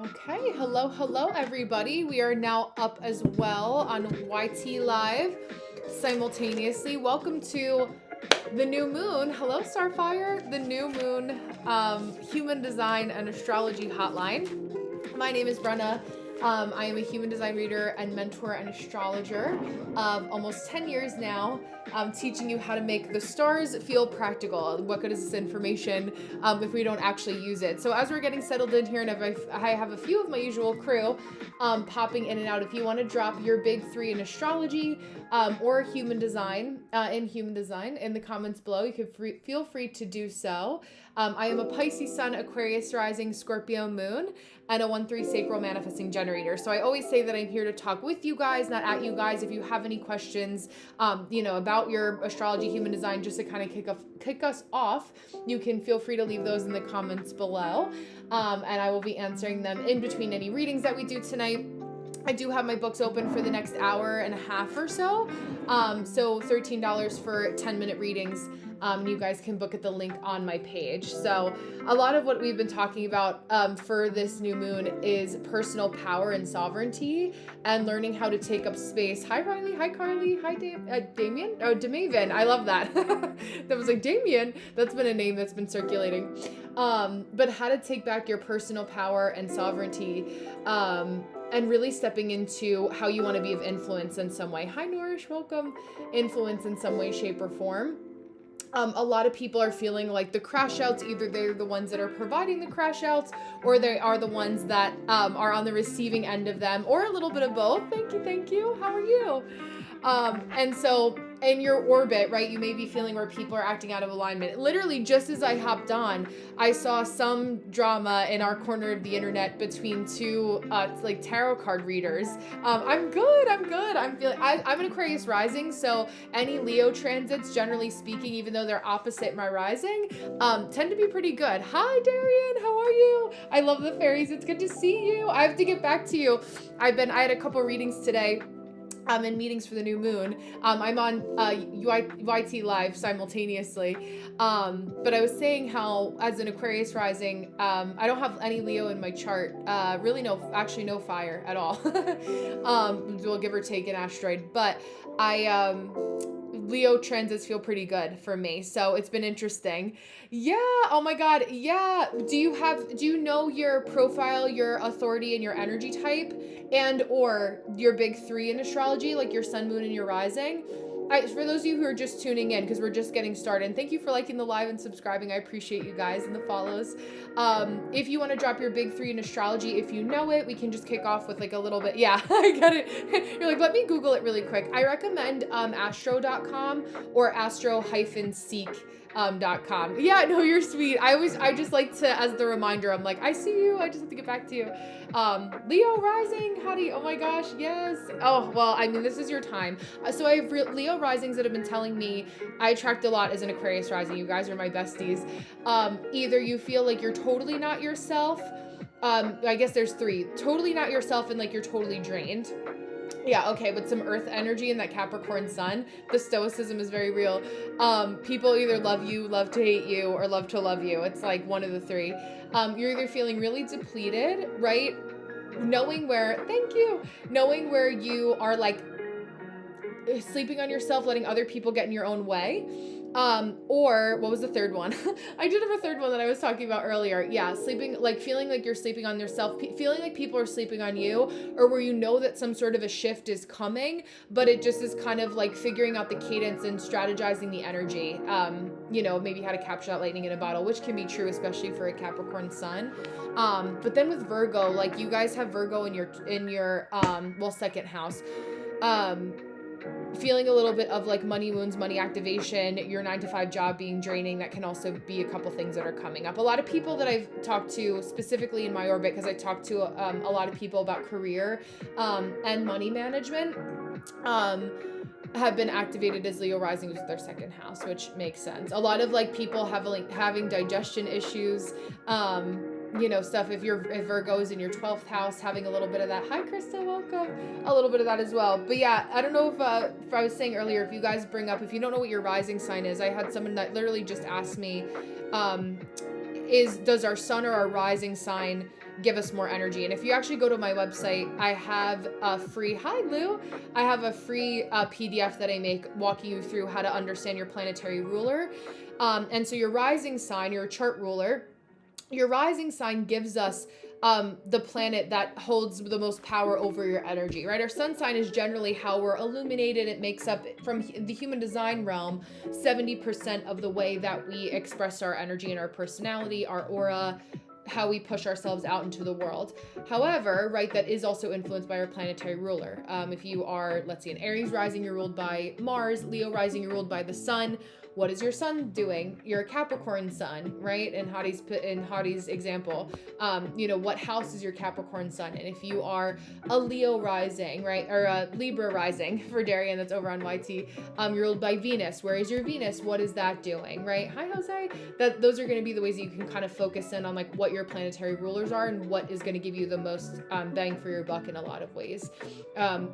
Okay, hello everybody. We are now up as well on YT Live simultaneously. Welcome to the new moon. Hello Starfire, the new moon human design and astrology hotline. My name is Brenna. I am a human design reader and mentor and astrologer of almost 10 years now, teaching you how to make the stars feel practical. What good is this information if we don't actually use it? So as we're getting settled in here, and I have a few of my usual crew popping in and out. If you want to drop your big three in astrology or human design in the comments below, you can feel free to do so. I am a Pisces Sun, Aquarius Rising, Scorpio Moon, and a 1-3 Sacral Manifesting Generator. So I always say that I'm here to talk with you guys, not at you guys. If you have any questions, about your astrology, human design, just to kind of kick us off, you can feel free to leave those in the comments below, and I will be answering them in between any readings that we do tonight. I do have my books open for the next hour and a half or so. So $13 for 10-minute readings. You guys can book at the link on my page. So a lot of what we've been talking about for this new moon is personal power and sovereignty and learning how to take up space. Hi Riley, hi Carly, hi Damien. Oh, Damaven, I love that. That was like Damien. That's been a name that's been circulating. But how to take back your personal power and sovereignty. And really stepping into how you want to be of influence in some way. Hi Nourish, welcome. Influence in some way, shape, or form. A lot of people are feeling like the crash outs, either they're the ones that are providing the crash outs, or they are the ones that are on the receiving end of them, or a little bit of both. Thank you. How are you? And so in your orbit, right, you may be feeling where people are acting out of alignment. Literally, just as I hopped on, I saw some drama in our corner of the internet between two like tarot card readers. I'm good. I'm an Aquarius rising, so any Leo transits, generally speaking, even though they're opposite my rising, tend to be pretty good. Hi Darian, how are you? I love the fairies. It's good to see you. I have to get back to you. I had a couple readings today. In meetings for the new moon. I'm on YT Live simultaneously. But I was saying how, as an Aquarius rising, I don't have any Leo in my chart. Really no fire at all. We'll give or take an asteroid. But Leo transits feel pretty good for me, so it's been interesting. Yeah, oh my god, yeah. Do you know your profile, your authority, and your energy type, and or your big three in astrology, like your sun, moon, and your rising? For those of you who are just tuning in, because we're just getting started, and thank you for liking the live and subscribing. I appreciate you guys and the follows. If you want to drop your big three in astrology, if you know it, we can just kick off with like a little bit. Yeah, I get it. You're like, let me Google it really quick. I recommend astro.com or astro-seek.com. Yeah, no, you're sweet. I just like to, as the reminder, I'm like, I see you. I just have to get back to you. Leo rising, howdy. Oh my gosh, yes. Oh, well, I mean, this is your time. So I have Leo risings that have been telling me I attract a lot as an Aquarius rising. You guys are my besties. Either you feel like you're totally not yourself. I guess there's three. Totally not yourself and like you're totally drained. Yeah, okay, with some earth energy in that Capricorn sun, the stoicism is very real. People either love you, love to hate you, or love to love you. It's like one of the three. You're either feeling really depleted, right? Knowing where you are like sleeping on yourself, letting other people get in your own way. Or what was the third one? I did have a third one that I was talking about earlier. Yeah, feeling like you're sleeping on yourself, feeling like people are sleeping on you, or where you know that some sort of a shift is coming, but it just is kind of like figuring out the cadence and strategizing the energy. Maybe how to capture that lightning in a bottle, which can be true, especially for a Capricorn sun. But then with Virgo, like you guys have Virgo in your second house. Feeling a little bit of like money wounds, money activation, your 9-to-5 job being draining. That can also be a couple things that are coming up. A lot of people that I've talked to, specifically in my orbit, because I talk to a lot of people about career and money management, have been activated as Leo rising with their second house, which makes sense. A lot of like people having digestion issues, stuff. If Virgo is in your 12th house, having a little bit of that. Hi, Krista, welcome. A little bit of that as well. But yeah, I don't know if I was saying earlier, if you guys bring up, if you don't know what your rising sign is, I had someone that literally just asked me, does our sun or our rising sign give us more energy. And if you actually go to my website, I have a free, hi Lou, I have a free PDF that I make walking you through how to understand your planetary ruler. And so your rising sign, your chart ruler, your rising sign gives us the planet that holds the most power over your energy, right? Our sun sign is generally how we're illuminated. It makes up, from the human design realm, 70% of the way that we express our energy and our personality, our aura, how we push ourselves out into the world. However, right, that is also influenced by our planetary ruler. If you are, let's see, an Aries rising, you're ruled by Mars. Leo rising, you're ruled by the sun. What is your sun doing? You're a Capricorn sun, right? In Hadi's example, what house is your Capricorn sun? And if you are a Leo rising, right, or a Libra rising for Darian, that's over on YT, you're ruled by Venus. Where is your Venus? What is that doing, right? Hi, Jose. Those are going to be the ways that you can kind of focus in on like what your planetary rulers are and what is going to give you the most bang for your buck in a lot of ways.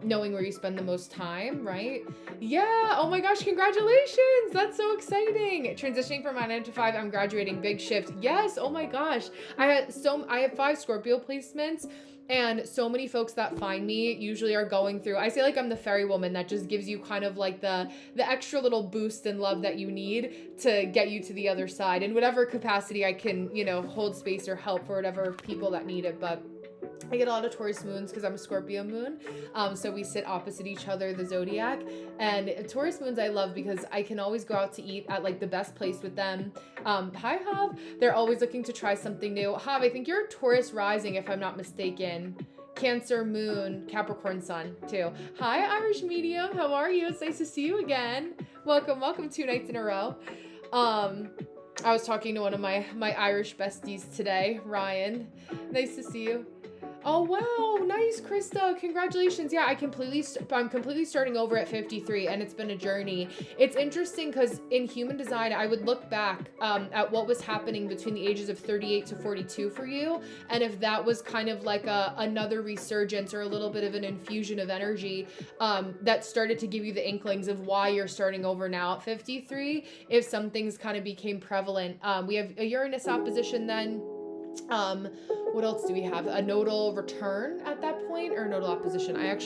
Knowing where you spend the most time, right? Yeah. Oh my gosh, congratulations. That's so exciting. Transitioning from my 9 to 5, I'm graduating, big shift. Yes. Oh my gosh. I have 5 Scorpio placements, and so many folks that find me usually are going through, I say like I'm the fairy woman that just gives you kind of like the extra little boost and love that you need to get you to the other side in whatever capacity I can, hold space or help for whatever people that need it. But I get a lot of Taurus moons because I'm a Scorpio moon. So we sit opposite each other, the zodiac. And Taurus moons I love because I can always go out to eat at like the best place with them. Hi, Hav. They're always looking to try something new. Hav, I think you're a Taurus rising if I'm not mistaken. Cancer moon, Capricorn sun too. Hi, Irish medium. How are you? It's nice to see you again. Welcome 2 nights in a row. I was talking to one of my Irish besties today, Ryan. Nice to see you. Oh wow, nice, Krista. Congratulations. Yeah, I'm completely starting over at 53, and it's been a journey. It's interesting because in human design, I would look back at what was happening between the ages of 38 to 42 for you, and if that was kind of like another resurgence or a little bit of an infusion of energy that started to give you the inklings of why you're starting over now at 53, if some things kind of became prevalent. We have a Uranus opposition then. What else do we have? A nodal return at that point, or nodal opposition. I've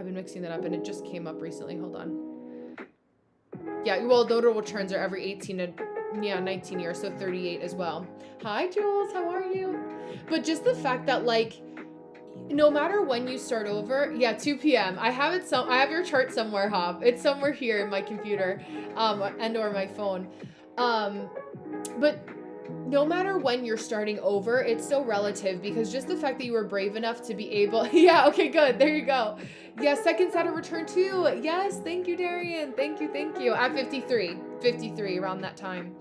been mixing that up and it just came up recently. Hold on. Yeah, well, nodal returns are every 18 to 19 years, so 38 as well. Hi, Jules, how are you? But just the fact that like, no matter when you start over, 2 p.m. I have your chart somewhere, Hob. It's somewhere here in my computer, and or my phone. But no matter when you're starting over, it's so relative because just the fact that you were brave enough to be able, yeah, okay, good. There you go. Yeah, second Saturn return too. Yes, thank you, Darian. Thank you. At 53 around that time.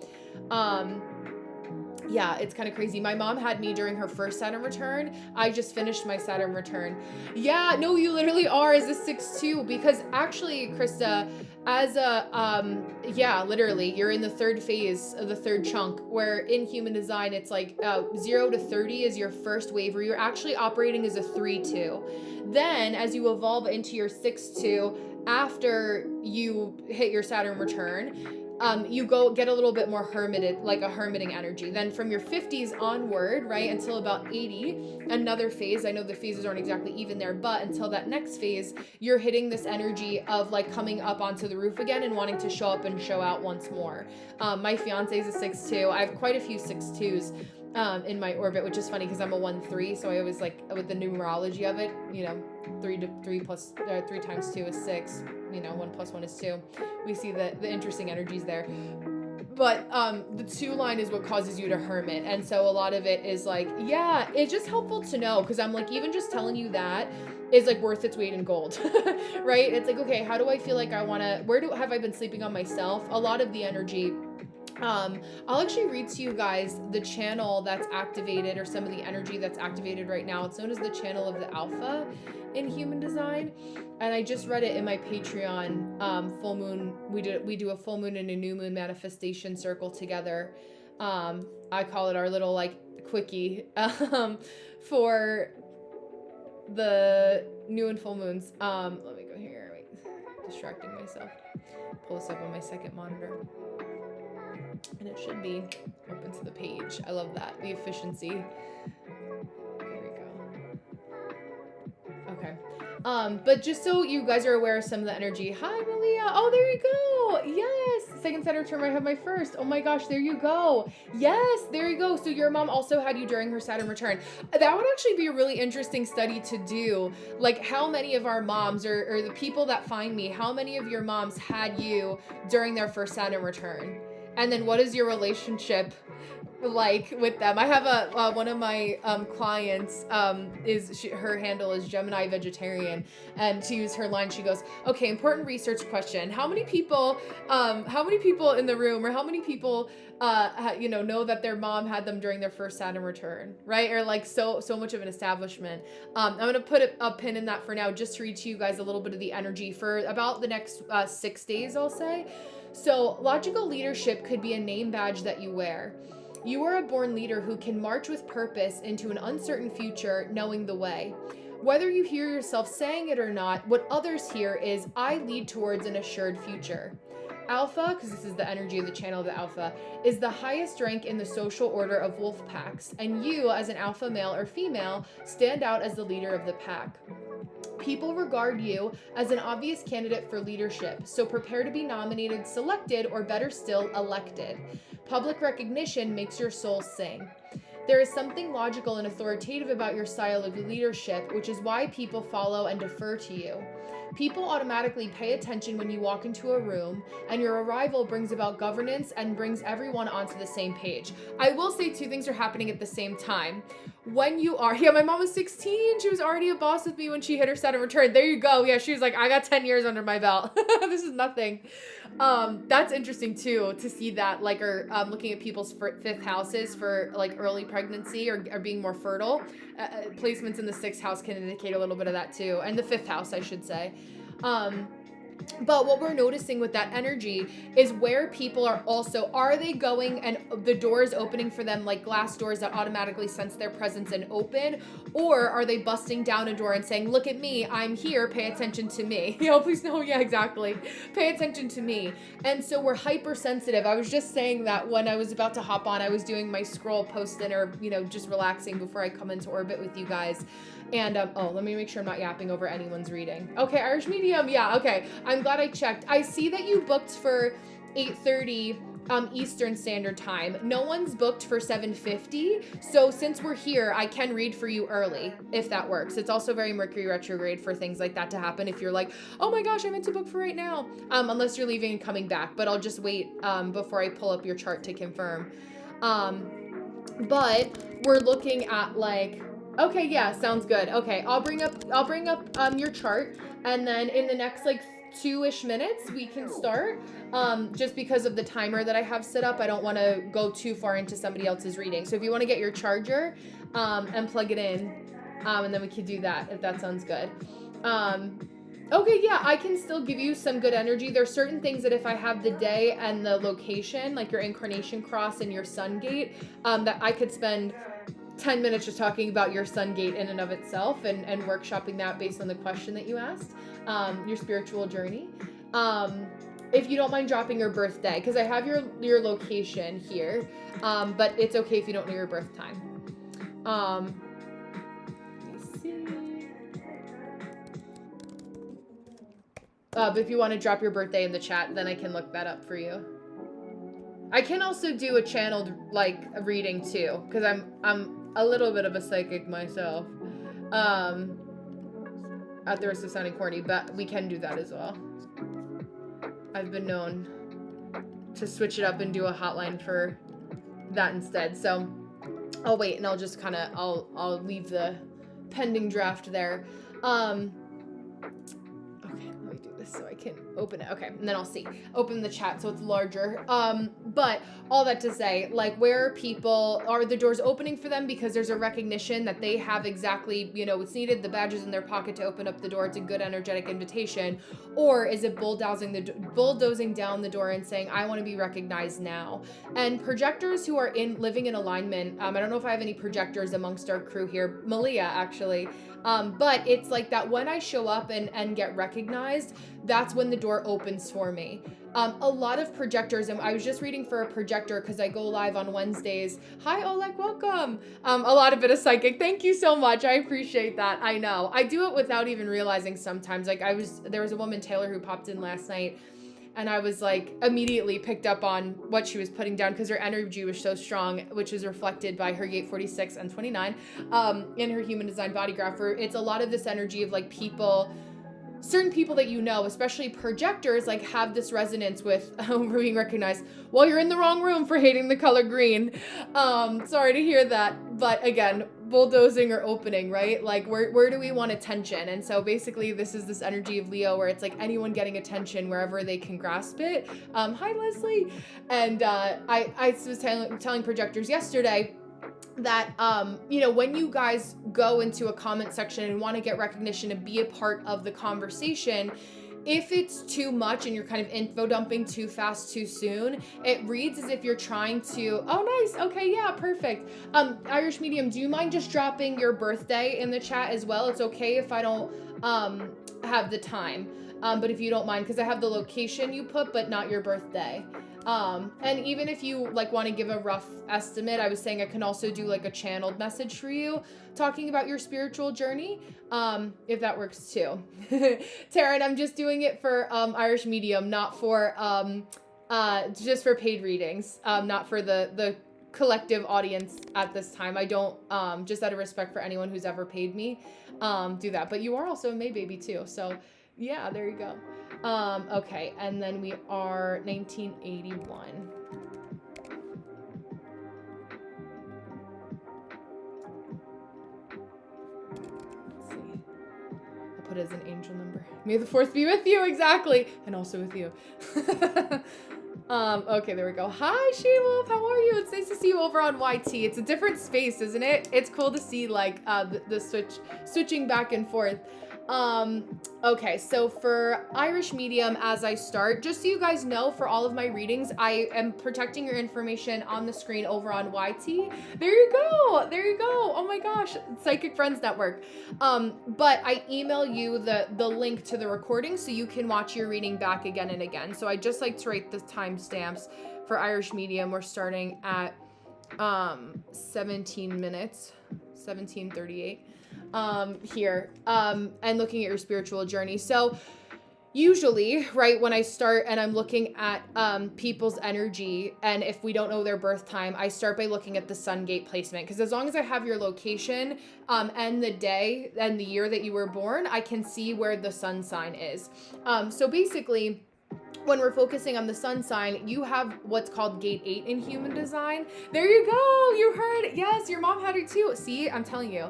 Yeah, it's kind of crazy. My mom had me during her first Saturn return. I just finished my Saturn return. Yeah, no, you literally are as a 6-2 because actually, Krista, as a, literally, you're in the third phase of the third chunk where in human design, it's like 0 to 30 is your first wave where you're actually operating as a 3-2. Then as you evolve into your 6-2, after you hit your Saturn return, you go get a little bit more hermited, like a hermiting energy. Then from your 50s onward, right, until about 80, another phase. I know the phases aren't exactly even there, but until that next phase, you're hitting this energy of like coming up onto the roof again and wanting to show up and show out once more. My fiance is a 6-2. I have quite a few 6-2s in my orbit, which is funny because I'm a 1-3, so I always like with the numerology of it, 3 times 2 is 6. 1 plus 1 is 2. We see the interesting energies there. But the 2 line is what causes you to hermit. And so a lot of it is like, yeah, it's just helpful to know because I'm like, even just telling you that is like worth its weight in gold, right? It's like, okay, how do I feel like I want to, have I been sleeping on myself? A lot of the energy, I'll actually read to you guys the channel that's activated or some of the energy that's activated right now. It's known as the channel of the Alpha in human design. And I just read it in my Patreon full moon. We do a full moon and a new moon manifestation circle together. I call it our little like quickie for the new and full moons. Let me go here. Wait, distracting myself. Pull this up on my second monitor. And it should be open to the page. I love that. The efficiency. There we go. Okay. But just so you guys are aware of some of the energy. Hi, Malia. Oh, there you go. Yes. Second Saturn return, I have my first. Oh my gosh, there you go. Yes, there you go. So your mom also had you during her Saturn return. That would actually be a really interesting study to do. Like how many of our moms or the people that find me, how many of your moms had you during their first Saturn return? And then what is your relationship like with them? I have one of my clients her handle is Gemini vegetarian, and to use her line, she goes, okay, important research question, how many people in the room, or how many people know that their mom had them during their first Saturn return, right? Or like so much of an establishment. I'm gonna put a pin in that for now, just to read to you guys a little bit of the energy for about the next 6 days, I'll say. So logical leadership could be a name badge that you wear. You are a born leader who can march with purpose into an uncertain future, knowing the way. Whether you hear yourself saying it or not, what others hear is, I lead towards an assured future. Alpha, because this is the energy of the channel of the Alpha, is the highest rank in the social order of wolf packs, and you, as an alpha male or female, stand out as the leader of the pack. People regard you as an obvious candidate for leadership, so prepare to be nominated, selected, or better still, elected. Public recognition makes your soul sing. There is something logical and authoritative about your style of leadership, which is why people follow and defer to you. People automatically pay attention when you walk into a room, and your arrival brings about governance and brings everyone onto the same page. I will say 2 things are happening at the same time. When you are, my mom was 16. She was already a boss with me when she hit her Saturn return. There you go. Yeah, she was like, I got 10 years under my belt. This is nothing. That's interesting too, to see that, like, or looking at people's 5th houses for like early pregnancy or being more fertile. Placements in the 6th house can indicate a little bit of that too. And the 5th house, I should say. But what we're noticing with that energy is where people are they going and the door is opening for them like glass doors that automatically sense their presence and open? Or are they busting down a door and saying, look at me, I'm here, pay attention to me? Please no, yeah, exactly. Pay attention to me. And so we're hypersensitive. I was just saying that when I was about to hop on, I was doing my scroll post-dinner, just relaxing before I come into orbit with you guys. And, let me make sure I'm not yapping over anyone's reading. Okay, Irish medium. Yeah, okay. I'm glad I checked. I see that you booked for 8:30 Eastern Standard Time. No one's booked for 7:50. So since we're here, I can read for you early, if that works. It's also very Mercury retrograde for things like that to happen. If you're like, oh my gosh, I meant to book for right now. Unless you're leaving and coming back. But I'll just wait before I pull up your chart to confirm. But we're looking at like... Okay, yeah, sounds good. Okay, I'll bring up your chart, and then in the next like 2-ish minutes we can start. Just because of the timer that I have set up, I don't want to go too far into somebody else's reading. So if you want to get your charger and plug it in, and then we could do that if that sounds good. Okay, yeah, I can still give you some good energy. There's certain things that if I have the day and the location, like your incarnation cross and your sun gate, that I could spend 10 minutes just talking about your sun gate in and of itself and workshopping that based on the question that you asked, your spiritual journey. If you don't mind dropping your birthday, because I have your location here, but it's okay if you don't know your birth time. Let me see. But if you want to drop your birthday in the chat, then I can look that up for you. I can also do a channeled like reading too, because I'm a little bit of a psychic myself. At the risk of sounding corny, but we can do that as well. I've been known to switch it up and do a hotline for that instead. So I'll wait and I'll just kind of I'll leave the pending draft there. Okay, let me do this so I can open it. Okay, and then I'll see. Open the chat so it's larger. But all that to say, like, where people are the doors opening for them because there's a recognition that they have exactly, what's needed, the badges in their pocket to open up the door. It's a good energetic invitation. Or is it bulldozing down the door and saying, I want to be recognized now? And projectors who are living in alignment, I don't know if I have any projectors amongst our crew here, Malia actually, but it's like that when I show up and get recognized, that's when the door opens for me. A lot of projectors, and I was just reading for a projector because I go live on Wednesdays. Hi, Oleg, welcome. A lot of it is psychic. Thank you so much. I appreciate that. I know. I do it without even realizing sometimes. Like there was a woman, Taylor, who popped in last night, and I was like immediately picked up on what she was putting down because her energy was so strong, which is reflected by her gate 46 and 29 in her human design body graph, where it's a lot of this energy of like people, certain people that you know, especially projectors, like have this resonance with being recognized. Well, you're in the wrong room for hating the color green. Sorry to hear that. But again, bulldozing or opening, right? Like where do we want attention? And so basically this is this energy of Leo where it's like anyone getting attention wherever they can grasp it. Hi, Leslie. And I was telling projectors yesterday that when you guys go into a comment section and want to get recognition and be a part of the conversation, if it's too much and you're kind of info dumping too fast too soon, it reads as if you're trying to, oh nice, okay, yeah, perfect. Irish Medium, do you mind just dropping your birthday in the chat as well? It's okay if I don't have the time, but if you don't mind, because I have the location you put but not your birthday. And even if you like want to give a rough estimate, I was saying I can also do like a channeled message for you talking about your spiritual journey, if that works too. Taryn, I'm just doing it for Irish Medium, not for just for paid readings, not for the collective audience at this time. I don't just out of respect for anyone who's ever paid me do that, but you are also a May baby too, so yeah, there you go. Okay, and then we are 1981. Let's see. I'll put it as an angel number. May the fourth be with you, exactly, and also with you. Okay, there we go. Hi, She-Wolf, how are you? It's nice to see you over on YT. It's a different space, isn't it? It's cool to see like the switching back and forth. Okay, so for Irish Medium, as I start, just so you guys know, for all of my readings, I am protecting your information on the screen over on YT. There you go. There you go. Oh my gosh. Psychic Friends Network. But I email you the link to the recording so you can watch your reading back again and again. So I just like to write the timestamps for Irish Medium. We're starting at 17 minutes, 17:38. Here, and looking at your spiritual journey. So usually, right, when I start and I'm looking at people's energy, and if we don't know their birth time, I start by looking at the sun gate placement, because as long as I have your location and the day and the year that you were born, I can see where the sun sign is. So basically, when we're focusing on the sun sign, you have what's called gate 8 in human design. There you go. You heard it. Yes, your mom had it too. See, I'm telling you.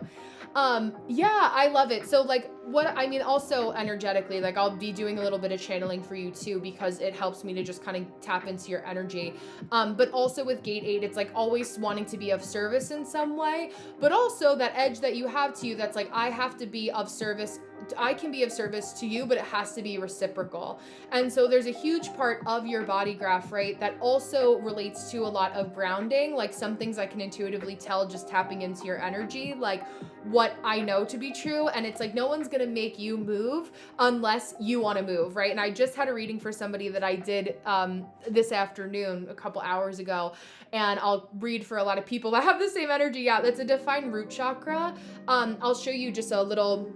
Yeah, I love it. So like also energetically, like I'll be doing a little bit of channeling for you too, because it helps me to just kind of tap into your energy. But also with gate 8, it's like always wanting to be of service in some way, but also that edge that you have to you, that's like, I have to be of service. I can be of service to you, but it has to be reciprocal. And so there's a huge part of your body graph, right, that also relates to a lot of grounding. Like some things I can intuitively tell just tapping into your energy, like what I know to be true. And it's like, no one's going to make you move unless you want to move, right? And I just had a reading for somebody that I did this afternoon, a couple hours ago. And I'll read for a lot of people that have the same energy. Yeah, that's a defined root chakra. I'll show you just a little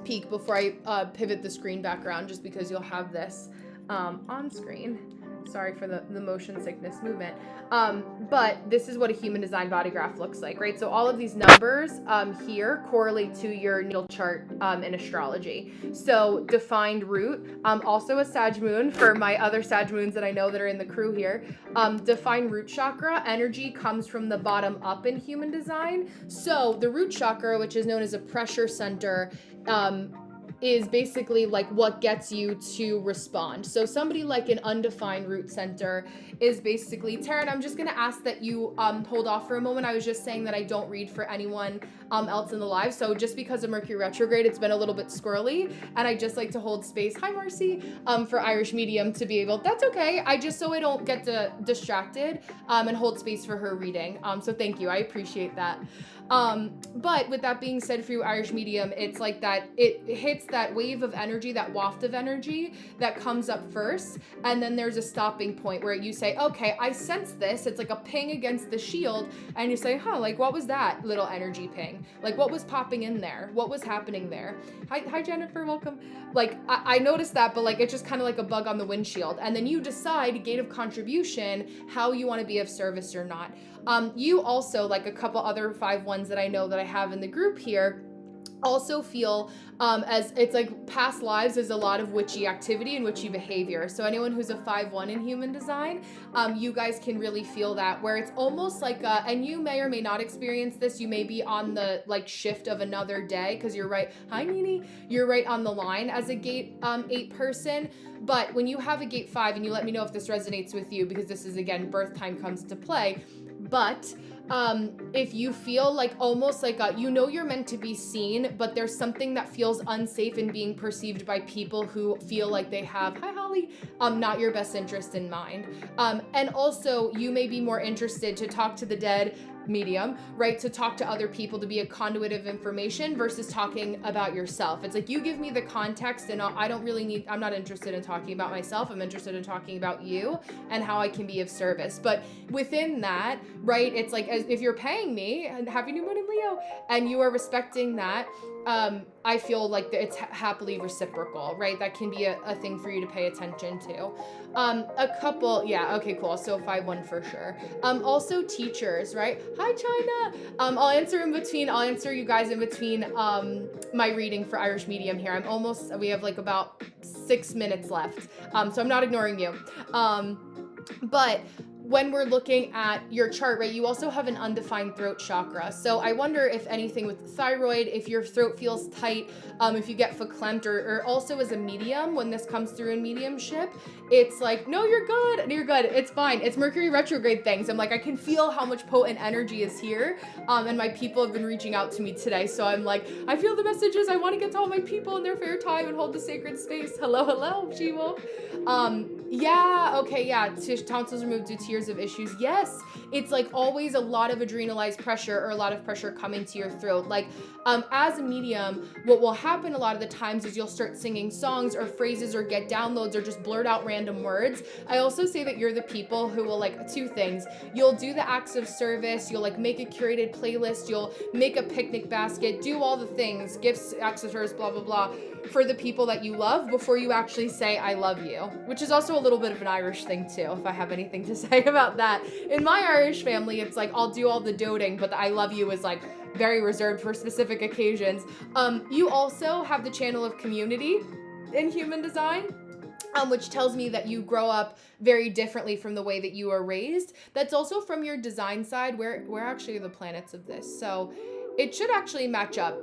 peek before I pivot the screen back around, just because you'll have this on screen. Sorry for the motion sickness movement. But this is what a human design body graph looks like, right? So all of these numbers here correlate to your natal chart in astrology. So defined root, also a Sag moon for my other Sag moons that I know that are in the crew here. Defined root chakra, energy comes from the bottom up in human design. So the root chakra, which is known as a pressure center, is basically like what gets you to respond. So somebody like an undefined root center is basically, Taryn, I'm just going to ask that you hold off for a moment. I was just saying that I don't read for anyone else in the live. So just because of Mercury retrograde, it's been a little bit squirrely, and I just like to hold space. Hi, Marcy, for Irish Medium to be able, that's okay. I just, so I don't get distracted and hold space for her reading. So thank you. I appreciate that. But with that being said, for you Irish Medium, it's like that, it hits hits that wave of energy, that waft of energy that comes up first. And then there's a stopping point where you say, okay, I sense this. It's like a ping against the shield. And you say, like, what was that little energy ping? Like, what was popping in there? What was happening there? Hi, Jennifer, welcome. Like, I noticed that, but like, it's just kind of like a bug on the windshield. And then you decide, gate of contribution, how you want to be of service or not. You also, like a couple other 5-1s that I know that I have in the group here, also feel as it's like past lives is a lot of witchy activity and witchy behavior. So anyone who's a 5-1 in human design, you guys can really feel that, where it's almost like and you may or may not experience this. You may be on the like shift of another day, because you're right. Hi, Nini. You're right on the line as a gate 8 person. But when you have a gate 5, and you let me know if this resonates with you, because this is, again, birth time comes to play. But if you feel like almost like you're meant to be seen, but there's something that feels unsafe in being perceived by people who feel like they have, hi Holly, not your best interest in mind. And also you may be more interested to talk to the dead medium, right? To talk to other people, to be a conduit of information versus talking about yourself. It's like, you give me the context and I'm not interested in talking about myself. I'm interested in talking about you and how I can be of service. But within that, right, it's like, as if you're paying me, and happy new moon in Leo, and you are respecting that, I feel like it's happily reciprocal, right? That can be a thing for you to pay attention to. A couple, yeah, okay, cool. So 5-1 for sure. Also teachers, right? Hi, China. I'll answer you guys in between my reading for Irish medium here. We have like about 6 minutes left. So I'm not ignoring you. But when we're looking at your chart, right, you also have an undefined throat chakra. So I wonder if anything with the thyroid, if your throat feels tight, if you get verklempt, or also as a medium, when this comes through in mediumship, it's like, no, you're good. It's fine. It's Mercury retrograde things. I'm like, I can feel how much potent energy is here. And my people have been reaching out to me today. So I'm like, I feel the messages. I want to get to all my people in their fair time and hold the sacred space. Hello, She-Wolf. Tonsils removed due to years of issues. Yes, it's like always a lot of adrenalized pressure, or a lot of pressure coming to your throat. Like, as a medium, what will happen a lot of the times is you'll start singing songs or phrases, or get downloads, or just blurt out random words. I also say that you're the people who will, like, 2 things. You'll do the acts of service. You'll like make a curated playlist. You'll make a picnic basket, do all the things, gifts, acts of service, blah, blah, blah, for the people that you love before you actually say, I love you, which is also a little bit of an Irish thing too, if I have anything to say about that. In my Irish family, it's like, I'll do all the doting, but the I love you is like very reserved for specific occasions. You also have the channel of community in human design, which tells me that you grow up very differently from the way that you are raised. That's also from your design side, where actually are the planets of this. So it should actually match up.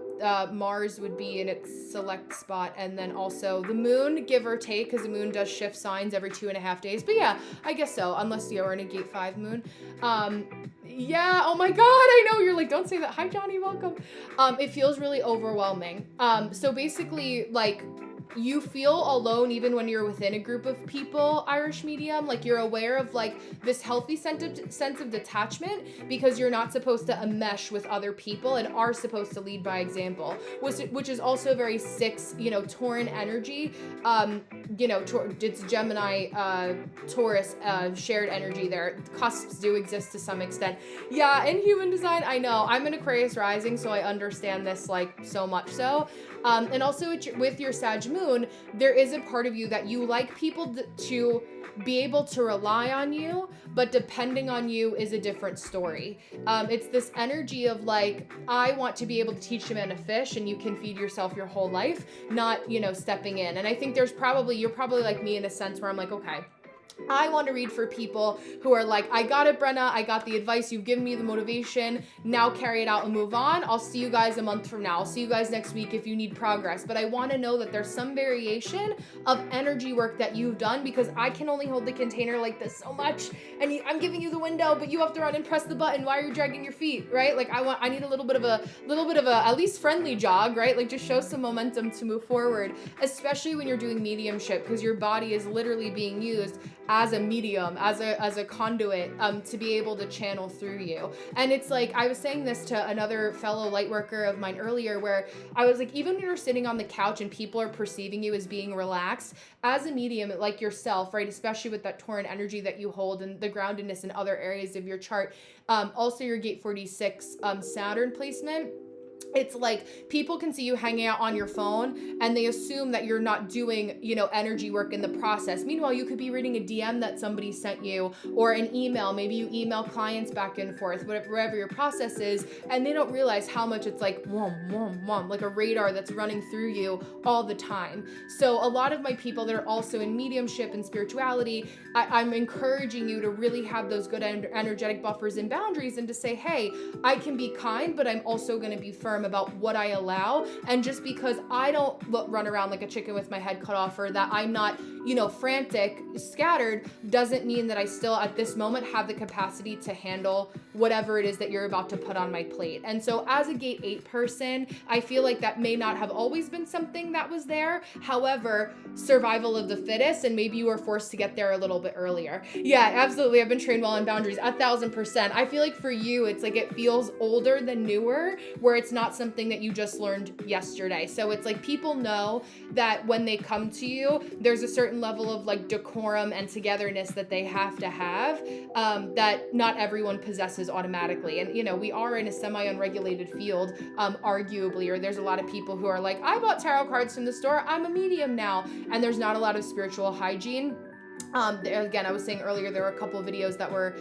Mars would be in its select spot, and then also the moon, give or take, because the moon does shift signs every 2.5 days. But yeah, I guess so, unless you're in a gate 5 moon. Yeah, oh my god, I know, you're like, don't say that. Hi, Johnny, welcome. It feels really overwhelming. So basically, like, you feel alone even when you're within a group of people, Irish medium. Like, you're aware of like this healthy sense of detachment, because you're not supposed to enmesh with other people and are supposed to lead by example, which is also very 6, Tauran energy. It's Gemini, Taurus, shared energy there. Cusps do exist to some extent. Yeah, in human design, I know. I'm an Aquarius rising, so I understand this like so much so. And also with your Sag moon, there is a part of you that you like people to be able to rely on you, but depending on you is a different story. It's this energy of like, I want to be able to teach a man to fish, and you can feed yourself your whole life, not, stepping in. And I think you're probably like me in a sense where I'm like, okay, I want to read for people who are like, I got it, Brenna. I got the advice. You've given me the motivation. Now carry it out and move on. I'll see you guys a month from now. I'll see you guys next week if you need progress. But I want to know that there's some variation of energy work that you've done, because I can only hold the container like this so much. And I'm giving you the window, but you have to run and press the button. Why are you dragging your feet, right? Like, I need a little bit of a at least friendly jog, right? Like, just show some momentum to move forward, especially when you're doing mediumship, because your body is literally being used as a medium, as a conduit, to be able to channel through you. And it's like, I was saying this to another fellow light worker of mine earlier, where I was like, even when you're sitting on the couch and people are perceiving you as being relaxed, as a medium, like yourself, right, especially with that Tauran energy that you hold and the groundedness in other areas of your chart, also your gate 46 Saturn placement, it's like people can see you hanging out on your phone and they assume that you're not doing, energy work in the process. Meanwhile, you could be reading a DM that somebody sent you, or an email. Maybe you email clients back and forth, whatever your process is, and they don't realize how much it's like whom, whum, whum, like a radar that's running through you all the time. So a lot of my people that are also in mediumship and spirituality, I'm encouraging you to really have those good energetic buffers and boundaries, and to say, hey, I can be kind, but I'm also going to be firm about what I allow. And just because I don't run around like a chicken with my head cut off, or that I'm not, frantic, scattered, doesn't mean that I still at this moment have the capacity to handle whatever it is that you're about to put on my plate. And so as a gate 8 person, I feel like that may not have always been something that was there. However, survival of the fittest, and maybe you were forced to get there a little bit earlier. Yeah, absolutely. I've been trained well in boundaries, 1,000%. I feel like for you, it's like it feels older than newer, where it's not something that you just learned yesterday. So it's like people know that when they come to you, there's a certain level of like decorum and togetherness that they have to have, that not everyone possesses automatically. And we are in a semi-unregulated field, arguably, or there's a lot of people who are like, I bought tarot cards from the store, I'm a medium now, and there's not a lot of spiritual hygiene. Again, I was saying earlier, there were a couple of videos that were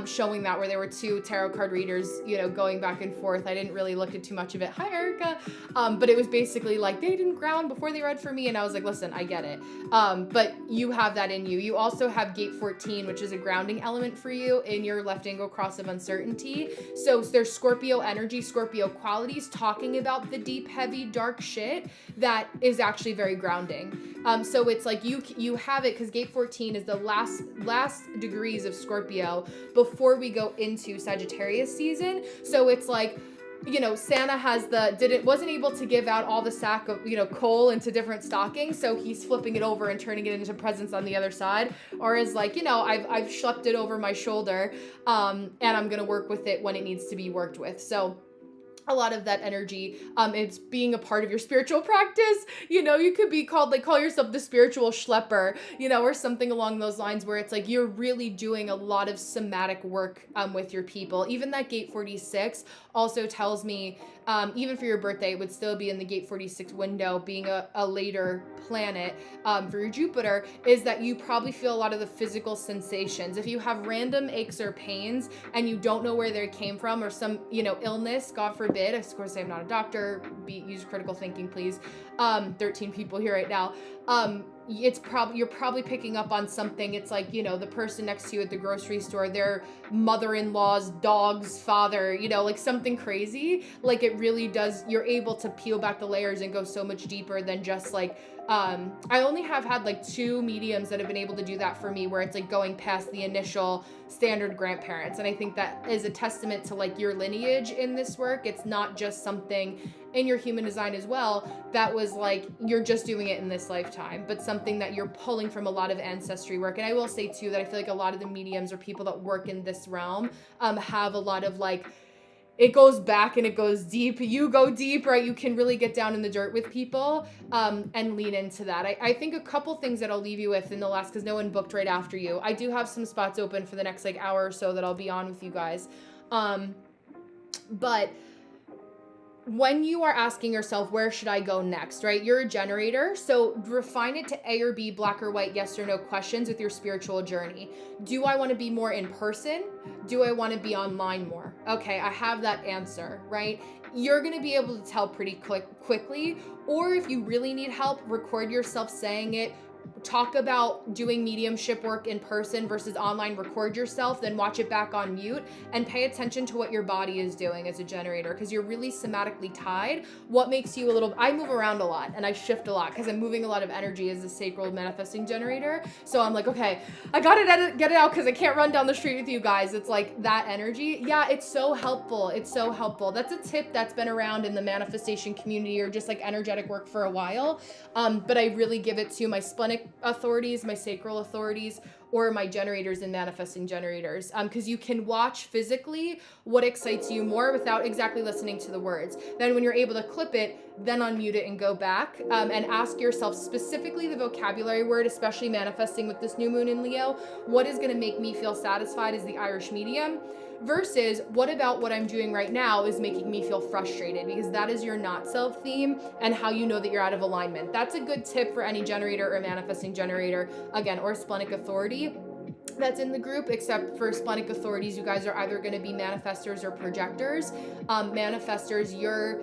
showing that, where there were two tarot card readers, going back and forth. I didn't really look at too much of it. Hi, Erica. But it was basically like, they didn't ground before they read for me. And I was like, listen, I get it. But you have that in you. You also have gate 14, which is a grounding element for you in your left angle cross of uncertainty. So there's Scorpio energy, Scorpio qualities, talking about the deep, heavy, dark shit that is actually very grounding. So it's like you have it, because gate 14 is the last degrees of Scorpio before we go into Sagittarius season. So it's like, Santa wasn't able to give out all the sack of, coal into different stockings. So he's flipping it over and turning it into presents on the other side. Or is like, I've schlepped it over my shoulder, and I'm going to work with it when it needs to be worked with. So a lot of that energy, it's being a part of your spiritual practice. You could be called, call yourself the spiritual schlepper, or something along those lines, where it's like you're really doing a lot of somatic work with your people. Even that gate 46 also tells me, even for your birthday, it would still be in the gate 46 window, being a later planet for your Jupiter, is that you probably feel a lot of the physical sensations. If you have random aches or pains and you don't know where they came from, or some, illness, God forbid, of course I'm not a doctor, use critical thinking, please. 13 people here right now. You're probably picking up on something. It's like, the person next to you at the grocery store, their mother-in-law's dog's father, like something crazy. Like it really does, you're able to peel back the layers and go so much deeper than just like, I only have had like 2 mediums that have been able to do that for me, where it's like going past the initial standard grandparents. And I think that is a testament to like your lineage in this work. It's not just something in your human design as well that was like, you're just doing it in this lifetime, but something that you're pulling from a lot of ancestry work. And I will say too, that I feel like a lot of the mediums or people that work in this realm, have a lot of like, it goes back and it goes deep. You go deep, right? You can really get down in the dirt with people, and lean into that. I think a couple things that I'll leave you with in the last, because no one booked right after you. I do have some spots open for the next like hour or so that I'll be on with you guys. But when you are asking yourself, where should I go next, right? You're a generator, so refine it to A or B, black or white, yes or no questions with your spiritual journey. Do I want to be more in person? Do I want to be online more? Okay, I have that answer, right? You're going to be able to tell pretty quickly, or if you really need help, record yourself saying it. Talk about doing mediumship work in person versus online, record yourself, then watch it back on mute, and pay attention to what your body is doing as a generator, because you're really somatically tied. What makes you I move around a lot and I shift a lot because I'm moving a lot of energy as a sacral manifesting generator. So I'm like, okay, I gotta get it out because I can't run down the street with you guys. It's like that energy. Yeah, it's so helpful. It's so helpful. That's a tip that's been around in the manifestation community, or just like energetic work for a while. But I really give it to my splenic splenic authorities, my sacral authorities, or my generators and manifesting generators. Because you can watch physically what excites you more without exactly listening to the words. Then when you're able to clip it, then unmute it and go back, and ask yourself specifically the vocabulary word, especially manifesting with this new moon in Leo. What is going to make me feel satisfied as the Irish medium? Versus what about what I'm doing right now is making me feel frustrated, because that is your not self theme and how you know that you're out of alignment. That's a good tip for any generator or manifesting generator, again, or splenic authority that's in the group. Except for splenic authorities, you guys are either going to be manifestors or projectors. Manifestors, your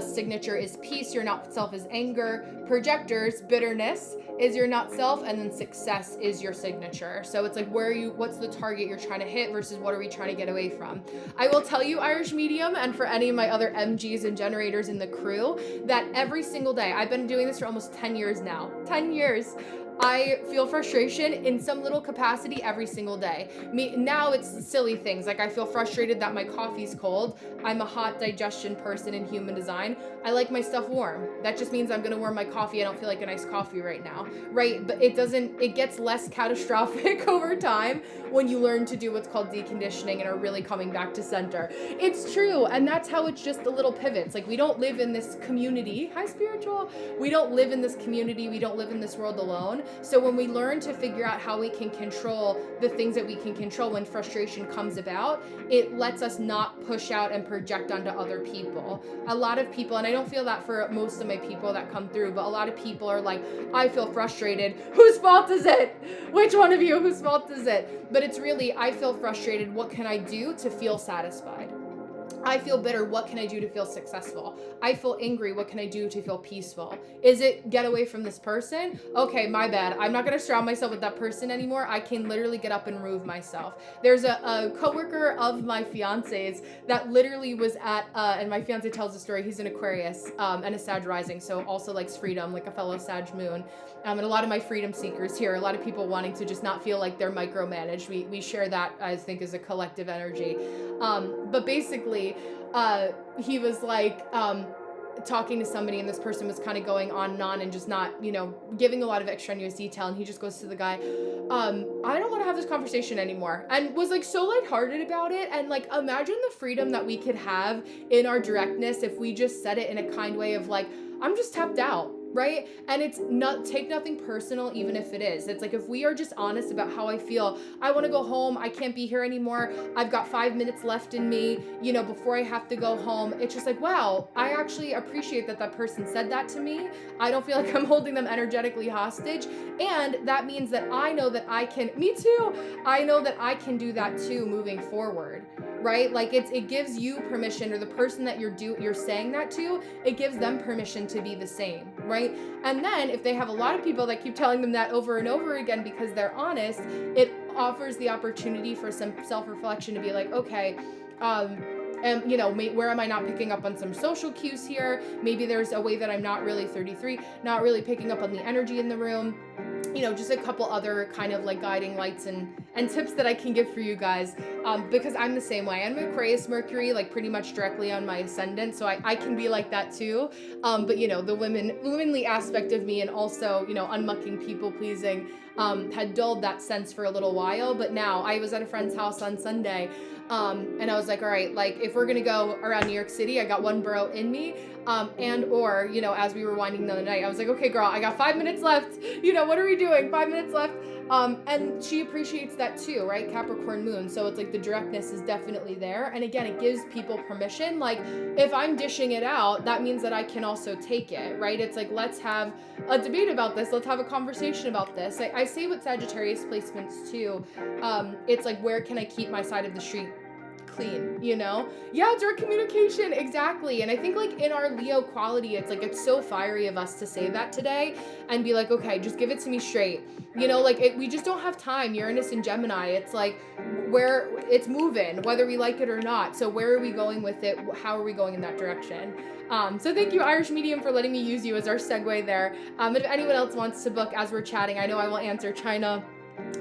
signature is peace, your not self is anger. Projectors, bitterness is your not self, and then success is your signature. So it's like, what's the target you're trying to hit versus what are we trying to get away from? I will tell you, Irish medium, and for any of my other MGs and generators in the crew, that every single day, I've been doing this for almost 10 years now, 10 years. I feel frustration in some little capacity every single day. Now it's silly things, like I feel frustrated that my coffee's cold. I'm a hot digestion person in human design. I like my stuff warm. That just means I'm gonna warm my coffee. I don't feel like a nice coffee right now, right? But it gets less catastrophic over time when you learn to do what's called deconditioning and are really coming back to center. It's true, and that's how it's just the little pivots. Like, we don't live in this community. Hi, spiritual. We don't live in this community. We don't live in this world alone. So when we learn to figure out how we can control the things that we can control when frustration comes about, it lets us not push out and project onto other people. A lot of people, and I don't feel that for most of my people that come through, but a lot of people are like, I feel frustrated. Whose fault is it? Which one of you? Whose fault is it? But it's really, I feel frustrated. What can I do to feel satisfied? I feel bitter. What can I do to feel successful? I feel angry. What can I do to feel peaceful? Is it get away from this person? Okay, my bad. I'm not going to surround myself with that person anymore. I can literally get up and remove myself. There's a coworker of my fiance's that literally was at, and my fiance tells the story, he's an Aquarius, and a Sag rising, so also likes freedom, like a fellow Sag moon. And a lot of my freedom seekers here, a lot of people wanting to just not feel like they're micromanaged. We share that, I think, as a collective energy. But basically, he was like, talking to somebody, and this person was kind of going on and on and just not, giving a lot of extraneous detail. And he just goes to the guy, I don't want to have this conversation anymore. And was like so lighthearted about it. And like, imagine the freedom that we could have in our directness if we just said it in a kind way of like, I'm just tapped out. Right? And it's not, take nothing personal, even if it is. It's like, if we are just honest about how I feel, I want to go home. I can't be here anymore. I've got 5 minutes left in me, before I have to go home. It's just like, wow, I actually appreciate that person said that to me. I don't feel like I'm holding them energetically hostage. And that means that I know that I can, me too. I know that I can do that too moving forward. Right? Like it gives you permission, or the person that you're saying that to, it gives them permission to be the same, right? And then if they have a lot of people that keep telling them that over and over again because they're honest, it offers the opportunity for some self-reflection to be like, okay, and where am I not picking up on some social cues here? Maybe there's a way that I'm not really 33, not really picking up on the energy in the room. Just a couple other kind of like guiding lights and tips that I can give for you guys, because I'm the same way. I'm Aquarius Mercury, like pretty much directly on my ascendant, so I can be like that too. But the womanly aspect of me, and also unmucking, people pleasing, had dulled that sense for a little while. But now I was at a friend's house on Sunday, and I was like, all right, like if we're gonna go around New York City, I got one borough in me, or as we were winding down the night, I was like, okay, girl, I got 5 minutes left. What are we doing? 5 minutes left. And she appreciates that too, right? Capricorn moon. So it's like the directness is definitely there. And again, it gives people permission. Like if I'm dishing it out, that means that I can also take it, right? It's like, let's have a debate about this. Let's have a conversation about this. I say with Sagittarius placements too. It's like, where can I keep my side of the street clean, Yeah, direct communication, exactly. And I think like in our Leo quality, it's like, it's so fiery of us to say that today and be like, okay, just give it to me straight. We just don't have time. Uranus and Gemini, it's like where it's moving, whether we like it or not. So where are we going with it? How are we going in that direction? So thank you, Irish Medium, for letting me use you as our segue there. If anyone else wants to book as we're chatting, I know I will answer China,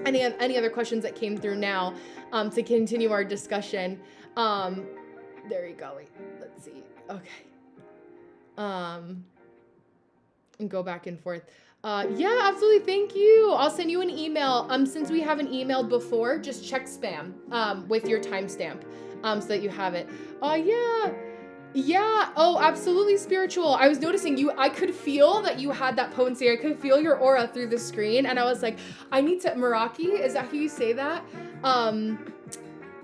any other questions that came through now, to continue our discussion. There you go. Wait, let's see. Okay. And go back and forth. Yeah, absolutely. Thank you. I'll send you an email. Since we haven't emailed before, just check spam, with your timestamp, so that you have it. Yeah. Yeah. Oh, absolutely spiritual. I was noticing you. I could feel that you had that potency. I could feel your aura through the screen, and I was like, I need to. Meraki, is that how you say that?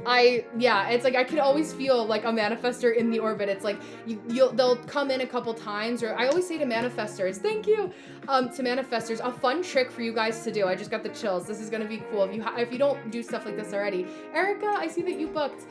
It's like I could always feel like a manifester in the orbit. It's like they'll come in a couple times, or I always say to manifestors, thank you, to manifestors, a fun trick for you guys to do. I just got the chills. This is gonna be cool if you don't do stuff like this already. Erica, I see that you booked.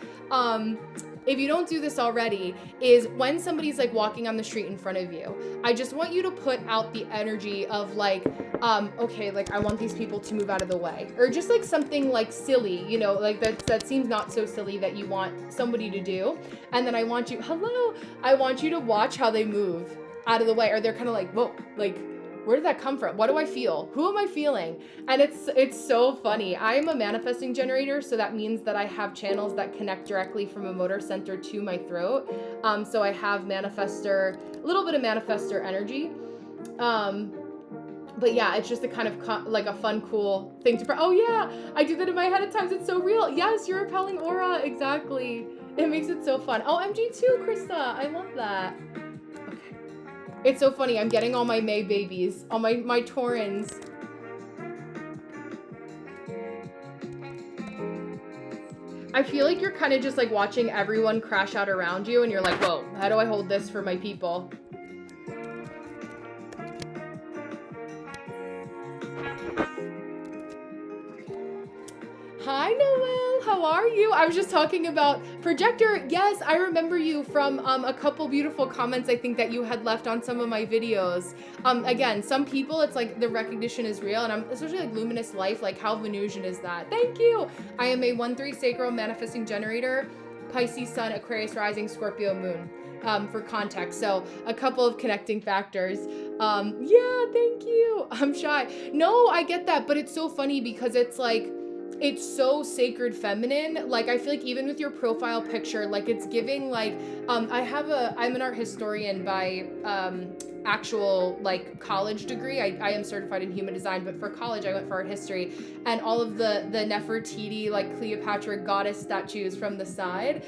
If you don't do this already, is when somebody's like walking on the street in front of you, I just want you to put out the energy of like, okay, like I want these people to move out of the way, or just like something like silly, you know, like that seems not so silly that you want somebody to do. And then I want you to watch how they move out of the way, or they're kind of like, whoa, like, where did that come from? What do I feel? Who am I feeling? And it's so funny. I'm a manifesting generator, so that means that I have channels that connect directly from a motor center to my throat. So I have a little bit of manifestor energy. But yeah, it's just a kind of like a fun, cool thing to. Oh yeah, I do that in my head at times. It's so real. Yes, you're repelling aura. Exactly. It makes it so fun. Oh, MG2, Krista. I love that. It's so funny. I'm getting all my May babies, all my Taurans. I feel like you're kind of just like watching everyone crash out around you, and you're like, whoa, how do I hold this for my people? Hi, Noel. How are you? I was just talking about projector. Yes, I remember you from a couple beautiful comments I think that you had left on some of my videos. Again, some people, it's like the recognition is real, and I'm especially like luminous life, like how Venusian is that? Thank you. I am a 1-3 sacral manifesting generator, Pisces Sun, Aquarius Rising, Scorpio Moon. For context, so a couple of connecting factors. Yeah, thank you. I'm shy. No, I get that, but it's so funny because it's like, it's so sacred feminine. Like I feel like even with your profile picture, like it's giving like I'm an art historian by actual like college degree. I am certified in human design, but for college I went for art history, and all of the Nefertiti like Cleopatra goddess statues from the side.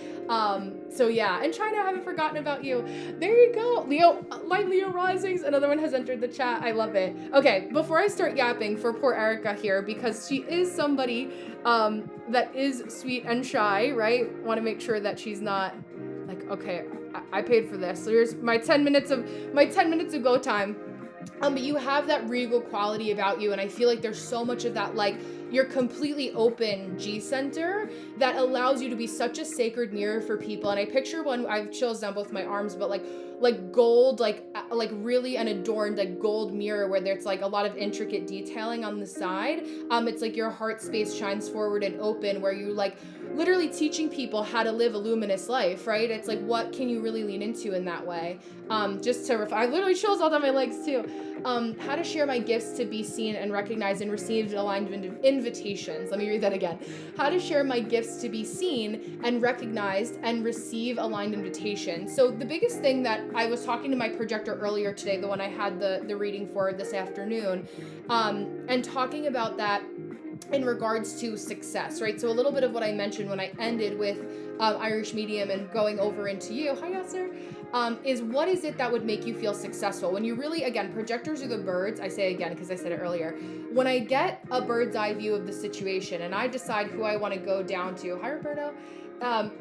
So yeah, and China, I haven't forgotten about you. There you go. Leo risings. Another one has entered the chat. I love it. Okay, before I start yapping for poor Erica here, because she is somebody that is sweet and shy, right? Want to make sure that she's not like, okay, I paid for this, so here's my 10 minutes of go time. But you have that regal quality about you, and I feel like there's so much of that, like you're completely open G center that allows you to be such a sacred mirror for people. And I picture one, I have chills down both my arms, but like gold, like really an adorned like gold mirror where there's like a lot of intricate detailing on the side. It's like your heart space shines forward and open, where you like literally teaching people how to live a luminous life, right? It's like, what can you really lean into in that way? Just to I literally chills all down my legs too. How to share my gifts to be seen and recognized and received aligned invitations. Let me read that again. How to share my gifts to be seen and recognized and receive aligned invitations. So the biggest thing that I was talking to my projector earlier today, the one I had the reading for this afternoon, and talking about that in regards to success, right? So a little bit of what I mentioned when I ended with Irish Medium and going over into you, hi Yasser, is what is it that would make you feel successful? When you really, again, projectors are the birds. I say again because I said it earlier. When I get a bird's eye view of the situation and I decide who I want to go down to, hi Roberto,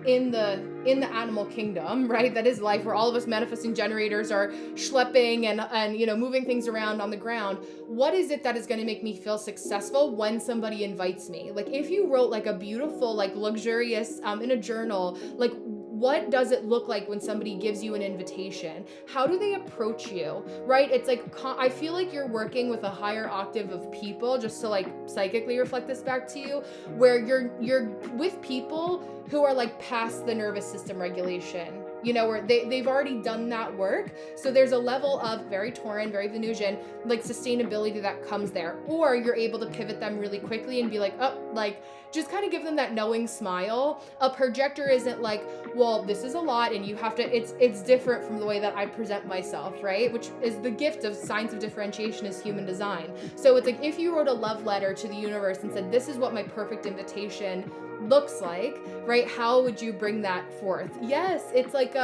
in the animal kingdom, right? That is life, where all of us manifesting generators are schlepping and you know, moving things around on the ground. What is it that is going to make me feel successful when somebody invites me? Like if you wrote like a beautiful, like luxurious, in a journal, like what does it look like when somebody gives you an invitation? How do they approach you, right? It's like, I feel like you're working with a higher octave of people, just to like psychically reflect this back to you, where you're with people who are like past the nervous system regulation, you know, where they've already done that work. So there's a level of very Tauran, very Venusian, like sustainability that comes there. Or you're able to pivot them really quickly and be like, oh, like, just kind of give them that knowing smile. A projector isn't like, well, this is a lot and you have to, it's different from the way that I present myself, right? Which is the gift of science of differentiation is human design. So it's like, if you wrote a love letter to the universe and said, this is what my perfect invitation looks like, right? How would you bring that forth? Yes, it's like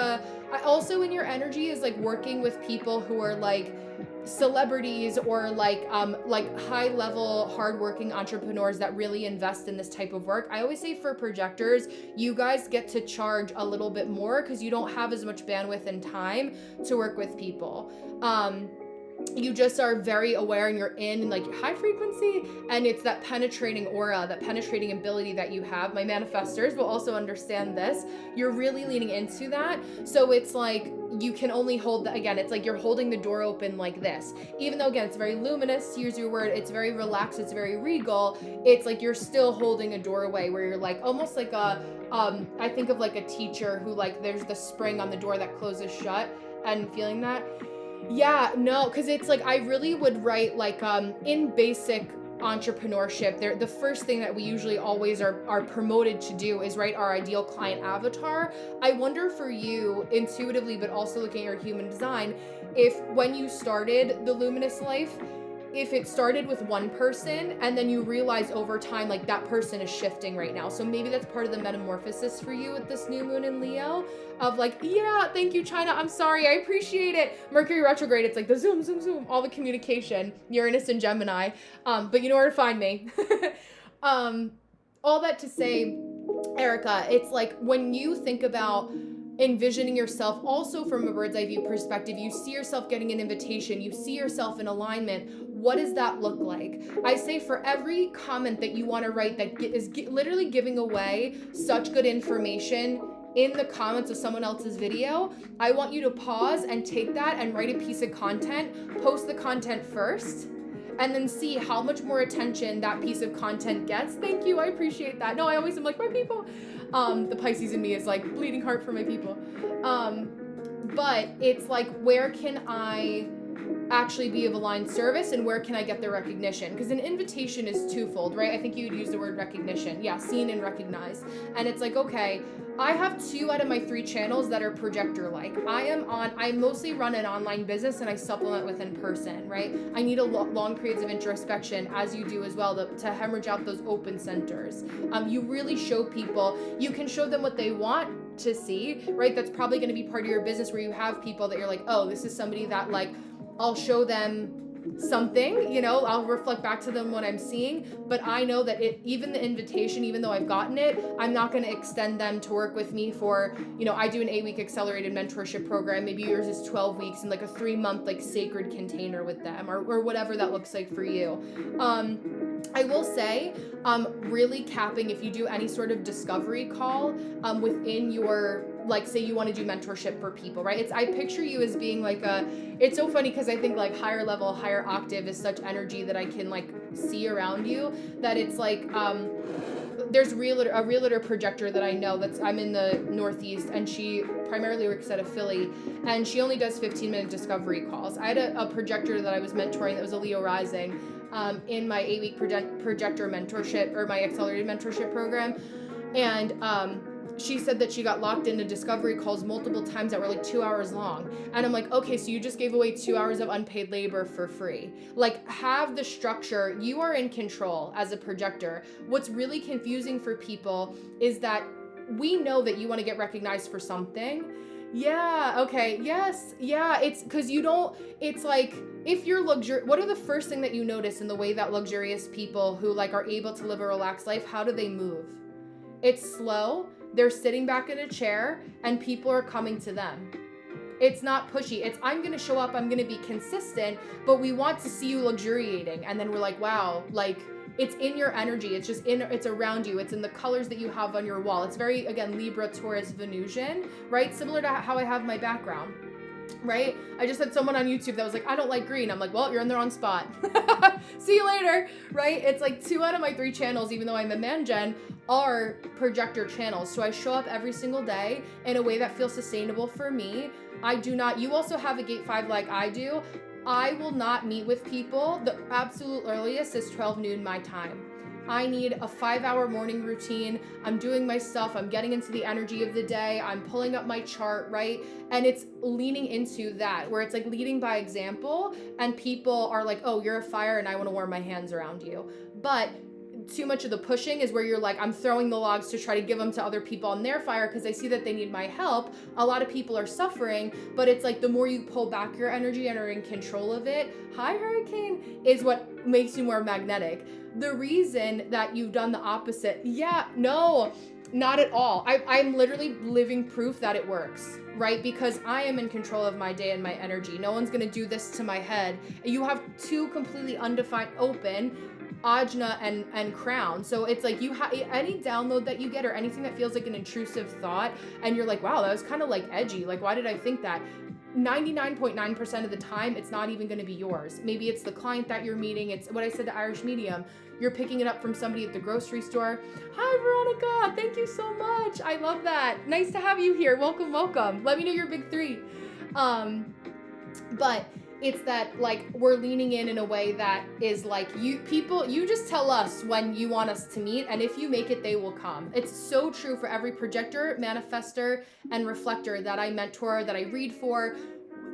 also in your energy is like working with people who are like celebrities or like high level hardworking entrepreneurs that really invest in this type of work. I always say for projectors, you guys get to charge a little bit more because you don't have as much bandwidth and time to work with people. You just are very aware and you're in like high frequency, and it's that penetrating aura, that penetrating ability that you have. My manifestors will also understand this. You're really leaning into that. So it's like you can only hold that, again, it's like you're holding the door open like this. Even though, again, it's very luminous, to use your word, it's very relaxed, it's very regal. It's like you're still holding a doorway where you're like almost like I think of like a teacher who like there's the spring on the door that closes shut, and feeling that. Yeah, no, because it's like I really would write like in basic entrepreneurship, the first thing that we usually always are promoted to do is write our ideal client avatar. I wonder for you intuitively, but also looking at your human design, if when you started the luminous life, if it started with one person and then you realize over time like that person is shifting right now. So maybe that's part of the metamorphosis for you with this new moon in Leo of like, yeah, thank you, China, I'm sorry, I appreciate it. Mercury retrograde, it's like the zoom, all the communication, Uranus and Gemini, but you know where to find me. All that to say, Erica, it's like when you think about envisioning yourself also from a bird's eye view perspective, you see yourself getting an invitation, you see yourself in alignment. What does that look like? I say for every comment that you want to write that is literally giving away such good information in the comments of someone else's video, I want you to pause and take that and write a piece of content, post the content first, and then see how much more attention that piece of content gets. Thank you, I appreciate that. No, I always am like, my people. The Pisces in me is like bleeding heart for my people. But it's like, where can I actually be of aligned service and where can I get the recognition? Because an invitation is twofold, right? I think you would use the word recognition. Yeah, seen and recognized. And it's like, okay, I have 2 out of my 3 channels that are projector-like. I mostly run an online business and I supplement with in person, right? I need long periods of introspection, as you do as well, to hemorrhage out those open centers. You really show people, you can show them what they want to see, right? That's probably going to be part of your business where you have people that you're like, oh, this is somebody that like, I'll show them something, you know, I'll reflect back to them what I'm seeing, but I know that even the invitation, even though I've gotten it, I'm not going to extend them to work with me for, you know, I do an 8-week accelerated mentorship program. Maybe yours is 12 weeks and like a 3-month like sacred container with them or whatever that looks like for you. I will say, really capping if you do any sort of discovery call within your, like, say you want to do mentorship for people, right? I picture you as being like it's so funny because I think like higher level, higher octave is such energy that I can like see around you, that it's like, there's a realtor projector that I know I'm in the Northeast, and she primarily works out of Philly, and she only does 15-minute discovery calls. I had a projector that I was mentoring that was a Leo rising in my 8-week projector mentorship, or my accelerated mentorship program, and she said that she got locked into discovery calls multiple times that were like 2 hours long. And I'm like, okay, so you just gave away 2 hours of unpaid labor for free. Like, have the structure. You are in control as a projector. What's really confusing for people is that we know that you want to get recognized for something. Yeah, okay, yes, yeah, it's because you don't, it's like, if you're what are the first thing that you notice in the way that luxurious people who like are able to live a relaxed life, how do they move? It's slow. They're sitting back in a chair and people are coming to them. It's not pushy. It's, I'm going to show up, I'm going to be consistent, but we want to see you luxuriating. And then we're like, wow, like it's in your energy. It's just it's around you. It's in the colors that you have on your wall. It's very, again, Libra, Taurus, Venusian, right? Similar to how I have my background. right? I just had someone on YouTube that was like, I don't like green. I'm like, well, you're in the wrong spot. See you later, right? It's like 2 out of my 3 channels, even though I'm a man gen, are projector channels. So I show up every single day in a way that feels sustainable for me. I do not, you also have a gate 5 like I do. I will not meet with people. The absolute earliest is 12 noon my time. I need a 5-hour morning routine. I'm doing my stuff. I'm getting into the energy of the day. I'm pulling up my chart, right? And it's leaning into that, where it's like leading by example, and people are like, oh, you're a fire and I want to warm my hands around you. But too much of the pushing is where you're like, I'm throwing the logs to try to give them to other people on their fire because I see that they need my help. A lot of people are suffering, but it's like the more you pull back your energy and are in control of it, hi hurricane, is what makes you more magnetic. The reason that you've done the opposite, no, not at all. I'm literally living proof that it works, right? Because I am in control of my day and my energy. No one's gonna do this to my head. You have 2 completely undefined open, Ajna and crown. So it's like you have any download that you get or anything that feels like an intrusive thought and you're like, wow, that was kind of like edgy. Like, why did I think that? 99.9% of the time, it's not even going to be yours. Maybe it's the client that you're meeting. It's what I said to Irish Medium. You're picking it up from somebody at the grocery store. Hi, Veronica. Thank you so much. I love that. Nice to have you here. Welcome, welcome. Let me know your big 3. But it's that like we're leaning in a way that is like you just tell us when you want us to meet, and if you make it, they will come. It's so true for every projector, manifestor, and reflector that I mentor, that I read for.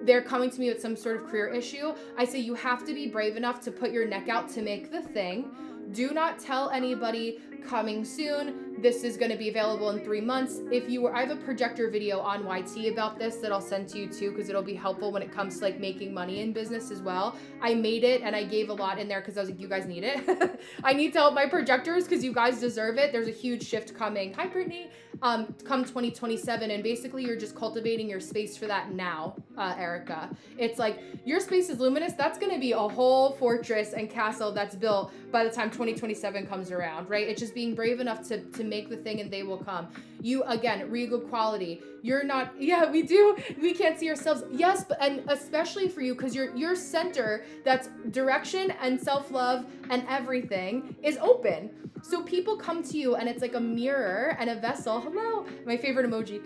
They're coming to me with some sort of career issue. I say you have to be brave enough to put your neck out to make the thing. Do not tell anybody coming soon. This is going to be available in 3 months. I have a projector video on YT about this that I'll send to you too, because it'll be helpful when it comes to like making money in business as well. I made it and I gave a lot in there because I was like, you guys need it. I need to help my projectors because you guys deserve it. There's a huge shift coming. Hi, Brittany. Come 2027, and basically you're just cultivating your space for that now, Erica. It's like your space is luminous. That's going to be a whole fortress and castle that's built by the time 2027 comes around, right? It's just being brave enough to make the thing and they will come. You, again, regal quality. You're not, we do. We can't see ourselves. Yes, but, and especially for you, because your center, that's direction and self-love and everything, is open. So people come to you and it's like a mirror and a vessel, hello, my favorite emoji,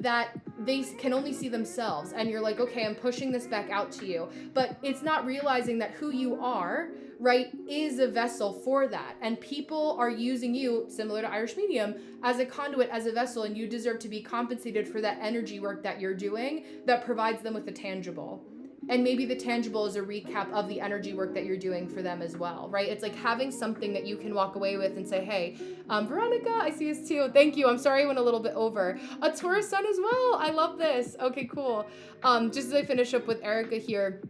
that they can only see themselves. And you're like, okay, I'm pushing this back out to you. But it's not realizing that who you are, right, is a vessel for that. And people are using you, similar to Irish Medium, as a conduit, as a vessel, and you deserve to be compensated for that energy work that you're doing that provides them with the tangible. And maybe the tangible is a recap of the energy work that you're doing for them as well, right? It's like having something that you can walk away with and say, hey, Veronica, I see this too. Thank you. I'm sorry I went a little bit over. A Taurus sun as well. I love this. Okay, cool. Just as I finish up with Erica here,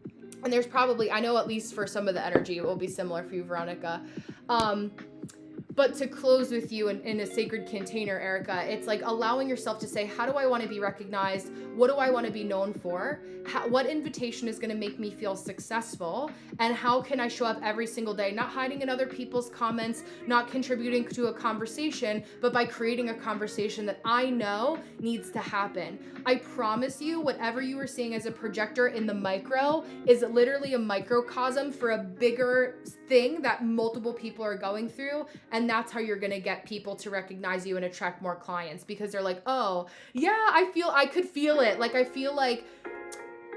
and there's probably, I know at least for some of the energy, it will be similar for you, Veronica. But to close with you in a sacred container, Erica, it's like allowing yourself to say, how do I want to be recognized? What do I want to be known for? What invitation is going to make me feel successful? And how can I show up every single day, not hiding in other people's comments, not contributing to a conversation, but by creating a conversation that I know needs to happen. I promise you, whatever you are seeing as a projector in the micro is literally a microcosm for a bigger thing that multiple people are going through. And that's how you're going to get people to recognize you and attract more clients, because they're like, oh yeah, I could feel it. Like, I feel like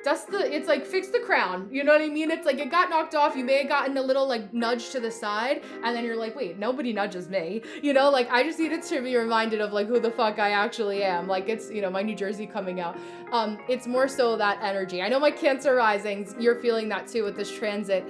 it's like, fix the crown. You know what I mean? It's like it got knocked off. You may have gotten a little like nudge to the side, and then you're like, wait, nobody nudges me. You know, like I just needed to be reminded of like who the fuck I actually am. Like it's, you know, my New Jersey coming out. It's more so that energy. I know my Cancer risings, you're feeling that too with this transit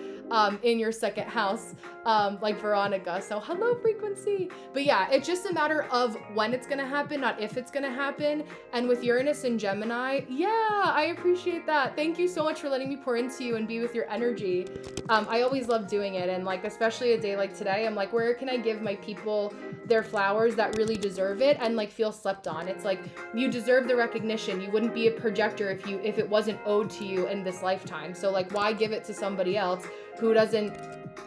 in your second house, like Veronica. So hello, frequency. But yeah, it's just a matter of when it's gonna happen, not if it's gonna happen. And with Uranus and Gemini, yeah, I appreciate that. Thank you so much for letting me pour into you and be with your energy. I always love doing it. And like, especially a day like today, I'm like, where can I give my people their flowers that really deserve it and like feel slept on? It's like, you deserve the recognition. You wouldn't be a projector if it wasn't owed to you in this lifetime. So like, why give it to somebody else who doesn't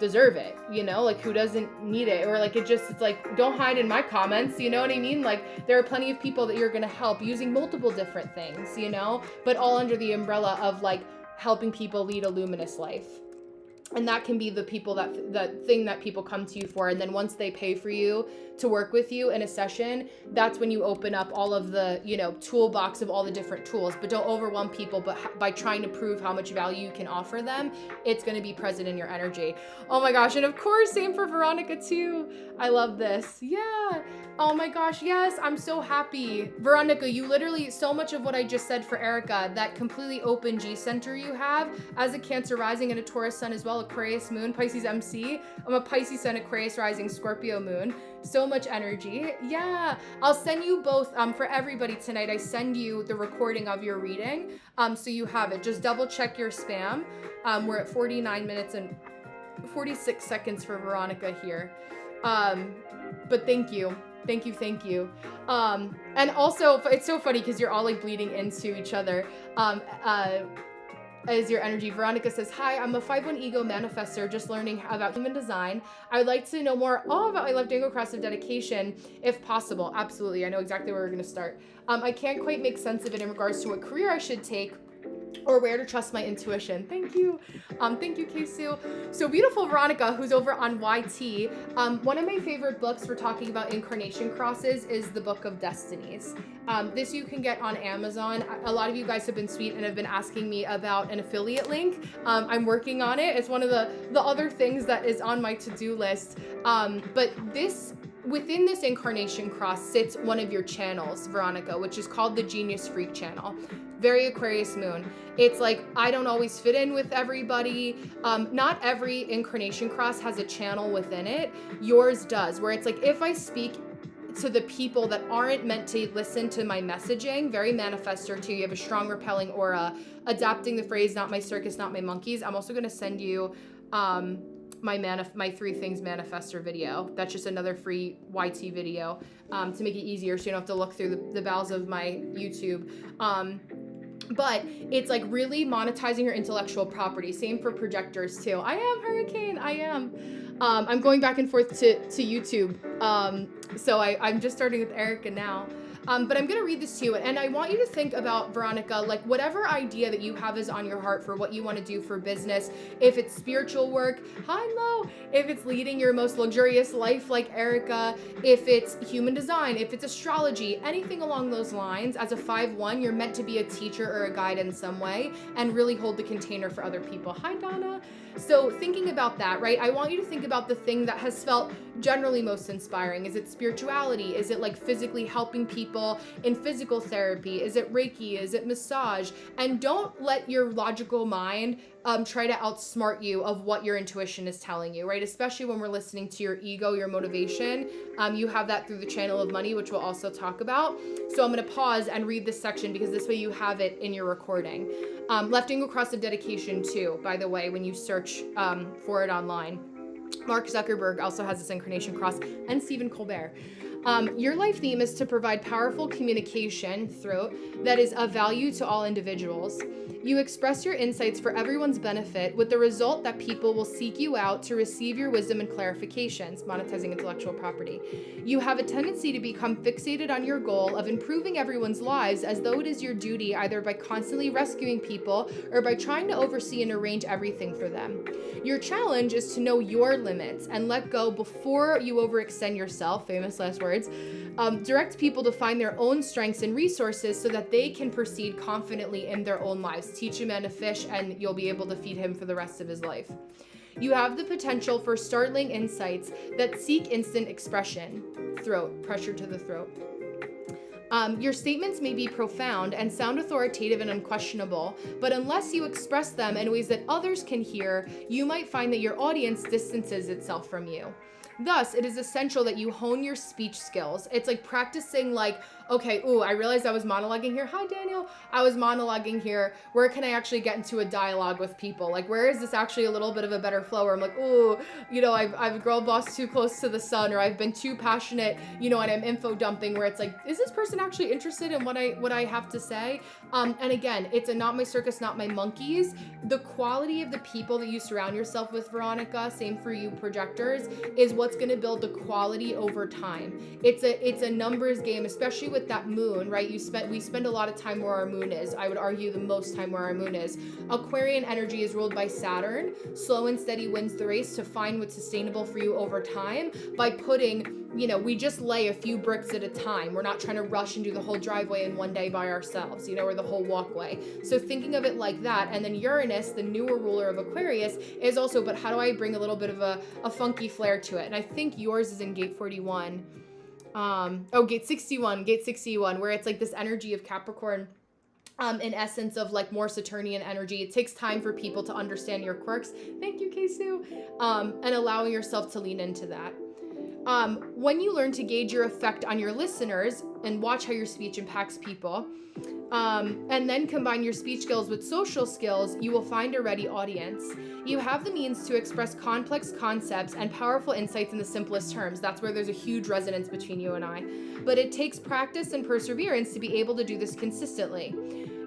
deserve it, you know, like who doesn't need it, or like it's like, don't hide in my comments, you know what I mean? Like there are plenty of people that you're gonna help using multiple different things, you know, but all under the umbrella of like helping people lead a luminous life. And that can be the people that thing that people come to you for. And then once they pay for you to work with you in a session, that's when you open up all of the, you know, toolbox of all the different tools. But don't overwhelm people, but by trying to prove how much value you can offer them, it's going to be present in your energy. Oh my gosh. And of course, same for Veronica too. I love this. Yeah. Oh my gosh, yes, I'm so happy. Veronica, you literally, so much of what I just said for Erica, that completely open G center you have as a Cancer rising and a Taurus sun as well, Aquarius moon, Pisces MC. I'm a Pisces sun, Aquarius rising, Scorpio moon. So much energy. Yeah, I'll send you both, for everybody tonight, I send you the recording of your reading, so you have it. Just double check your spam. We're at 49 minutes and 46 seconds for Veronica here. But thank you. Thank you. And also, it's so funny because you're all like bleeding into each other. As your energy. Veronica says, hi, I'm a 5-1 ego manifestor, just learning about human design. I would like to know more all about my left angle cross of dedication, if possible. Absolutely. I know exactly where we're going to start. I can't quite make sense of it in regards to what career I should take or where to trust my intuition. Thank you. Thank you, Kesu. So beautiful Veronica, who's over on YT. One of my favorite books for talking about incarnation crosses is the Book of Destinies. This you can get on Amazon. A lot of you guys have been sweet and have been asking me about an affiliate link. I'm working on it. It's one of the other things that is on my to-do list. But within this incarnation cross sits one of your channels, Veronica, which is called the Genius Freak channel. Very Aquarius moon. It's like, I don't always fit in with everybody. Not every incarnation cross has a channel within it. Yours does, where it's like, if I speak to the people that aren't meant to listen to my messaging, very manifestor too, you have a strong repelling aura, adapting the phrase, not my circus, not my monkeys. I'm also going to send you my 3 things manifestor video. That's just another free YT video to make it easier so you don't have to look through the bowels of my YouTube. But it's like really monetizing your intellectual property. Same for projectors too. I am Hurricane. I am. I'm going back and forth to YouTube. So I'm just starting with Erica now. But I'm going to read this to you, and I want you to think about, Veronica, like whatever idea that you have is on your heart for what you want to do for business. If it's spiritual work, hi Mo. If it's leading your most luxurious life like Erica, if it's human design, if it's astrology, anything along those lines, as a 5-1, you're meant to be a teacher or a guide in some way and really hold the container for other people. Hi Donna. So thinking about that, right? I want you to think about the thing that has felt generally most inspiring. Is it spirituality? Is it like physically helping people in physical therapy? Is it Reiki? Is it massage? And don't let your logical mind try to outsmart you of what your intuition is telling you, right? Especially when we're listening to your ego, your motivation. You have that through the channel of money, which we'll also talk about. So I'm going to pause and read this section because this way you have it in your recording. Left angle cross of dedication too, by the way, when you search for it online. Mark Zuckerberg also has this incarnation cross, and Stephen Colbert. Your life theme is to provide powerful communication that is of value to all individuals. You express your insights for everyone's benefit, with the result that people will seek you out to receive your wisdom and clarifications, monetizing intellectual property. You have a tendency to become fixated on your goal of improving everyone's lives as though it is your duty, either by constantly rescuing people or by trying to oversee and arrange everything for them. Your challenge is to know your limits and let go before you overextend yourself, famous last words. Direct people to find their own strengths and resources so that they can proceed confidently in their own lives. Teach a man to fish and you'll be able to feed him for the rest of his life. You have the potential for startling insights that seek instant expression. Pressure to the throat. Your statements may be profound and sound authoritative and unquestionable, but unless you express them in ways that others can hear, you might find that your audience distances itself from you. Thus, it is essential that you hone your speech skills. It's like practicing like okay, ooh, I realized I was monologuing here. Hi, Daniel. I was monologuing here. Where can I actually get into a dialogue with people? Like, where is this actually a little bit of a better flow where I'm like, ooh, you know, I've girl bossed too close to the sun, or I've been too passionate, you know, and I'm info dumping, where it's like, is this person actually interested in what I have to say? And again, it's a not my circus, not my monkeys. The quality of the people that you surround yourself with, Veronica, same for you projectors, is what's going to build the quality over time. It's a numbers game, especially with that moon, right? We spend a lot of time where our moon is. I would argue the most time where our moon is. Aquarian energy is ruled by Saturn. Slow and steady wins the race to find what's sustainable for you over time by putting, you know, we just lay a few bricks at a time. We're not trying to rush and do the whole driveway in one day by ourselves, you know, or the whole walkway. So thinking of it like that. And then Uranus, the newer ruler of Aquarius, is also, but how do I bring a little bit of a funky flair to it? And I think yours is in gate 41. Gate 61, where it's like this energy of Capricorn, in essence of like more Saturnian energy. It takes time for people to understand your quirks. Thank you, Kesu. And allowing yourself to lean into that. When you learn to gauge your effect on your listeners and watch how your speech impacts people, and then combine your speech skills with social skills, you will find a ready audience. You have the means to express complex concepts and powerful insights in the simplest terms. That's where there's a huge resonance between you and I. But it takes practice and perseverance to be able to do this consistently.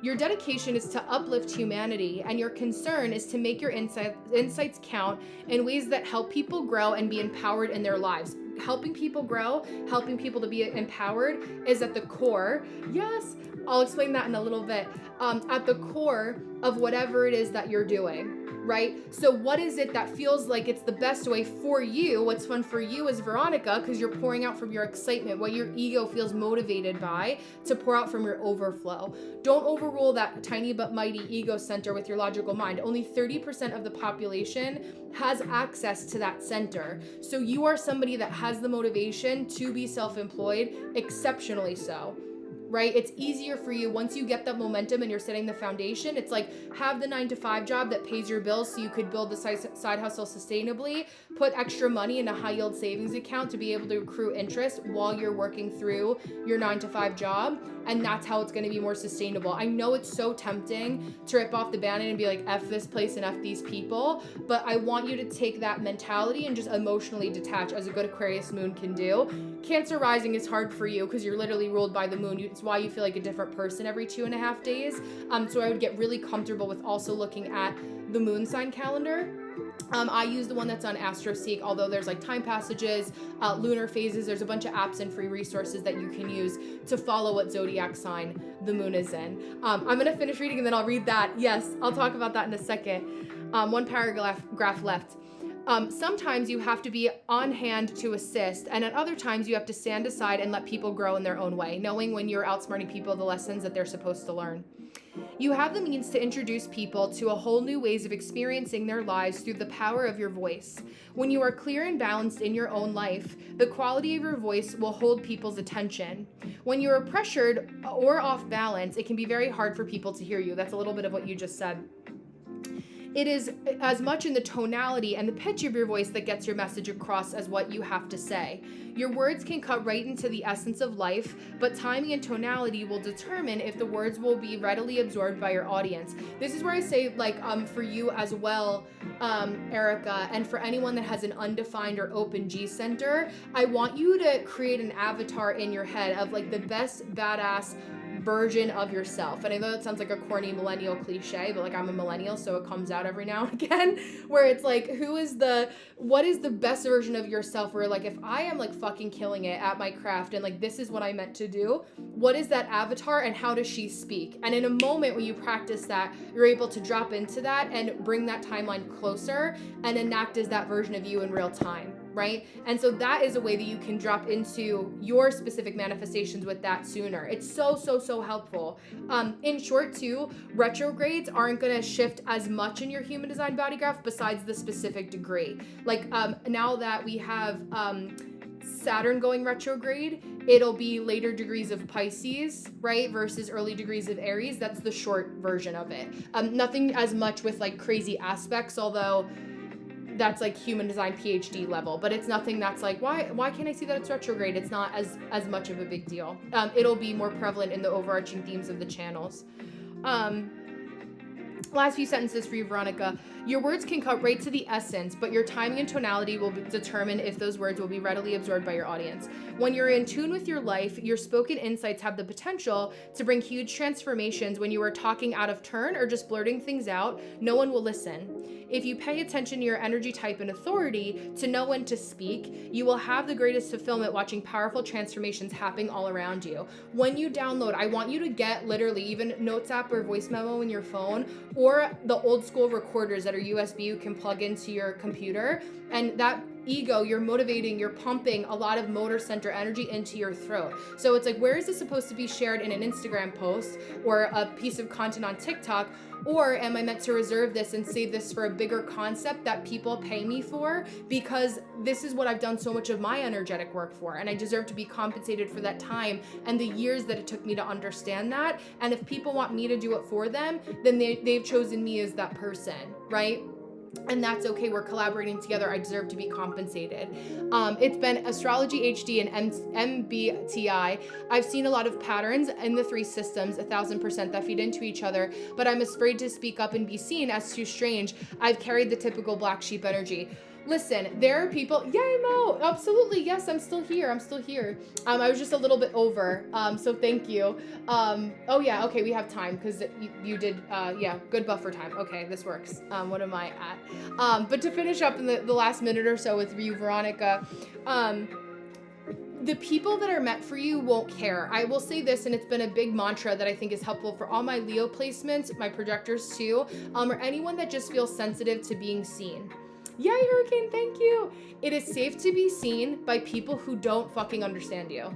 Your dedication is to uplift humanity, and your concern is to make your insights count in ways that help people grow and be empowered in their lives. Helping people grow, helping people to be empowered is at the core. Yes, I'll explain that in a little bit. At the core of whatever it is that you're doing, right? So what is it that feels like it's the best way for you? What's fun for you as Veronica, because you're pouring out from your excitement, what your ego feels motivated by, to pour out from your overflow. Don't overrule that tiny but mighty ego center with your logical mind. Only 30% of the population has access to that center. So you are somebody that has the motivation to be self-employed, exceptionally so. Right? It's easier for you once you get that momentum and you're setting the foundation. It's like, have the 9-to-5 job that pays your bills so you could build the side hustle sustainably, put extra money in a high yield savings account to be able to accrue interest while you're working through your 9-to-5 job. And that's how it's going to be more sustainable. I know it's so tempting to rip off the band-aid and be like, F this place and F these people. But I want you to take that mentality and just emotionally detach, as a good Aquarius moon can do. Cancer rising is hard for you because you're literally ruled by the moon. It's why you feel like a different person every 2.5 days. So I would get really comfortable with also looking at the moon sign calendar. I use the one that's on AstroSeek, although there's like time passages, lunar phases. There's a bunch of apps and free resources that you can use to follow what zodiac sign the moon is in. I'm going to finish reading and then I'll read that. Yes, I'll talk about that in a second. One paragraph left. Sometimes you have to be on hand to assist, and at other times you have to stand aside and let people grow in their own way, knowing when you're outsmarting people the lessons that they're supposed to learn. You have the means to introduce people to a whole new ways of experiencing their lives through the power of your voice. When you are clear and balanced in your own life, the quality of your voice will hold people's attention. When you are pressured or off balance, it can be very hard for people to hear you. That's a little bit of what you just said. It is as much in the tonality and the pitch of your voice that gets your message across as what you have to say. Your words can cut right into the essence of life, but timing and tonality will determine if the words will be readily absorbed by your audience. This is where I say, like, for you as well, Erica, and for anyone that has an undefined or open G center, I want you to create an avatar in your head of like the best badass version of yourself. And I know that sounds like a corny millennial cliche, but like I'm a millennial, so it comes out every now and again, where it's like, what is the best version of yourself, where like, if I am like fucking killing it at my craft and like this is what I meant to do, what is that avatar and how does she speak? And in a moment when you practice that, you're able to drop into that and bring that timeline closer and enact as that version of you in real time. Right? And so that is a way that you can drop into your specific manifestations with that sooner. It's so helpful. In short too, retrogrades aren't going to shift as much in your human design body graph besides the specific degree. Like now that we have Saturn going retrograde, it'll be later degrees of Pisces, right? Versus early degrees of Aries. That's the short version of it. Nothing as much with like crazy aspects, although that's like human design PhD level, but it's nothing that's like, why can't I see that it's retrograde? It's not as much of a big deal. It'll be more prevalent in the overarching themes of the channels. Last few sentences for you, Veronica. Your words can cut right to the essence, but your timing and tonality will determine if those words will be readily absorbed by your audience. When you're in tune with your life, your spoken insights have the potential to bring huge transformations. When you are talking out of turn or just blurting things out, no one will listen. If you pay attention to your energy type and authority to know when to speak, you will have the greatest fulfillment watching powerful transformations happening all around you. When you download, I want you to get literally even Notes app or voice memo in your phone, or the old school recorders that are USB you can plug into your computer. And that ego, you're motivating, you're pumping a lot of motor center energy into your throat. So it's like, where is this supposed to be shared in an Instagram post or a piece of content on TikTok? Or am I meant to reserve this and save this for a bigger concept that people pay me for? Because this is what I've done so much of my energetic work for, and I deserve to be compensated for that time and the years that it took me to understand that. And if people want me to do it for them, then they've chosen me as that person, right? And that's okay. We're collaborating together. I deserve to be compensated. It's been Astrology HD and MBTI. I've seen a lot of patterns in the three systems, 1000%, that feed into each other, but I'm afraid to speak up and be seen as too strange. I've carried the typical black sheep energy. Listen, there are people, yay Mo, absolutely, yes, I'm still here. I was just a little bit over, so thank you. Oh yeah, okay, we have time, because you did, yeah, good buffer time. Okay, this works. What am I at? But to finish up in the last minute or so with you, Veronica, the people that are meant for you won't care. I will say this, and it's been a big mantra that I think is helpful for all my Leo placements, my projectors too, or anyone that just feels sensitive to being seen. Yay, Hurricane, thank you. It is safe to be seen by people who don't fucking understand you.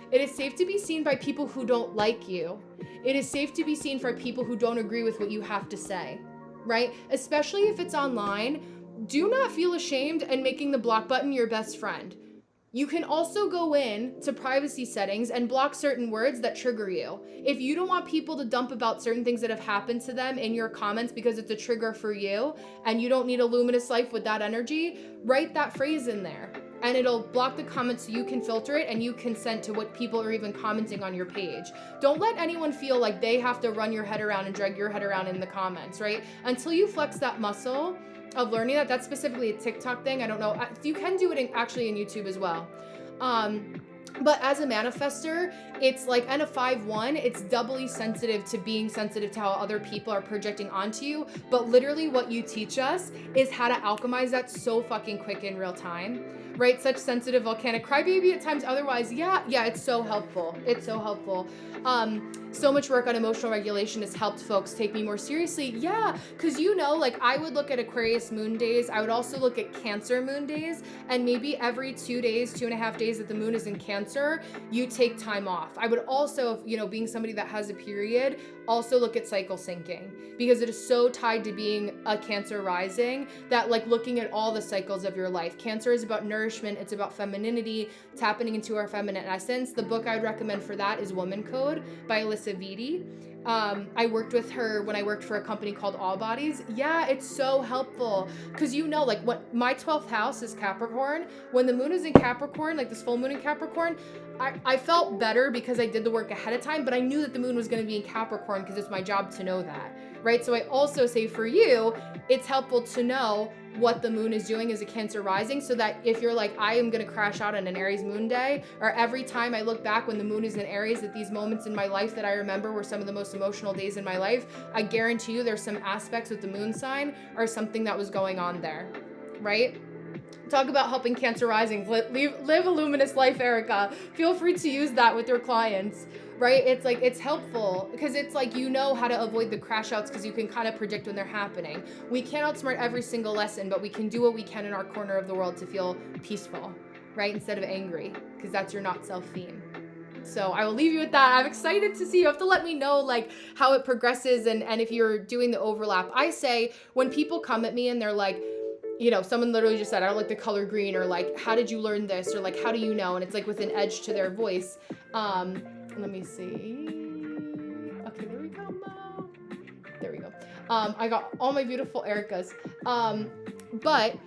It is safe to be seen by people who don't like you. It is safe to be seen for people who don't agree with what you have to say, right? Especially if it's online. Do not feel ashamed and making the block button your best friend. You can also go in to privacy settings and block certain words that trigger you. If you don't want people to dump about certain things that have happened to them in your comments because it's a trigger for you and you don't need a luminous life with that energy, write that phrase in there and it'll block the comments so you can filter it and you consent to what people are even commenting on your page. Don't let anyone feel like they have to run your head around and drag your head around in the comments, right? Until you flex that muscle of learning that. That's specifically a TikTok thing. I don't know. You can do it actually in YouTube as well. But as a manifester, it's like, and a 5-1, it's doubly sensitive to being sensitive to how other people are projecting onto you. But literally what you teach us is how to alchemize that so fucking quick in real time, right? Such sensitive volcanic crybaby at times. Otherwise, yeah, it's so helpful. It's so helpful. So much work on emotional regulation has helped folks take me more seriously. Yeah, because like I would look at Aquarius moon days. I would also look at Cancer moon days. And maybe every 2 days, 2.5 days that the moon is in Cancer, you take time off. I would also, being somebody that has a period, also look at cycle syncing, because it is so tied to being a Cancer rising that like looking at all the cycles of your life. Cancer is about nourishment. It's about femininity, tapping into our feminine essence. The book I would recommend for that is Woman Code by Alyssa Vitti. I worked with her when I worked for a company called All Bodies. Yeah, it's so helpful because like what my 12th house is Capricorn. When the moon is in Capricorn, like this full moon in Capricorn, I felt better because I did the work ahead of time, but I knew that the moon was going to be in Capricorn because it's my job to know that, right? So I also say for you, it's helpful to know what the moon is doing as a Cancer rising, so that if you're like, I am going to crash out on an Aries moon day, or every time I look back when the moon is in Aries at these moments in my life that I remember were some of the most emotional days in my life, I guarantee you there's some aspects with the moon sign or something that was going on there, right? Talk about helping Cancer risings. Live a luminous life, Erica. Feel free to use that with your clients, right? It's like, it's helpful because it's like, how to avoid the crash outs because you can kind of predict when they're happening. We can't outsmart every single lesson, but we can do what we can in our corner of the world to feel peaceful, right? Instead of angry, because that's your not self theme. So I will leave you with that. I'm excited to see. You have to let me know like how it progresses and if you're doing the overlap. I say when people come at me and they're like, someone literally just said, I don't like the color green, or like, how did you learn this? Or like, how do you know? And it's like with an edge to their voice. Let me see. Okay, there we go. There we go. I got all my beautiful Ericas. But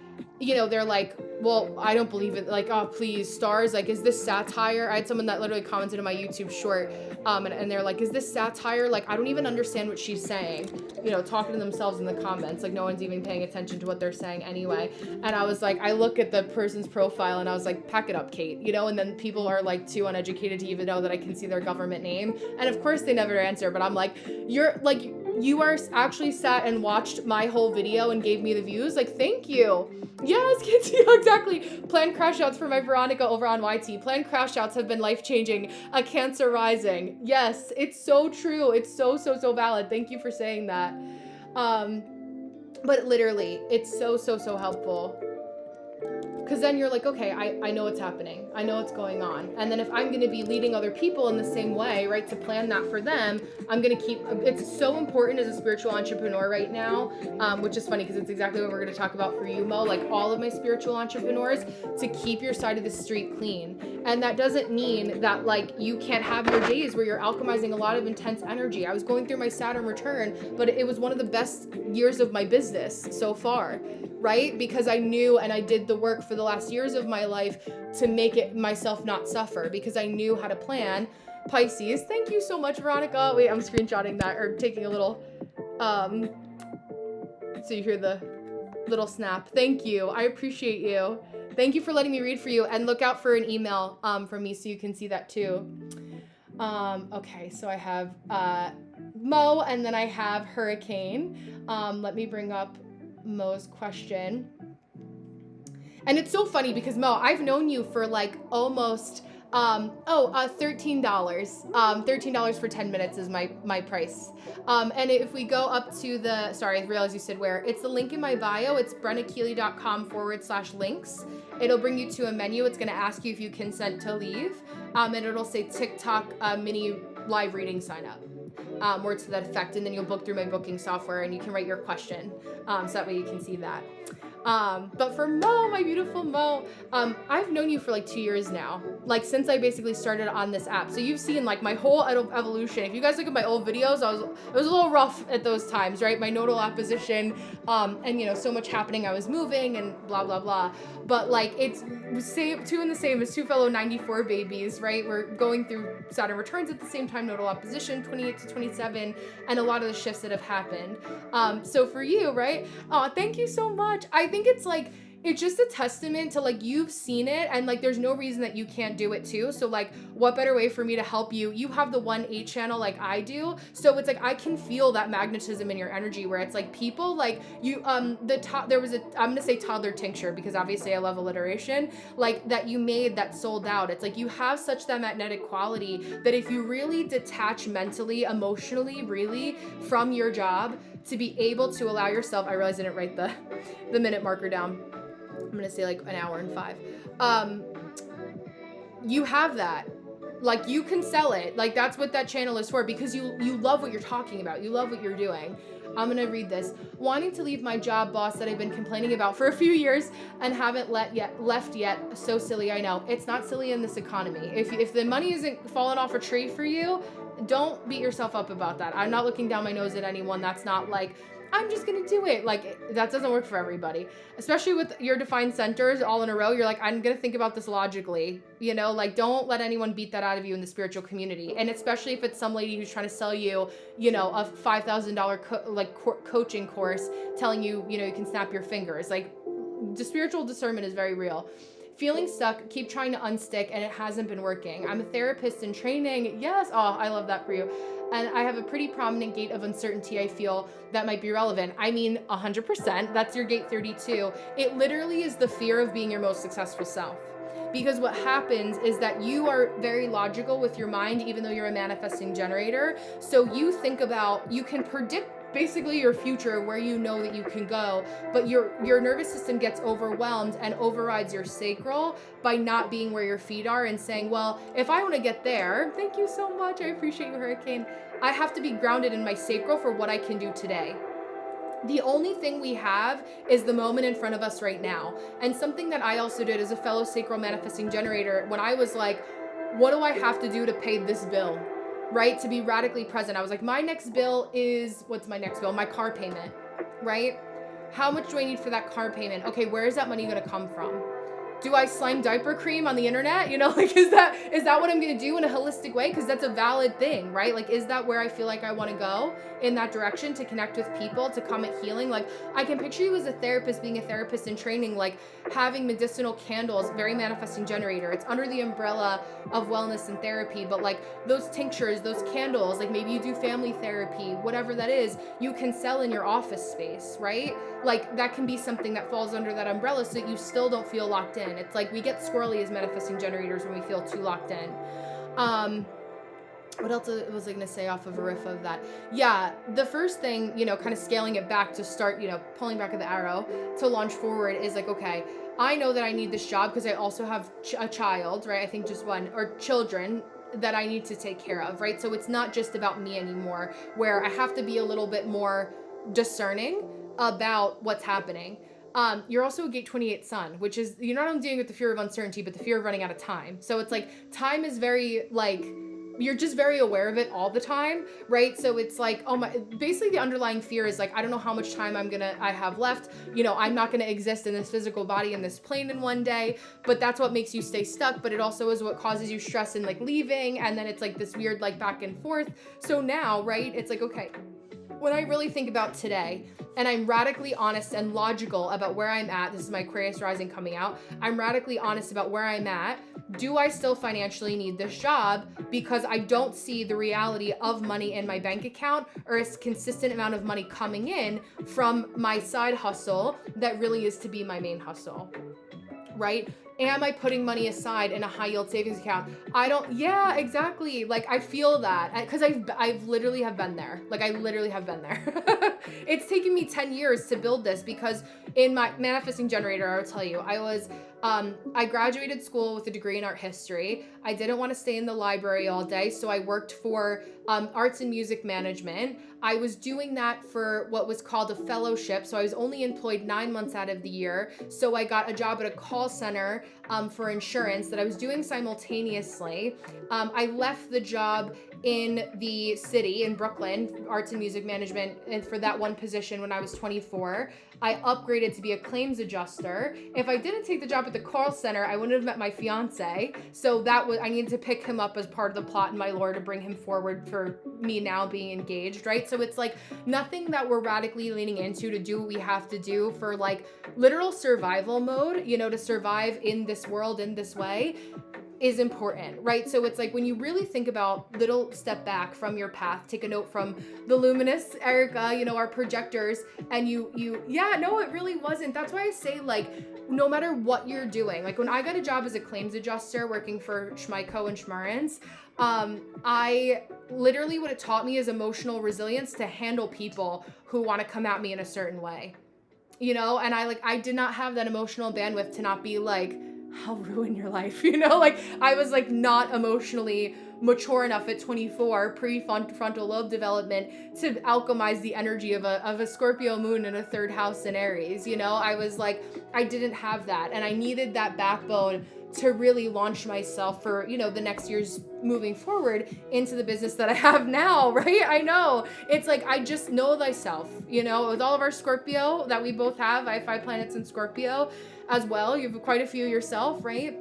you know, they're like, well, I don't believe it. Like, oh, please, stars. Like, is this satire? I had someone that literally commented in my YouTube short, and they're like, is this satire? Like, I don't even understand what she's saying. You know, talking to themselves in the comments. Like, no one's even paying attention to what they're saying anyway. And I was like, I look at the person's profile and I was like, pack it up, Kate. You know, and then people are like too uneducated to even know that I can see their government name. And of course they never answer, but I'm like, you're like, you are actually sat and watched my whole video and gave me the views. Like, thank you. Yes, kids, yeah, exactly. Planned crash outs for my Veronica over on YT. Planned crash outs have been life-changing. A Cancer rising. Yes, it's so true. It's so valid. Thank you for saying that. But literally, it's so helpful. Because then you're like, okay, I know what's happening. I know what's going on. And then if I'm going to be leading other people in the same way, right, to plan that for them, I'm going to keep, it's so important as a spiritual entrepreneur right now, which is funny because it's exactly what we're going to talk about for you, Mo, like all of my spiritual entrepreneurs, to keep your side of the street clean. And that doesn't mean that like you can't have your days where you're alchemizing a lot of intense energy. I was going through my Saturn return, but it was one of the best years of my business so far, right? Because I knew and I did the work for the last years of my life to make it myself not suffer, because I knew how to plan. Pisces, thank you so much, Veronica. Wait, I'm screenshotting that or taking a little, so you hear the little snap. Thank you. I appreciate you. Thank you for letting me read for you, and look out for an email from me so you can see that too. Okay, so I have Mo, and then I have Hurricane. Let me bring up Mo's question. And it's so funny because Mo, I've known you for like almost $13. $13 for 10 minutes is my price. And if we go up to the, sorry, I realized you said where. It's the link in my bio. It's brennakeely.com/links. It'll bring you to a menu. It's going to ask you if you consent to leave. And it'll say TikTok mini live reading sign up. Words to that effect. And then you'll book through my booking software and you can write your question. So that way you can see that. But for Mo, my beautiful Mo, I've known you for like 2 years now, like since I basically started on this app. So you've seen like my whole evolution. If you guys look at my old videos, it was a little rough at those times, right? My nodal opposition, and you know, so much happening. I was moving and blah, blah, blah. But like, it's two in the same as two fellow 94 babies, right? We're going through Saturn returns at the same time, nodal opposition, 28 to 27, and a lot of the shifts that have happened. So for you, right? Thank you so much. I think it's like, it's just a testament to like, you've seen it and like, there's no reason that you can't do it too. So like, what better way for me to help you? You have the 1-8 channel like I do. So it's like, I can feel that magnetism in your energy where it's like people like you, there was I'm going to say toddler tincture because obviously I love alliteration, like that you made that sold out. It's like, you have such that magnetic quality that if you really detach mentally, emotionally, really from your job to be able to allow yourself, I realized I didn't write the minute marker down. I'm going to say like 1 hour and 5. You have that. Like you can sell it. Like that's what that channel is for, because you love what you're talking about. You love what you're doing. I'm going to read this. Wanting to leave my job, boss, that I've been complaining about for a few years and haven't left yet. So silly, I know. It's not silly in this economy. If the money isn't falling off a tree for you, don't beat yourself up about that. I'm not looking down my nose at anyone. That's not like, I'm just going to do it. Like, that doesn't work for everybody. Especially with your defined centers all in a row. You're like, I'm going to think about this logically. You know, like, don't let anyone beat that out of you in the spiritual community. And especially if it's some lady who's trying to sell you, you know, a $5,000 coaching course telling you, you know, you can snap your fingers. Like, the spiritual discernment is very real. Feeling stuck, keep trying to unstick, and it hasn't been working. I'm a therapist in training. Yes. Oh, I love that for you. And I have a pretty prominent gate of uncertainty. I feel that might be relevant. I mean, 100%. That's your gate 32. It literally is the fear of being your most successful self. Because what happens is that you are very logical with your mind, even though you're a manifesting generator. So you think about, you can predict basically your future, where you know that you can go, but your nervous system gets overwhelmed and overrides your sacral by not being where your feet are and saying, well, if I want to get there, thank you so much, I appreciate you, Hurricane, I have to be grounded in my sacral for what I can do today. The only thing we have is the moment in front of us right now. And something that I also did as a fellow sacral manifesting generator, when I was like, what do I have to do to pay this bill? Right? To be radically present. I was like, my next bill is, what's my next bill? My car payment, right? How much do I need for that car payment? Okay, where is that money going to come from? Do I slime diaper cream on the internet? You know, like, is that what I'm going to do in a holistic way? Because that's a valid thing, right? Like, is that where I feel like I want to go in that direction, to connect with people, to come at healing? Like, I can picture you as a therapist, being a therapist in training, like having medicinal candles, very manifesting generator. It's under the umbrella of wellness and therapy, but like those tinctures, those candles, like maybe you do family therapy, whatever that is, you can sell in your office space, right? Like that can be something that falls under that umbrella so that you still don't feel locked in. It's like we get squirrely as manifesting generators when we feel too locked in. What else was I going to say off of a riff of that? Yeah, the first thing, you know, kind of scaling it back to start, you know, pulling back of the arrow to launch forward is like, okay, I know that I need this job because I also have a child, right? I think just one, or children that I need to take care of, right? So it's not just about me anymore, where I have to be a little bit more discerning about what's happening. You're also a gate 28 sun, which is, you're not only dealing with the fear of uncertainty, but the fear of running out of time. So it's like, time is very, like, you're just very aware of it all the time, right? So it's like, oh my, basically the underlying fear is like, I don't know how much time I have left. You know, I'm not gonna exist in this physical body in this plane in one day, but that's what makes you stay stuck. But it also is what causes you stress and like leaving. And then it's like this weird, like back and forth. So now, right, it's like, okay, when I really think about today, and I'm radically honest and logical about where I'm at, this is my Aquarius rising coming out, I'm radically honest about where I'm at. Do I still financially need this job? Because I don't see the reality of money in my bank account or a consistent amount of money coming in from my side hustle that really is to be my main hustle, right? Am I putting money aside in a high yield savings account? Yeah, exactly. Like I feel that because I've literally have been there. Like I literally have been there. It's taken me 10 years to build this because in my manifesting generator, I'll tell you, I graduated school with a degree in art history. I didn't want to stay in the library all day, so I worked for arts and music management. I was doing that for what was called a fellowship, so I was only employed 9 months out of the year. So I got a job at a call center for insurance that I was doing simultaneously. I left the job in the city in Brooklyn, arts and music management, and for that one position when I was 24. I upgraded to be a claims adjuster. If I didn't take the job at the call center, I wouldn't have met my fiance. So I needed to pick him up as part of the plot in my lore to bring him forward for me now being engaged, right? So it's like nothing that we're radically leaning into to do what we have to do for like literal survival mode, you know, to survive in this world in this way is important, right? So it's like when you really think about little step back from your path, take a note from the luminous Erica, you know, our projectors, and no, it really wasn't. That's why I say like, no matter what you're doing, like when I got a job as a claims adjuster working for Schmeico and Schmarins, I literally what it taught me is emotional resilience to handle people who want to come at me in a certain way, you know? And I did not have that emotional bandwidth to not be like, I'll ruin your life, you know? Like I was like not emotionally mature enough at 24, prefrontal lobe development, to alchemize the energy of a Scorpio moon in a third house in Aries, you know? I was like, I didn't have that, and I needed that backbone to really launch myself for, you know, the next years moving forward into the business that I have now, right? I know. It's like, I just know thyself, you know, with all of our Scorpio that we both have. I have 5 planets in Scorpio as well. You have quite a few yourself, right?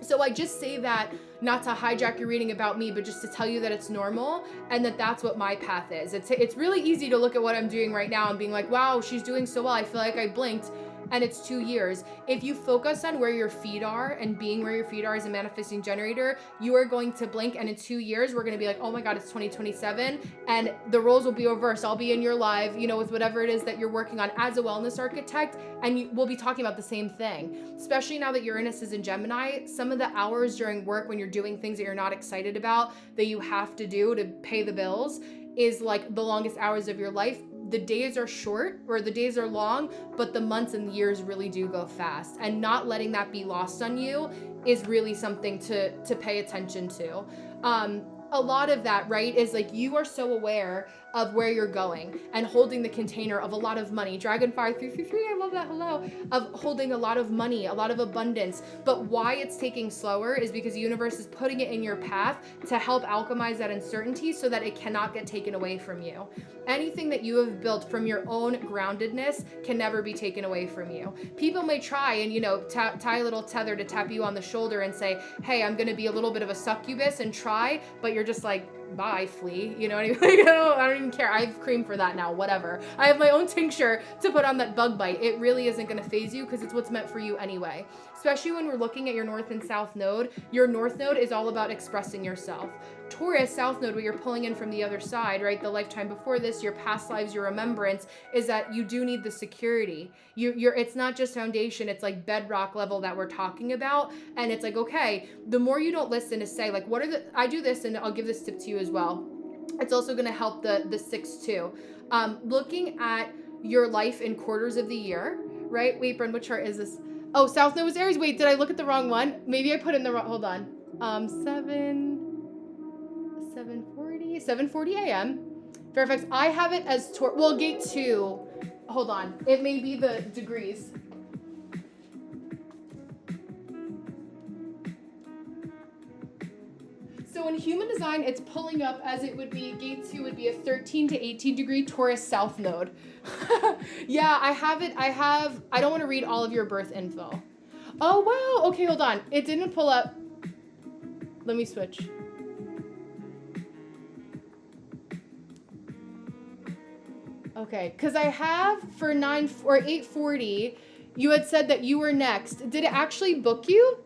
So I just say that not to hijack your reading about me, but just to tell you that it's normal and that that's what my path is. It's really easy to look at what I'm doing right now and being like, wow, she's doing so well. I feel like I blinked and it's 2 years. If you focus on where your feet are and being where your feet are as a manifesting generator, you are going to blink, and in 2 years, we're going to be like, oh my God, it's 2027, and the roles will be reversed. I'll be in your live, you know, with whatever it is that you're working on as a wellness architect, and we'll be talking about the same thing. Especially now that Uranus is in Gemini, some of the hours during work when you're doing things that you're not excited about, that you have to do to pay the bills, is like the longest hours of your life. The days are short or the days are long, but the months and the years really do go fast. And not letting that be lost on you is really something to pay attention to. A lot of that, right, is like you are so aware of where you're going and holding the container of a lot of money. Dragonfire 333, I love that, hello. Of holding a lot of money, a lot of abundance. But why it's taking slower is because the universe is putting it in your path to help alchemize that uncertainty so that it cannot get taken away from you. Anything that you have built from your own groundedness can never be taken away from you. People may try and, you know, tie a little tether to tap you on the shoulder and say, hey, I'm going to be a little bit of a succubus and try, but you're just like, bye, flea. You know what I mean? Like, I don't even care. I have cream for that now, whatever. I have my own tincture to put on that bug bite. It really isn't going to phase you because it's what's meant for you anyway. Especially when we're looking at your north and south node. Your north node is all about expressing yourself. Taurus, south node, what you're pulling in from the other side, right? The lifetime before this, your past lives, your remembrance, is that you do need the security. It's not just foundation, it's like bedrock level that we're talking about. And it's like, okay, the more you don't listen to say, like, I do this, and I'll give this tip to you as well. It's also going to help the 6 too. Looking at your life in quarters of the year, right? Wait, Bren, what chart is this? Oh, south node was Aries. Wait, did I look at the wrong one? Maybe I put in the wrong, hold on. 7:40 a.m. Fairfax, I have it as gate 2. Hold on. It may be the degrees. So in human design, it's pulling up as it would be, gate 2 would be a 13 to 18 degree Taurus south node. Yeah, I have it. I don't want to read all of your birth info. Oh, wow. Okay, hold on. It didn't pull up. Let me switch. Okay, because I have for 8:40, you had said that you were next. Did it actually book you?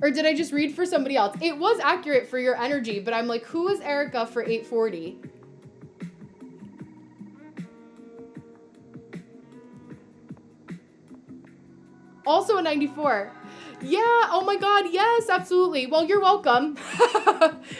Or did I just read for somebody else? It was accurate for your energy, but I'm like, who is Erica for 8:40? Also a 94. Yeah, oh my God, yes, absolutely. Well, you're welcome.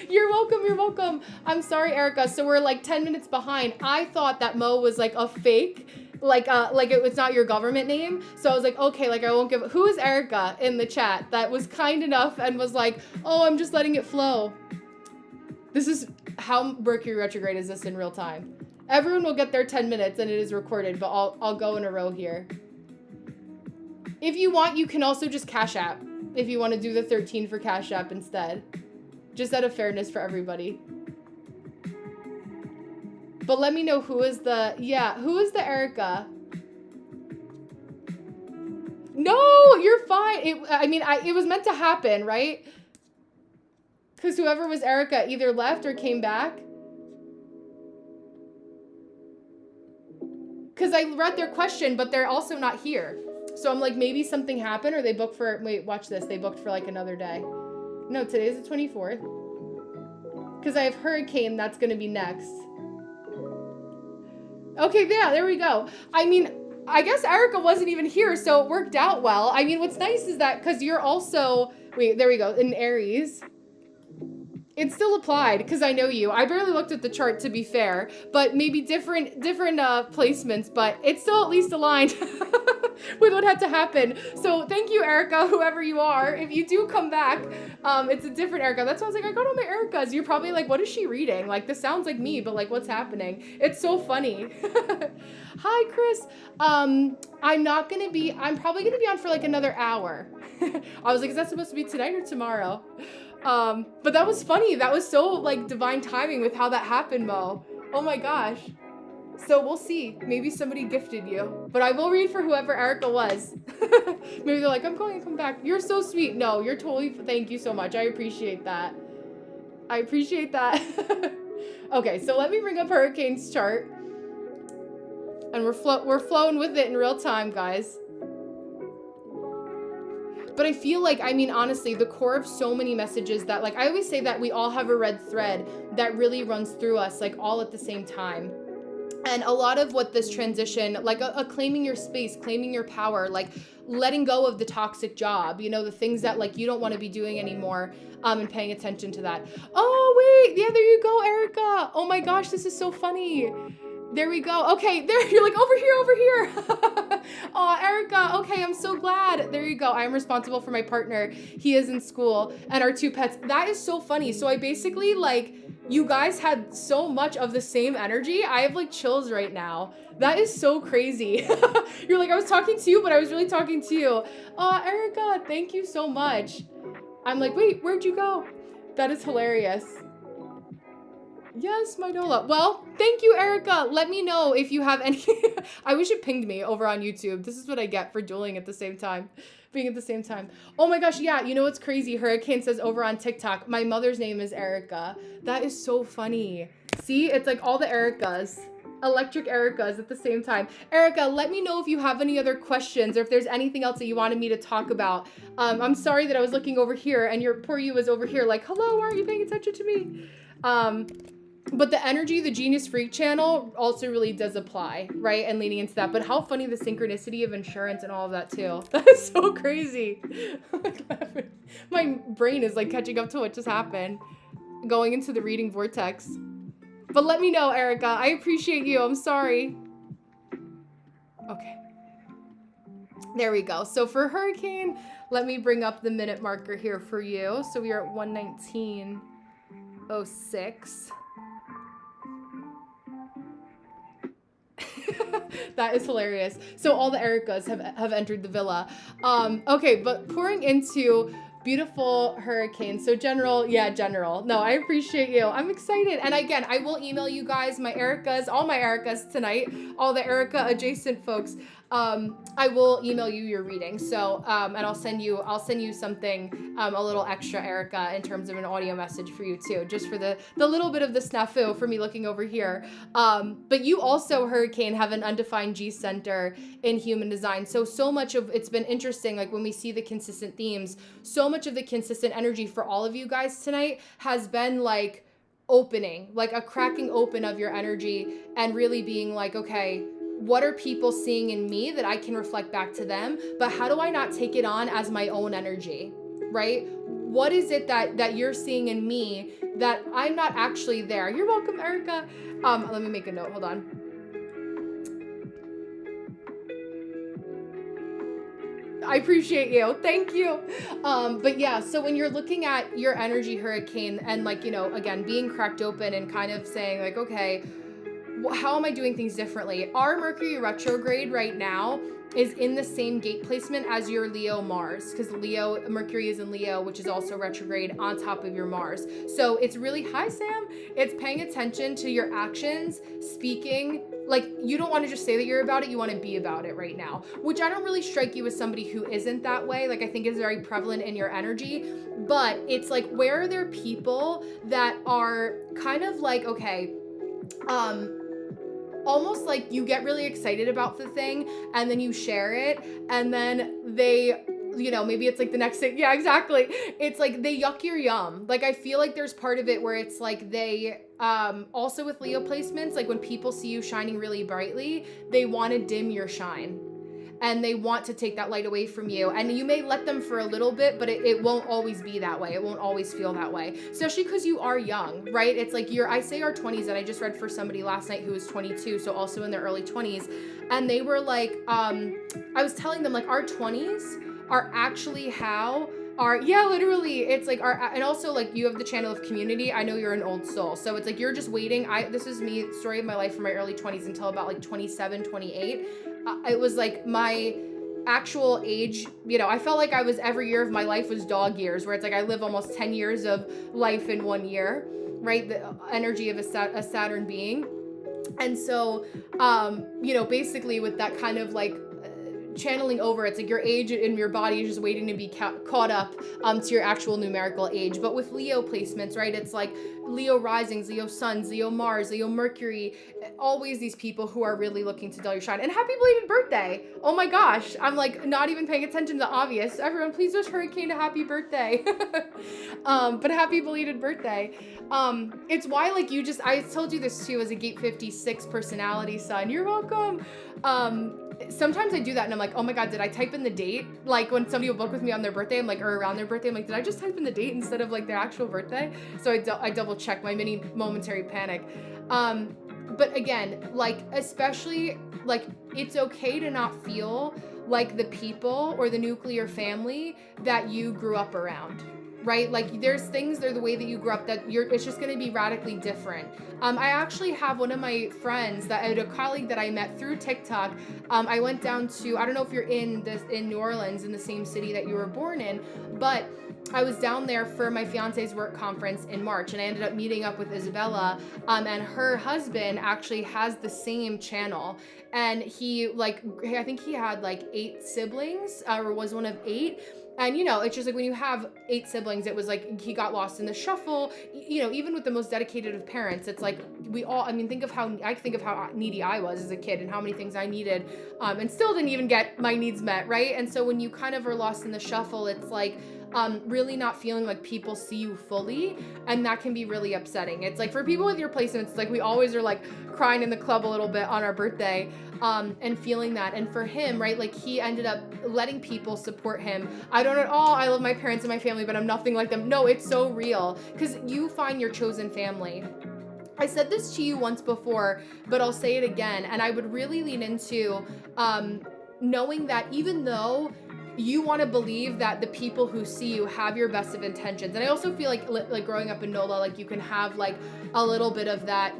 You're welcome. I'm sorry, Erica. So we're like 10 minutes behind. I thought that Mo was like a fake, like it was not your government name. So I was like, okay, like I won't give, who is Erica in the chat that was kind enough and was like, oh, I'm just letting it flow. This is how Mercury retrograde is this in real time. Everyone will get their 10 minutes and it is recorded, but I'll go in a row here. If you want, you can also just Cash App if you want to do the 13 for Cash App instead. Just out of fairness for everybody. But let me know who is the Erica? No, you're fine. It was meant to happen, right? Because whoever was Erica either left or came back. Because I read their question, but they're also not here. So I'm like, maybe something happened or they booked for, wait, watch this. They booked for like another day. No, today's the 24th. Because I have Hurricane, that's going to be next. Okay, yeah, there we go. I mean, I guess Erica wasn't even here, so it worked out well. I mean, what's nice is that because you're also, wait, there we go, in Aries. It still applied because I know you. I barely looked at the chart to be fair, but maybe different placements, but it's still at least aligned with what had to happen. So thank you, Erica, whoever you are. If you do come back, it's a different Erica. That's why I was like, I got all my Ericas. You're probably like, what is she reading? Like, this sounds like me, but like, what's happening? It's so funny. Hi, Chris. I'm probably gonna be on for like another hour. I was like, is that supposed to be tonight or tomorrow? But that was funny. That was so like divine timing with how that happened, Mo. Oh my gosh. So we'll see. Maybe somebody gifted you, but I will read for whoever Erica was. Maybe they're like, I'm going to come back. You're so sweet. No, you're totally, thank you so much. I appreciate that. Okay. So let me bring up Hurricane's chart and we're flowing with it in real time, guys. But I feel like, I mean, honestly, the core of so many messages that, like, I always say that we all have a red thread that really runs through us, like, all at the same time. And a lot of what this transition, like, claiming your space, claiming your power, like, letting go of the toxic job, you know, the things that, like, you don't want to be doing anymore, and paying attention to that. Oh, wait, yeah, there you go, Erica. Oh my gosh, this is so funny. There we go. Okay, there, you're like, over here. Oh, Erica, okay, I'm so glad. There you go. I'm responsible for my partner. He is in school and our 2 pets. That is so funny. So I basically, like, you guys had so much of the same energy. I have like chills right now. That is so crazy. You're like, I was talking to you, but I was really talking to you. Erica, thank you so much. I'm like, wait, where'd you go? That is hilarious. Yes, my Dola. Well, thank you, Erica. Let me know if you have any. I wish it pinged me over on YouTube. This is what I get for dueling at the same time. Being at the same time. Oh my gosh, yeah. You know what's crazy? Hurricane says over on TikTok, my mother's name is Erica. That is so funny. See, it's like all the Ericas. Electric Ericas at the same time. Erica, let me know if you have any other questions or if there's anything else that you wanted me to talk about. I'm sorry that I was looking over here and your poor you was over here like, hello, why aren't you paying attention to me? But the energy, the Genius Freak channel also really does apply, right? And leaning into that. But how funny the synchronicity of insurance and all of that too. That is so crazy. My brain is like catching up to what just happened. Going into the reading vortex. But let me know, Erica. I appreciate you. I'm sorry. Okay. There we go. So for Hurricane, let me bring up the minute marker here for you. So we are at 1:19:06. That is hilarious. So all the Ericas have entered the villa. Okay, but pouring into beautiful Hurricane. So General. No, I appreciate you. I'm excited. And again, I will email you guys my Ericas, all my Ericas tonight, all the Erica adjacent folks. I will email you your reading. So, and I'll send you something, a little extra, Erica, in terms of an audio message for you too, just for the little bit of the snafu for me looking over here. But you also, Hurricane, have an undefined G center in human design. So much of it's been interesting. Like when we see the consistent themes, so much of the consistent energy for all of you guys tonight has been like opening, like a cracking open of your energy and really being like, okay, what are people seeing in me that I can reflect back to them? But how do I not take it on as my own energy, right? What is it that you're seeing in me that I'm not actually there? You're welcome, Erica. Let me make a note. Hold on. I appreciate you. Thank you. But yeah, so when you're looking at your energy, Hurricane, and like, you know, again, being cracked open and kind of saying like, okay, how am I doing things differently? Our Mercury retrograde right now is in the same gate placement as your Leo Mars, because Mercury is in Leo, which is also retrograde on top of your Mars. So it's really, hi Sam, it's paying attention to your actions, speaking, like you don't want to just say that you're about it, you want to be about it right now, which I don't really strike you as somebody who isn't that way. Like I think is very prevalent in your energy, but it's like, where are there people that are kind of like, okay, almost like you get really excited about the thing and then you share it and then they, you know, maybe it's like the next thing. Yeah, exactly. It's like they yuck your yum. Like I feel like there's part of it where it's like they, also with Leo placements, like when people see you shining really brightly, they want to dim your shine. And they want to take that light away from you. And you may let them for a little bit, but it won't always be that way. It won't always feel that way. Especially because you are young, right? It's like I say our 20s, and I just read for somebody last night who was 22, so also in their early 20s. And they were like, I was telling them like our 20s are actually how literally, it's like and also like you have the channel of community. I know you're an old soul. So it's like, you're just waiting. This is me, story of my life from my early 20s until about like 27, 28. It was like my actual age, you know, I felt like I was, every year of my life was dog years, where it's like I live almost 10 years of life in 1 year, right? The energy of a Saturn being. And so, you know, basically with that kind of like channeling over, it's like your age in your body is just waiting to be caught up to your actual numerical age. But with Leo placements, right, it's like Leo risings, Leo suns, Leo Mars, Leo Mercury, always these people who are really looking to dull your shine. And happy belated birthday. Oh my gosh, I'm like not even paying attention to the obvious. Everyone, please wish Hurricane a happy birthday. But happy belated birthday. It's why, like, I told you this too as a Gate 56 personality, son. You're welcome. Sometimes I do that and I'm like, oh my God, did I type in the date? Like when somebody will book with me on their birthday, I'm like, or around their birthday, I'm like, did I just type in the date instead of like their actual birthday? So I double check my mini momentary panic. But again, like, especially like, it's okay to not feel like the people or the nuclear family that you grew up around, right? Like there's things, they're the way that you grew up that it's just going to be radically different. I actually have one of my friends that I had a colleague that I met through TikTok. I went down to, I don't know if you're in New Orleans, in the same city that you were born in, but I was down there for my fiance's work conference in March, and I ended up meeting up with Isabella, and her husband actually has the same channel, and he, like, I think he had like 8 siblings, or was one of 8. And, you know, it's just like when you have 8 siblings, it was like he got lost in the shuffle. You know, even with the most dedicated of parents, it's like we all, I mean, think of how needy I was as a kid and how many things I needed, and still didn't even get my needs met, right? And so when you kind of are lost in the shuffle, it's like really not feeling like people see you fully, and that can be really upsetting. It's like for people with your placements, it's like we always are like crying in the club a little bit on our birthday, and feeling that. And for him, right, like he ended up letting people support him. I don't at all, I love my parents and my family, but I'm nothing like them. No, it's so real, because you find your chosen family. I said this to you once before, but I'll say it again, and I would really lean into knowing that even though you want to believe that the people who see you have your best of intentions. And I also feel like growing up in NOLA, like you can have like a little bit of that,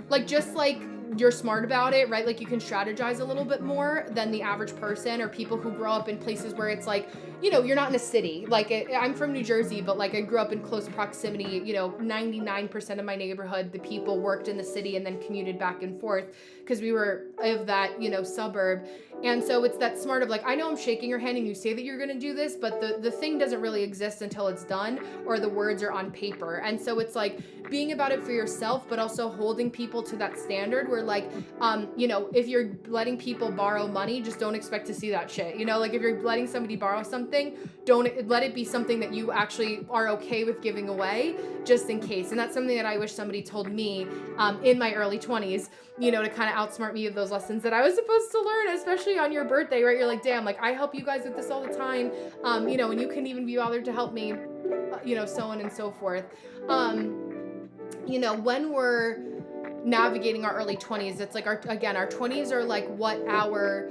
like just like you're smart about it, right? Like you can strategize a little bit more than the average person, or people who grow up in places where it's like, you know, you're not in a city. Like I'm from New Jersey, but like I grew up in close proximity, you know, 99% of my neighborhood, the people worked in the city and then commuted back and forth because we were of that, you know, suburb. And so it's that smart of like, I know I'm shaking your hand and you say that you're going to do this, but the thing doesn't really exist until it's done or the words are on paper. And so it's like being about it for yourself, but also holding people to that standard where like, you know, if you're letting people borrow money, just don't expect to see that shit. You know, like if you're letting somebody borrow something, don't let it be something that you actually are okay with giving away, just in case. And that's something that I wish somebody told me in my early 20s, you know, to kind of outsmart me of those lessons that I was supposed to learn, especially on your birthday, right? You're like, damn, like I help you guys with this all the time, you know, and you can even be bothered to help me, you know, so on and so forth. You know, when we're navigating our early 20s, it's like our 20s are like what our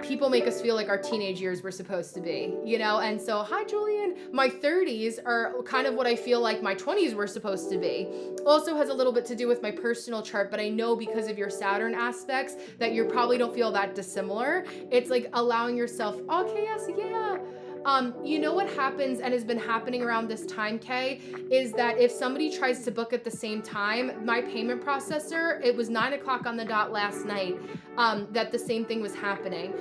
people make us feel like our teenage years were supposed to be, you know? And so, hi, Julian. My 30s are kind of what I feel like my 20s were supposed to be. Also has a little bit to do with my personal chart, but I know because of your Saturn aspects that you probably don't feel that dissimilar. It's like allowing yourself, okay, yes, yeah. You know what happens and has been happening around this time, Kay, is that if somebody tries to book at the same time, my payment processor, it was 9 o'clock on the dot last night, that the same thing was happening.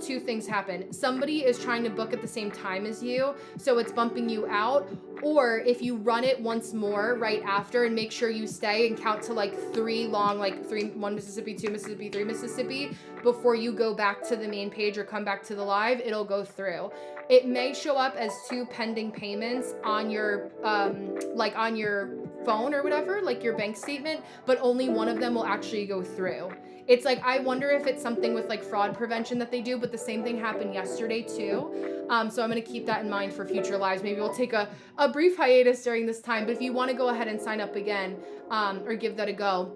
Two things happen. Somebody is trying to book at the same time as you, so it's bumping you out. Or if you run it once more right after and make sure you stay and count to like 3 long, like 1 Mississippi, 2 Mississippi, 3 Mississippi, before you go back to the main page or come back to the live, it'll go through. It may show up as 2 pending payments on your, like on your phone or whatever, like your bank statement, but only one of them will actually go through. It's like, I wonder if it's something with like fraud prevention that they do, but the same thing happened yesterday too. So I'm going to keep that in mind for future lives. Maybe we'll take a brief hiatus during this time, but if you want to go ahead and sign up again, or give that a go,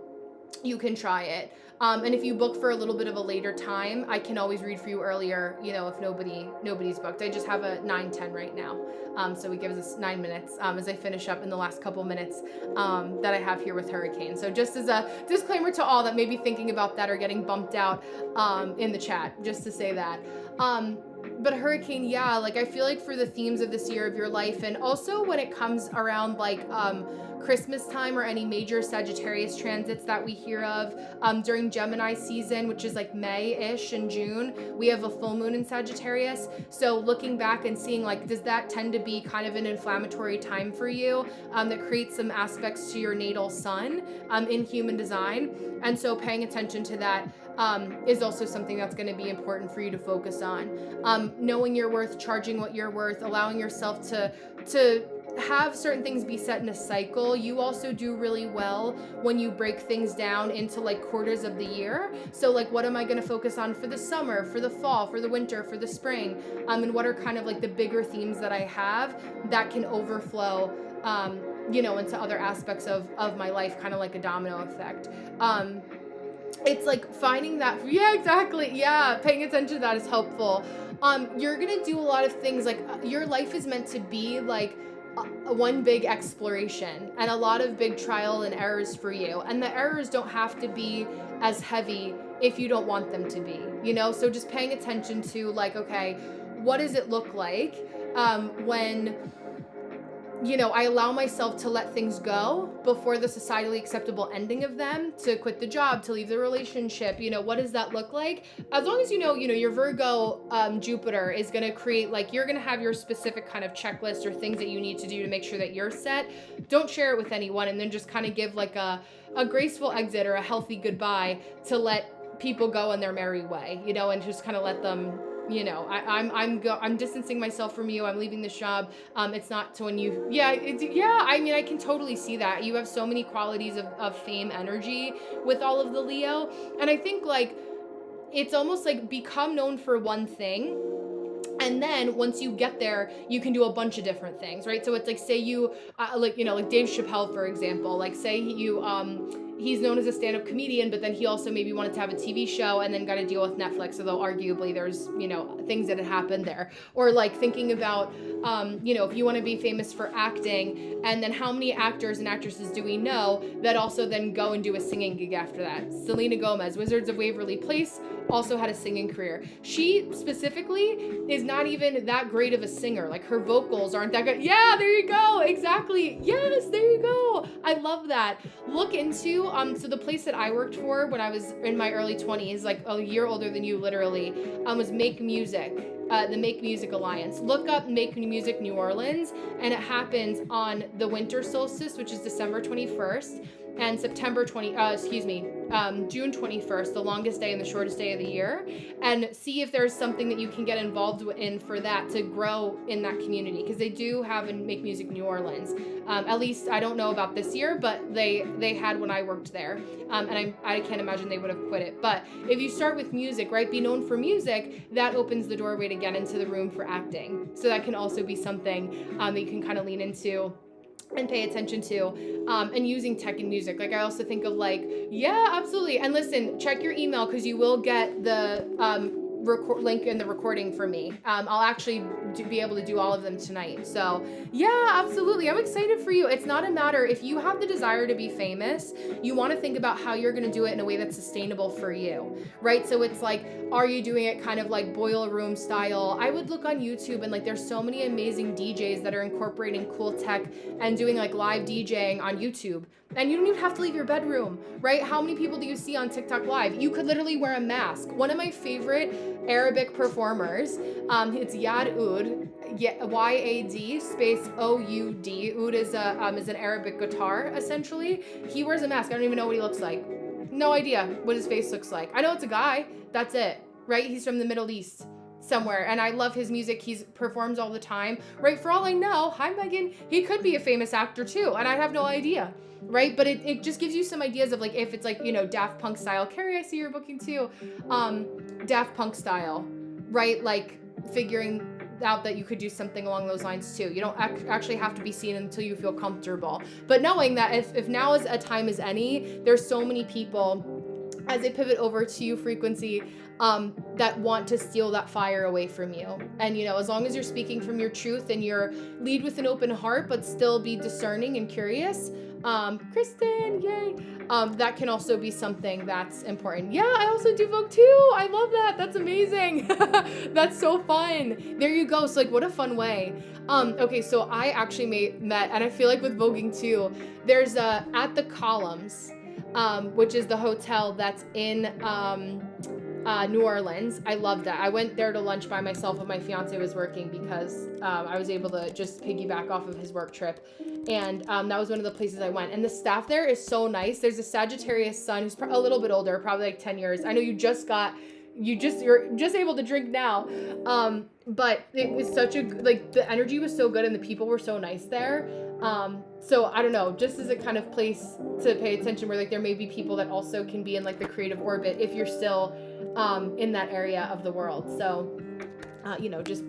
you can try it. And if you book for a little bit of a later time, I can always read for you earlier, you know, if nobody's booked. I just have a 9:10 right now. So it gives us 9 minutes as I finish up in the last couple minutes that I have here with Hurricane. So just as a disclaimer to all that may be thinking about that or getting bumped out in the chat, just to say that. But Hurricane, yeah, like I feel like for the themes of this year of your life, and also when it comes around like Christmas time or any major Sagittarius transits that we hear of during Gemini season, which is like May-ish and June, we have a full moon in Sagittarius. So looking back and seeing like, does that tend to be kind of an inflammatory time for you that creates some aspects to your natal sun in human design? And so paying attention to that is also something that's going to be important for you to focus on. Knowing your worth, charging what you're worth, allowing yourself to have certain things be set in a cycle. You also do really well when you break things down into like quarters of the year. So like, what am I going to focus on for the summer, for the fall, for the winter, for the spring? And what are kind of like the bigger themes that I have that can overflow, you know, into other aspects of my life, kind of like a domino effect. It's like finding that, yeah, exactly. Yeah. Paying attention to that is helpful. You're gonna do a lot of things, like your life is meant to be like one big exploration and a lot of big trial and errors for you. And the errors don't have to be as heavy if you don't want them to be, you know? So just paying attention to like, okay, what does it look like when, you know, I allow myself to let things go before the societally acceptable ending of them, to quit the job, to leave the relationship, you know, what does that look like? As long as you know, your Virgo Jupiter is going to create, like, you're going to have your specific kind of checklist or things that you need to do to make sure that you're set. Don't share it with anyone, and then just kind of give like a graceful exit or a healthy goodbye to let people go in their merry way, you know, and just kind of let them, you know, I'm distancing myself from you. I'm leaving this job. It's not to when you, I mean, I can totally see that. You have so many qualities of fame energy with all of the Leo. And I think like, it's almost like become known for one thing. And then once you get there, you can do a bunch of different things, right? So it's like, say you, like Dave Chappelle, for example, like say he's known as a stand-up comedian, but then he also maybe wanted to have a TV show and then got to deal with Netflix, although arguably there's, things that had happened there. Or like thinking about, if you want to be famous for acting, and then how many actors and actresses do we know that also then go and do a singing gig after that? Selena Gomez, Wizards of Waverly Place, also had a singing career. She specifically is not even that great of a singer. Like her vocals aren't that good. Yeah, there you go. Exactly. Yes, there you go. I love that. Look into, so the place that I worked for when I was in my early 20s, like a year older than you literally, was Make Music. The Make Music Alliance. Look up Make Music New Orleans, and it happens on the winter solstice, which is December 21st, and June 21st, the longest day and the shortest day of the year, and see if there's something that you can get involved in for that to grow in that community, because they do have and Make Music New Orleans. At least I don't know about this year, but they had when I worked there, and I can't imagine they would have quit it. But if you start with music, right, be known for music, that opens the doorway to get into the room for acting. So that can also be something that you can kind of lean into and pay attention to, and using tech and music. Like I also think of like, yeah, absolutely. And listen, check your email, because you will get the link in the recording for me. I'll actually be able to do all of them tonight. So yeah, absolutely. I'm excited for you. It's not a matter, if you have the desire to be famous, you want to think about how you're going to do it in a way that's sustainable for you, right? So it's like, are you doing it kind of like boiler room style? I would look on YouTube, and like there's so many amazing DJs that are incorporating cool tech and doing like live DJing on YouTube. And you don't even have to leave your bedroom, right? How many people do you see on TikTok Live? You could literally wear a mask. One of my favorite Arabic performers, it's Yad Oud, Y-A-D space O-U-D. Oud is an Arabic guitar, essentially. He wears a mask. I don't even know what he looks like. No idea what his face looks like. I know it's a guy. That's it, right? He's from the Middle East somewhere, and I love his music. He performs all the time, right? For all I know, hi Megan, he could be a famous actor too, and I have no idea, right? But it just gives you some ideas of like, if it's like, Daft Punk style. Carrie, I see you're booking too. Daft Punk style, right? Like figuring out that you could do something along those lines too. You don't actually have to be seen until you feel comfortable. But knowing that if now is a time as any, there's so many people as they pivot over to you frequency, that want to steal that fire away from you. And, as long as you're speaking from your truth and you're lead with an open heart, but still be discerning and curious, Kristen, yay. That can also be something that's important. Yeah, I also do Vogue too. I love that. That's amazing. That's so fun. There you go. So like, what a fun way. Okay, so I actually met, and I feel like with voguing too, there's at the Columns, which is the hotel that's in New Orleans. I love that. I went there to lunch by myself when my fiance was working, because I was able to just piggyback off of his work trip. And that was one of the places I went. And the staff there is so nice. There's a Sagittarius sun who's a little bit older, probably like 10 years. I know you're just able to drink now. But it was such the energy was so good and the people were so nice there. So I don't know, just as a kind of place to pay attention, where like there may be people that also can be in like the creative orbit if you're still in that area of the world. So, just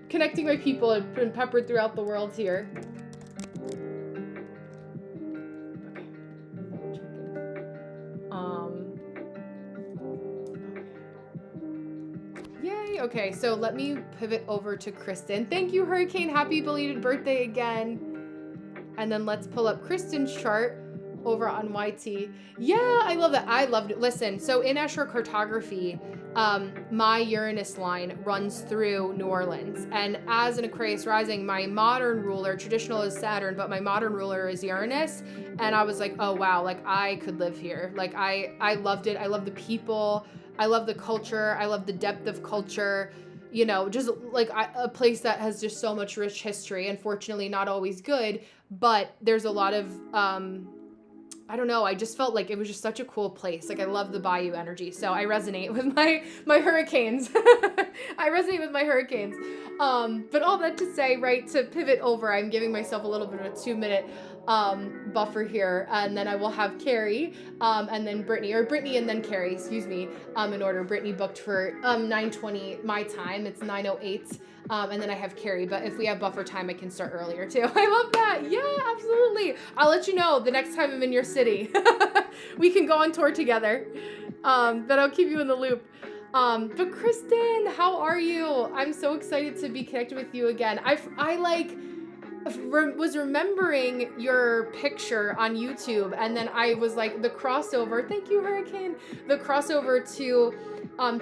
connecting my people and peppered throughout the world here. Yay! Yay. Okay, so let me pivot over to Kristen. Thank you, Hurricane. Happy belated birthday again. And then let's pull up Kristen's chart over on YT. Yeah, I love that. I loved it. Listen, so in astrocartography, my Uranus line runs through New Orleans. And as an Aquarius rising, my modern ruler, traditional is Saturn, but my modern ruler is Uranus. And I was like, oh wow, like I could live here. Like I loved it. I love the people. I love the culture. I love the depth of culture. You know, just like a place that has just so much rich history. Unfortunately, not always good, but there's a lot of I don't know. I just felt like it was just such a cool place. Like I love the bayou energy. So I resonate with my hurricanes. I resonate with my hurricanes. But all that to say, right, to pivot over, I'm giving myself a little bit of a 2-minute buffer here. And then I will have Carrie and then Brittany and then Carrie, excuse me, in order. Brittany booked for 9:20 my time. It's 9:08. And then I have Carrie, but if we have buffer time, I can start earlier too. I love that. Yeah, absolutely. I'll let you know the next time I'm in your city. We can go on tour together. But I'll keep you in the loop. But Kristen, how are you? I'm so excited to be connected with you again. I like was remembering your picture on YouTube, and then I was like the crossover. Thank you, Hurricane. The crossover to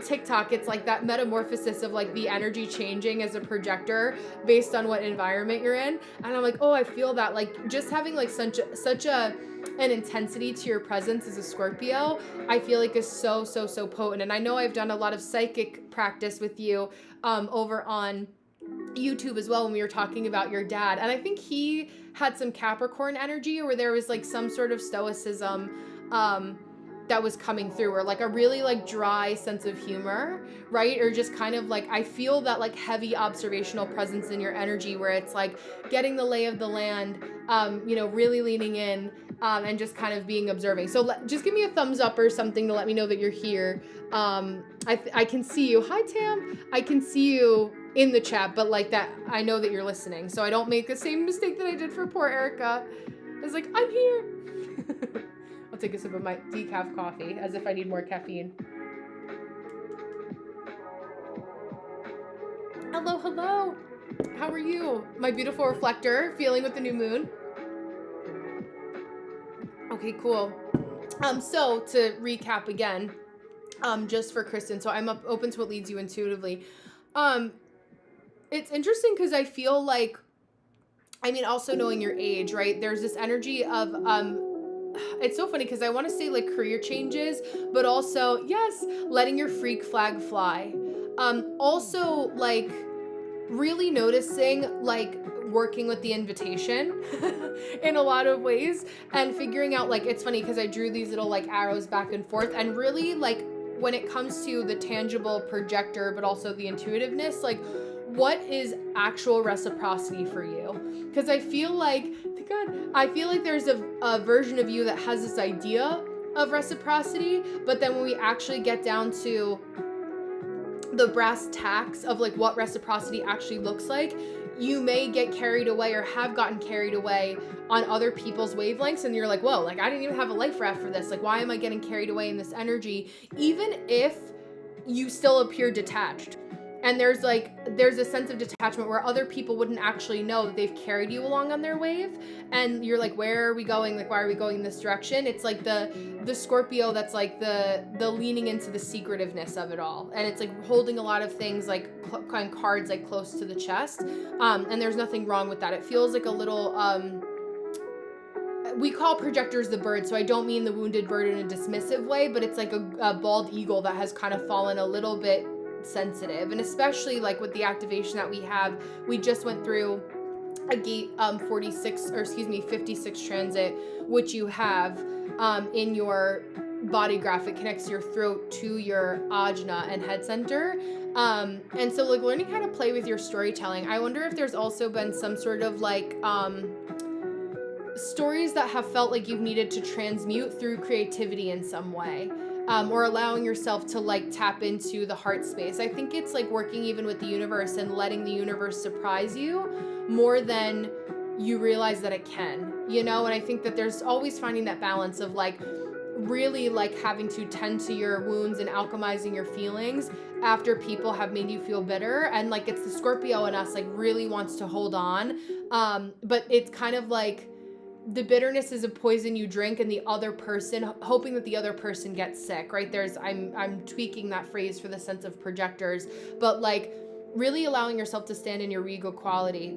TikTok. It's like that metamorphosis of like the energy changing as a projector based on what environment you're in. And I'm like, oh, I feel that, like just having like such an intensity to your presence as a Scorpio, I feel like is so potent. And I know I've done a lot of psychic practice with you over on YouTube as well when we were talking about your dad. And I think he had some Capricorn energy, or there was like some sort of stoicism that was coming through, or like a really like dry sense of humor, right? Or just kind of like, I feel that like heavy observational presence in your energy where it's like getting the lay of the land, you know, really leaning in and just kind of being observing. So just give me a thumbs up or something to let me know that you're here. I can see you. Hi, Tam. I can see you in the chat, but like that, I know that you're listening, so I don't make the same mistake that I did for poor Erica. I was like, I'm here. I'll take a sip of my decaf coffee as if I need more caffeine. Hello. How are you? My beautiful reflector, feeling with the new moon. Okay, cool. So to recap again, just for Kristen, so I'm open to what leads you intuitively. It's interesting because I feel like, I mean, also knowing your age, right? There's this energy of, it's so funny because I want to say like career changes, but also, yes, letting your freak flag fly. Also like really noticing like working with the invitation in a lot of ways and figuring out, like, it's funny because I drew these little like arrows back and forth, and really like when it comes to the tangible projector, but also the intuitiveness, like what is actual reciprocity for you? Because I feel like, there's a version of you that has this idea of reciprocity, but then when we actually get down to the brass tacks of like what reciprocity actually looks like, you may get carried away or have gotten carried away on other people's wavelengths, and you're like, whoa, like I didn't even have a life raft for this. Like, why am I getting carried away in this energy? Even if you still appear detached. And there's a sense of detachment where other people wouldn't actually know that they've carried you along on their wave. And you're like, where are we going? Like, why are we going in this direction? It's like the Scorpio that's like the leaning into the secretiveness of it all. And it's like holding a lot of things like kind of cards like close to the chest. And there's nothing wrong with that. It feels like a little, we call projectors the bird, so I don't mean the wounded bird in a dismissive way, but it's like a bald eagle that has kind of fallen a little bit sensitive. And especially like with the activation that we just went through a gate 56 transit, which you have in your body graph. It connects your throat to your ajna and head center. And so like learning how to play with your storytelling. I wonder if there's also been some sort of like stories that have felt like you've needed to transmute through creativity in some way. Or allowing yourself to like tap into the heart space. I think it's like working even with the universe and letting the universe surprise you more than you realize that it can, you know? And I think that there's always finding that balance of like really like having to tend to your wounds and alchemizing your feelings after people have made you feel bitter. And like it's the Scorpio in us like really wants to hold on. But it's kind of like the bitterness is a poison you drink, and the other person, hoping that the other person gets sick, right? I'm tweaking that phrase for the sense of projectors, but like really allowing yourself to stand in your regal quality.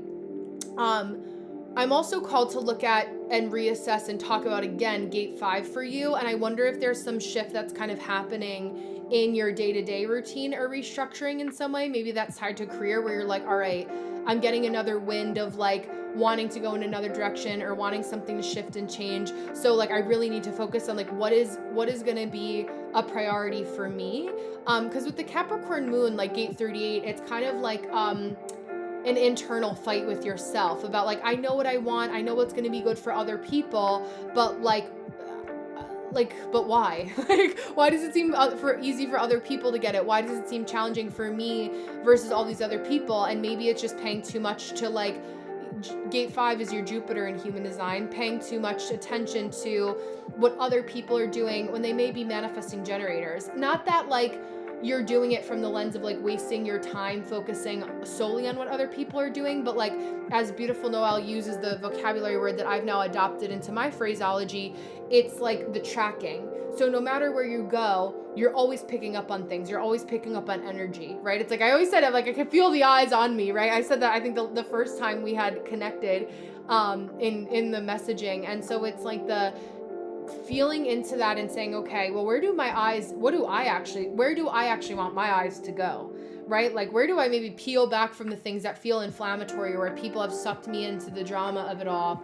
I'm also called to look at and reassess and talk about again gate 5 for you, and I wonder if there's some shift that's kind of happening in your day-to-day routine or restructuring in some way. Maybe that's tied to career where you're like, all right, I'm getting another wind of like wanting to go in another direction or wanting something to shift and change. So like I really need to focus on like what is going to be a priority for me. Because with the Capricorn moon, like gate 38, it's kind of like an internal fight with yourself about like, I know what I want, I know what's going to be good for other people, but but why? Like, why does it seem easy for other people to get it? Why does it seem challenging for me versus all these other people? And maybe it's just paying too much to like, gate 5 is your Jupiter in human design, paying too much attention to what other people are doing when they may be manifesting generators. Not that like you're doing it from the lens of like wasting your time focusing solely on what other people are doing, but like as Beautiful Noel uses the vocabulary word that I've now adopted into my phraseology, it's like the tracking. So no matter where you go, you're always picking up on things. You're always picking up on energy, right? It's like I always said, like I can feel the eyes on me, right? I said that I think the first time we had connected in the messaging. And so it's like the feeling into that and saying, okay, well, where do I actually want my eyes to go? Right? Like, where do I maybe peel back from the things that feel inflammatory or where people have sucked me into the drama of it all?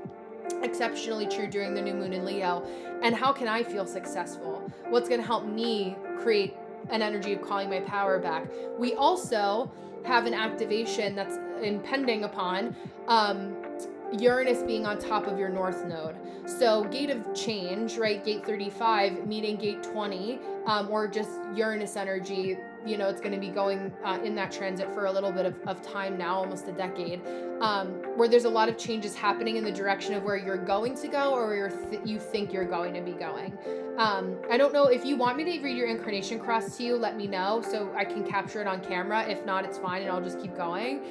Exceptionally true during the new moon in Leo. And how can I feel successful? What's going to help me create an energy of calling my power back? We also have an activation that's impending upon Uranus being on top of your north node. So gate of change, right? Gate 35 meeting gate 20, or just Uranus energy. You know, it's going to be going in that transit for a little bit of time now, almost a decade, where there's a lot of changes happening in the direction of where you're going to go or where you think you're going to be going. I don't know if you want me to read your incarnation cross to you, let me know so I can capture it on camera. If not, it's fine and I'll just keep going.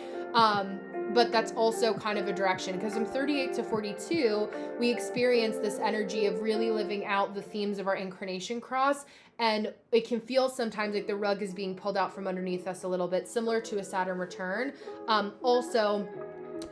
But that's also kind of a direction, because from 38 to 42, we experience this energy of really living out the themes of our incarnation cross. And it can feel sometimes like the rug is being pulled out from underneath us a little bit, similar to a Saturn return. Also,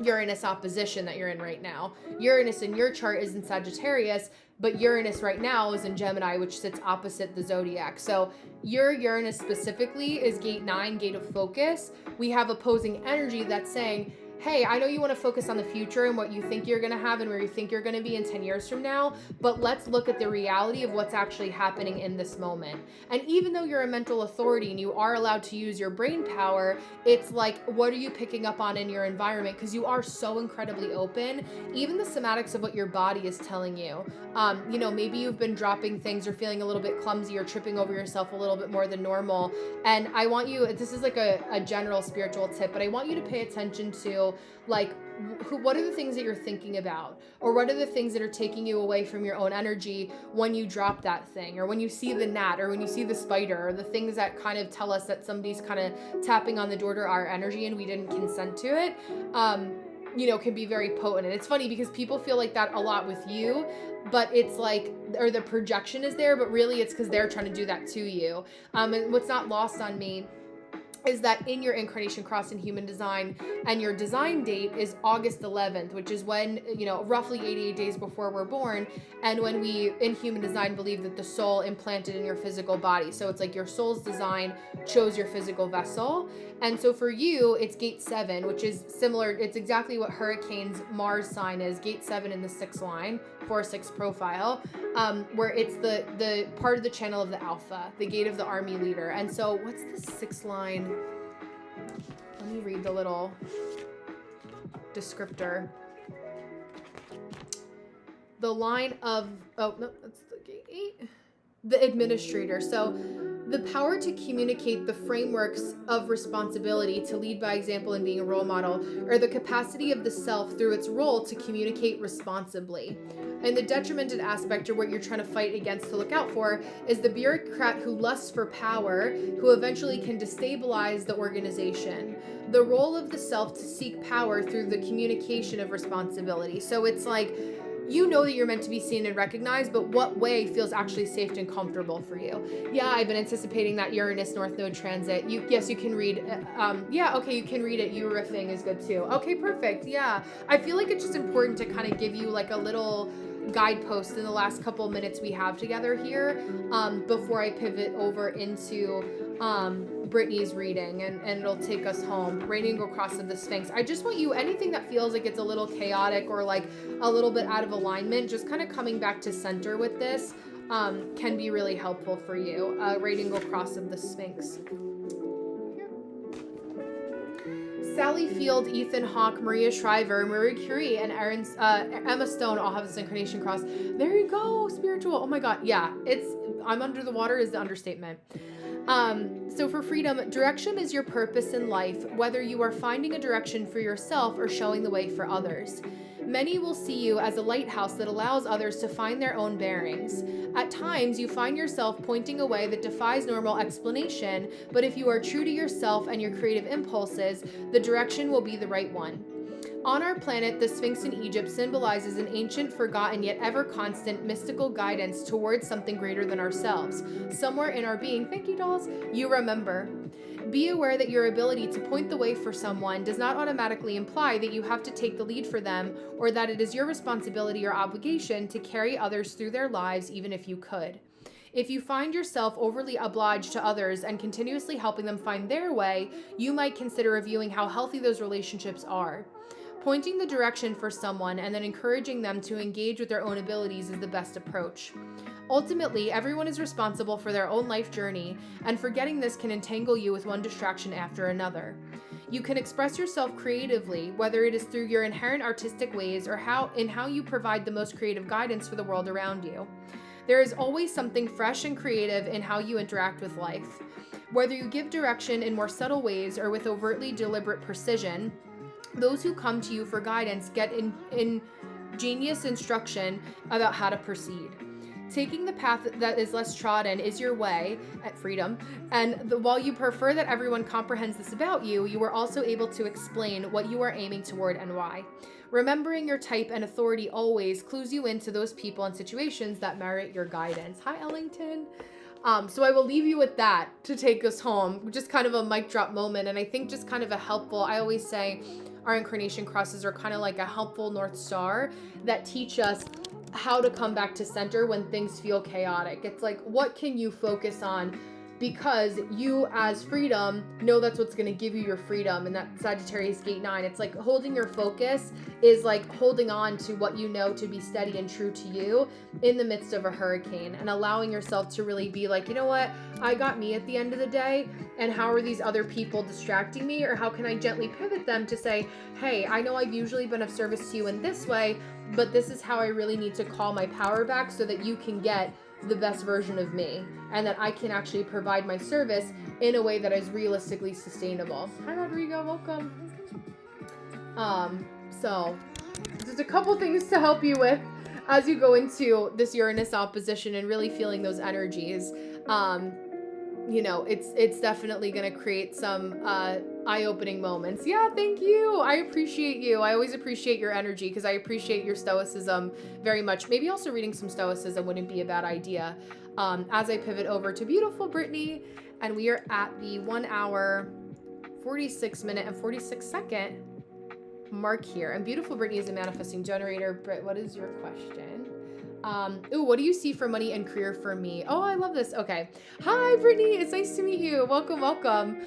Uranus opposition that you're in right now. Uranus in your chart is in Sagittarius, but Uranus right now is in Gemini, which sits opposite the zodiac. So your Uranus specifically is gate 9, gate of focus. We have opposing energy that's saying, hey, I know you want to focus on the future and what you think you're going to have and where you think you're going to be in 10 years from now, but let's look at the reality of what's actually happening in this moment. And even though you're a mental authority and you are allowed to use your brain power, it's like, what are you picking up on in your environment? Because you are so incredibly open. Even the somatics of what your body is telling you. You know, maybe you've been dropping things or feeling a little bit clumsy or tripping over yourself a little bit more than normal. And I want you, this is like a general spiritual tip, but I want you to pay attention to like, what are the things that you're thinking about, or what are the things that are taking you away from your own energy when you drop that thing, or when you see the gnat, or when you see the spider, or the things that kind of tell us that somebody's kind of tapping on the door to our energy and we didn't consent to it, you know, can be very potent. And it's funny because people feel like that a lot with you, but it's like, or the projection is there, but really it's because they're trying to do that to you. And what's not lost on me is that in your incarnation cross in human design, and your design date is August 11th, which is when, you know, roughly 88 days before we're born, and when we in human design believe that the soul implanted in your physical body. So it's like your soul's design chose your physical vessel. And so for you, it's gate 7, which is similar. It's exactly what Hurricane's Mars sign is, gate 7 in the 6th line, 4-6 profile, where it's the part of the channel of the alpha, the gate of the army leader. And so what's the 6th line? Let me read the little descriptor. The line of, oh, no, that's the gate 8. The administrator. So The power to communicate the frameworks of responsibility, to lead by example and being a role model, or the capacity of the self through its role to communicate responsibly. And the detrimented aspect, or what you're trying to fight against to look out for, is the bureaucrat who lusts for power, who eventually can destabilize the organization. The role of the self to seek power through the communication of responsibility. So it's like, you know that you're meant to be seen and recognized, but what way feels actually safe and comfortable for you? Yeah, I've been anticipating that Uranus North Node transit. Yes, you can read. You can read it. Urifing is good too. Okay, perfect. Yeah, I feel like it's just important to kind of give you like a little guidepost in the last couple minutes we have together here, before I pivot over into Brittany's reading, and it'll take us home. Radiant Cross of the Sphinx. I just want you, anything that feels like it's a little chaotic or like a little bit out of alignment, just kind of coming back to center with this can be really helpful for you. Radiant Cross of the Sphinx. Sally Field, Ethan Hawke, Maria Shriver, Marie Curie, and Emma Stone all have this incarnation cross. There you go, spiritual. Oh my God, yeah, I'm under the water is the understatement. So for freedom, direction is your purpose in life, whether you are finding a direction for yourself or showing the way for others. Many will see you as a lighthouse that allows others to find their own bearings. At times, you find yourself pointing a way that defies normal explanation, but if you are true to yourself and your creative impulses, the direction will be the right one. On our planet, the Sphinx in Egypt symbolizes an ancient, forgotten, yet ever constant mystical guidance towards something greater than ourselves. Somewhere in our being, thank you, dolls, you remember. Be aware that your ability to point the way for someone does not automatically imply that you have to take the lead for them, or that it is your responsibility or obligation to carry others through their lives even if you could. If you find yourself overly obliged to others and continuously helping them find their way, you might consider reviewing how healthy those relationships are. Pointing the direction for someone and then encouraging them to engage with their own abilities is the best approach. Ultimately, everyone is responsible for their own life journey, and forgetting this can entangle you with one distraction after another. You can express yourself creatively, whether it is through your inherent artistic ways or how you provide the most creative guidance for the world around you. There is always something fresh and creative in how you interact with life. Whether you give direction in more subtle ways or with overtly deliberate precision, those who come to you for guidance get ingenious instruction about how to proceed. Taking the path that is less trodden is your way at freedom, and while you prefer that everyone comprehends this about you, you are also able to explain what you are aiming toward and why. Remembering your type and authority always clues you into those people and situations that merit your guidance. Hi, Ellington. So I will leave you with that to take us home. Just kind of a mic drop moment, and I think just kind of a helpful, I always say our incarnation crosses are kind of like a helpful North Star that teach us how to come back to center when things feel chaotic. It's like, what can you focus on? Because you as freedom know that's what's going to give you your freedom. And that Sagittarius gate 9, it's like holding your focus is like holding on to what you know to be steady and true to you in the midst of a hurricane, and allowing yourself to really be like, you know what, I got me at the end of the day, and how are these other people distracting me, or how can I gently pivot them to say, hey, I know I've usually been of service to you in this way, but this is how I really need to call my power back so that you can get the best version of me, and that I can actually provide my service in a way that is realistically sustainable. Hi, Rodrigo, welcome. So there's a couple things to help you with as you go into this Uranus opposition and really feeling those energies. You know, it's definitely going to create some eye-opening moments. Yeah, thank you. I appreciate you. I always appreciate your energy because I appreciate your stoicism very much. Maybe also reading some stoicism wouldn't be a bad idea. As I pivot over to beautiful Brittany, and we are at the 1 hour, 46 minute and 46 second mark here. And beautiful Brittany is a manifesting generator. Britt, what is your question? What do you see for money and career for me? Oh, I love this. Okay. Hi, Brittany. It's nice to meet you. Welcome, welcome.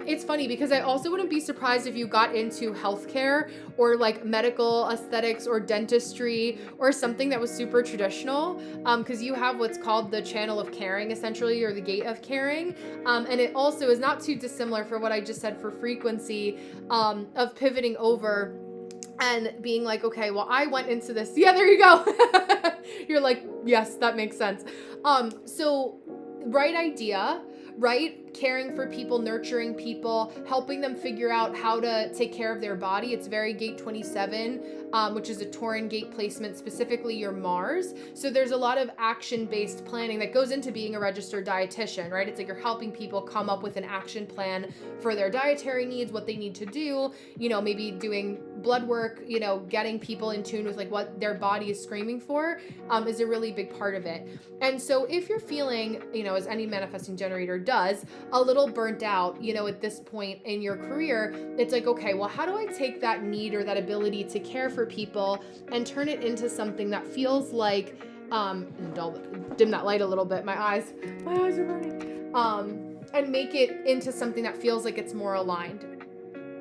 It's funny because I also wouldn't be surprised if you got into healthcare or like medical aesthetics or dentistry or something that was super traditional. Because you have what's called the channel of caring, essentially, or the gate of caring. And it also is not too dissimilar for what I just said for frequency, of pivoting over and being like, okay, well, I went into this. Yeah, there you go. You're like, yes, that makes sense. So right idea, right? Caring for people, nurturing people, helping them figure out how to take care of their body. It's very gate 27, which is a Tauran gate placement, specifically your Mars. So there's a lot of action-based planning that goes into being a registered dietitian, right? It's like you're helping people come up with an action plan for their dietary needs, what they need to do, maybe doing blood work, getting people in tune with like what their body is screaming for, is a really big part of it. And so if you're feeling, as any manifesting generator does, a little burnt out, at this point in your career, it's like, okay, well, how do I take that need or that ability to care for people and turn it into something that feels like, dim that light a little bit, my eyes are burning, and make it into something that feels like it's more aligned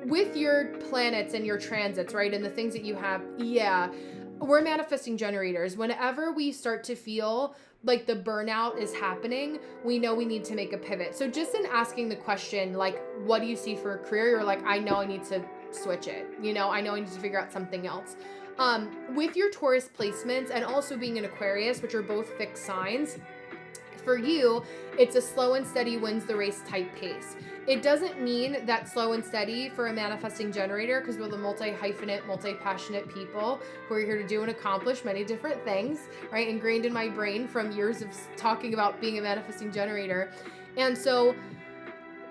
with your planets and your transits, right? And the things that you have. Yeah, we're manifesting generators. Whenever we start to feel like the burnout is happening, we know we need to make a pivot. So just in asking the question, like, what do you see for a career? You're like, I know I need to switch it. I know I need to figure out something else. With your Taurus placements and also being an Aquarius, which are both fixed signs, for you, it's a slow and steady wins the race type pace. It doesn't mean that slow and steady for a manifesting generator, because we're the multi-hyphenate, multi-passionate people who are here to do and accomplish many different things, right? Ingrained in my brain from years of talking about being a manifesting generator. And so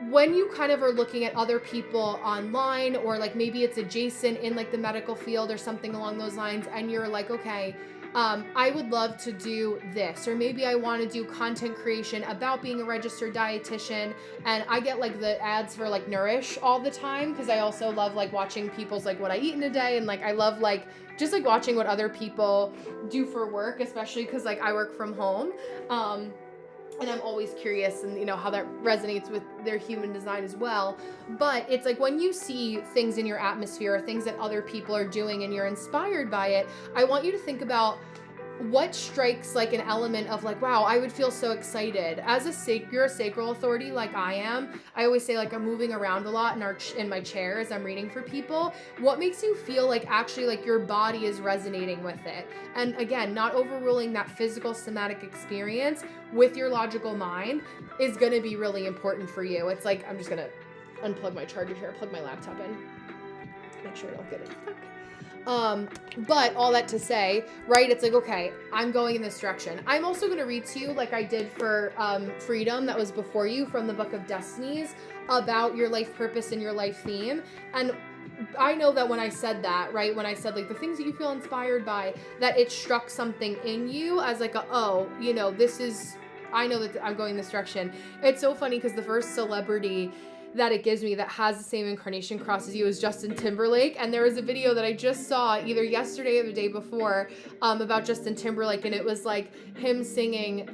when you kind of are looking at other people online, or like maybe it's adjacent in like the medical field or something along those lines, and you're like, okay, I would love to do this, or maybe I want to do content creation about being a registered dietitian, and I get like the ads for like Nourish all the time, because I also love like watching people's like what I eat in a day, and like I love like just like watching what other people do for work, especially because like I work from home, and I'm always curious and how that resonates with their human design as well. But it's like when you see things in your atmosphere, or things that other people are doing, and you're inspired by it, I want you to think about what strikes like an element of like, wow, I would feel so excited. As you're a sacral authority like I am. I always say like I'm moving around a lot in my chair as I'm reading for people. What makes you feel like actually like your body is resonating with it? And again, not overruling that physical somatic experience with your logical mind is going to be really important for you. It's like, I'm just going to unplug my charger here, plug my laptop in, make sure I don't get it stuck. But all that to say, right, it's like, okay, I'm going in this direction. I'm also going to read to you, like I did for Freedom, that was before you, from the Book of Destinies, about your life purpose and your life theme. And I know that when I said that, right, when I said like the things that you feel inspired by, that it struck something in you as like this is, I know that I'm going this direction. It's so funny because the first celebrity that it gives me that has the same incarnation cross as you is Justin Timberlake. And there was a video that I just saw either yesterday or the day before about Justin Timberlake, and it was like him singing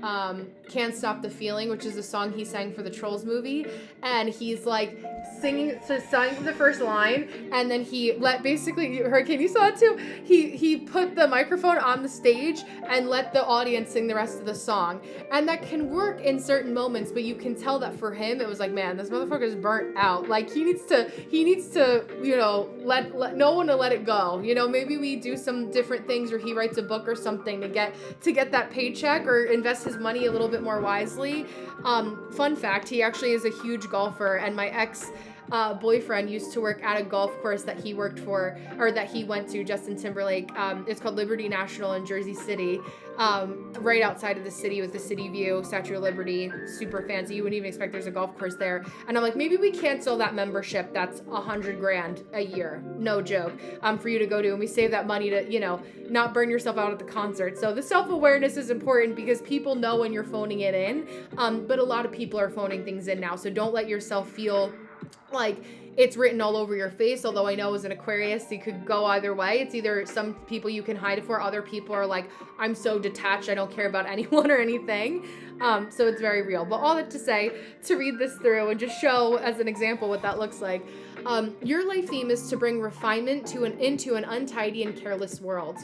Can't Stop the Feeling, which is a song he sang for the Trolls movie. And he's like singing the first line, and then he basically, Hurricane, you saw it too, he put the microphone on the stage and let the audience sing the rest of the song. And that can work in certain moments, but you can tell that for him, it was like, man, this motherfucker's burnt out. Like he needs to, let no one to let it go. Maybe we do some different things, or he writes a book or something to get that paycheck, or invest his money a little bit more wisely. Fun fact, he actually is a huge golfer, and my boyfriend used to work at a golf course that he worked for, or that he went to, Justin Timberlake. It's called Liberty National in Jersey City, right outside of the city with the city view, Statue of Liberty, super fancy. You wouldn't even expect there's a golf course there. And I'm like, maybe we cancel that membership that's $100,000 a year, no joke, for you to go to, and we save that money to, not burn yourself out at the concert. So the self-awareness is important because people know when you're phoning it in, but a lot of people are phoning things in now, so don't let yourself feel like it's written all over your face. Although I know as an Aquarius, you could go either way. It's either some people you can hide it for, other people are like, I'm so detached, I don't care about anyone or anything. So it's very real. But all that to say, to read this through and just show as an example what that looks like. Your life theme is to bring refinement into an untidy and careless world.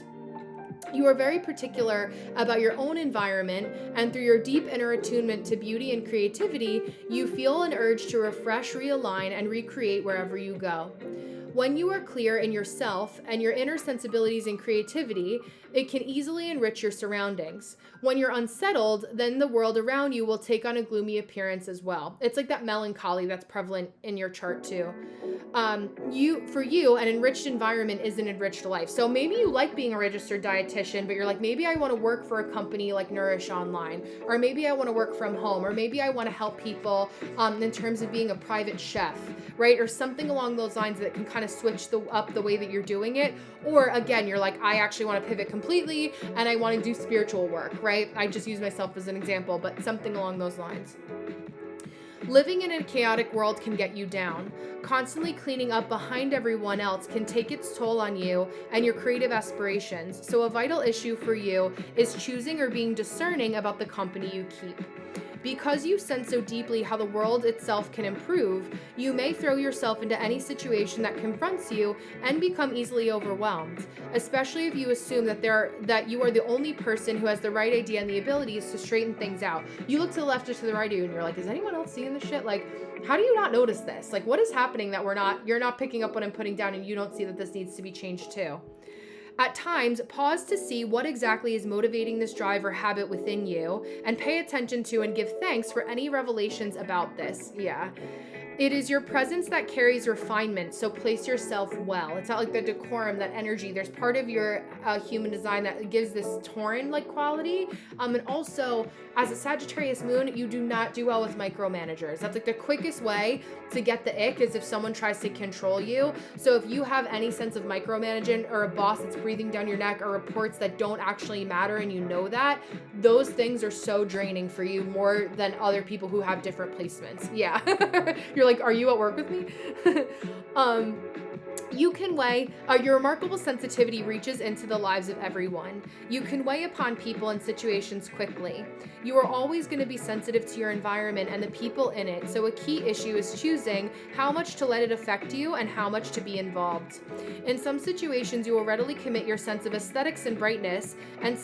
You are very particular about your own environment, and through your deep inner attunement to beauty and creativity, you feel an urge to refresh, realign, and recreate wherever you go. When you are clear in yourself and your inner sensibilities and creativity, it can easily enrich your surroundings. When you're unsettled, then the world around you will take on a gloomy appearance as well. It's like that melancholy that's prevalent in your chart too. For you, an enriched environment is an enriched life. So maybe you like being a registered dietitian, but you're like, maybe I want to work for a company like Nourish Online, or maybe I want to work from home, or maybe I want to help people in terms of being a private chef, right? Or something along those lines that can kind of switch up the way that you're doing it. Or again, you're like, I actually want to pivot completely and I want to do spiritual work, right? I just use myself as an example, but something along those lines. Living in a chaotic world can get you down. Constantly cleaning up behind everyone else can take its toll on you and your creative aspirations. So a vital issue for you is choosing or being discerning about the company you keep. Because you sense so deeply how the world itself can improve, you may throw yourself into any situation that confronts you and become easily overwhelmed, especially if you assume that you are the only person who has the right idea and the abilities to straighten things out. You look to the left or to the right of you and you're like, is anyone else seeing this shit? Like, how do you not notice this? Like, what is happening that you're not picking up what I'm putting down and you don't see that this needs to be changed too? At times, pause to see what exactly is motivating this drive or habit within you and pay attention to and give thanks for any revelations about this. Yeah. It is your presence that carries refinement, so place yourself well. It's not like the decorum, that energy. There's part of your human design that gives this Tauran-like quality. And also, as a Sagittarius moon, you do not do well with micromanagers. That's like the quickest way to get the ick is if someone tries to control you. So if you have any sense of micromanaging or a boss that's breathing down your neck or reports that don't actually matter and you know that, those things are so draining for you more than other people who have different placements. Yeah. You're like, are you at work with me? You can weigh, your remarkable sensitivity reaches into the lives of everyone. You can weigh upon people and situations quickly. You are always going to be sensitive to your environment and the people in it, so a key issue is choosing how much to let it affect you and how much to be involved. In some situations, you will readily commit your sense of aesthetics and brightness, and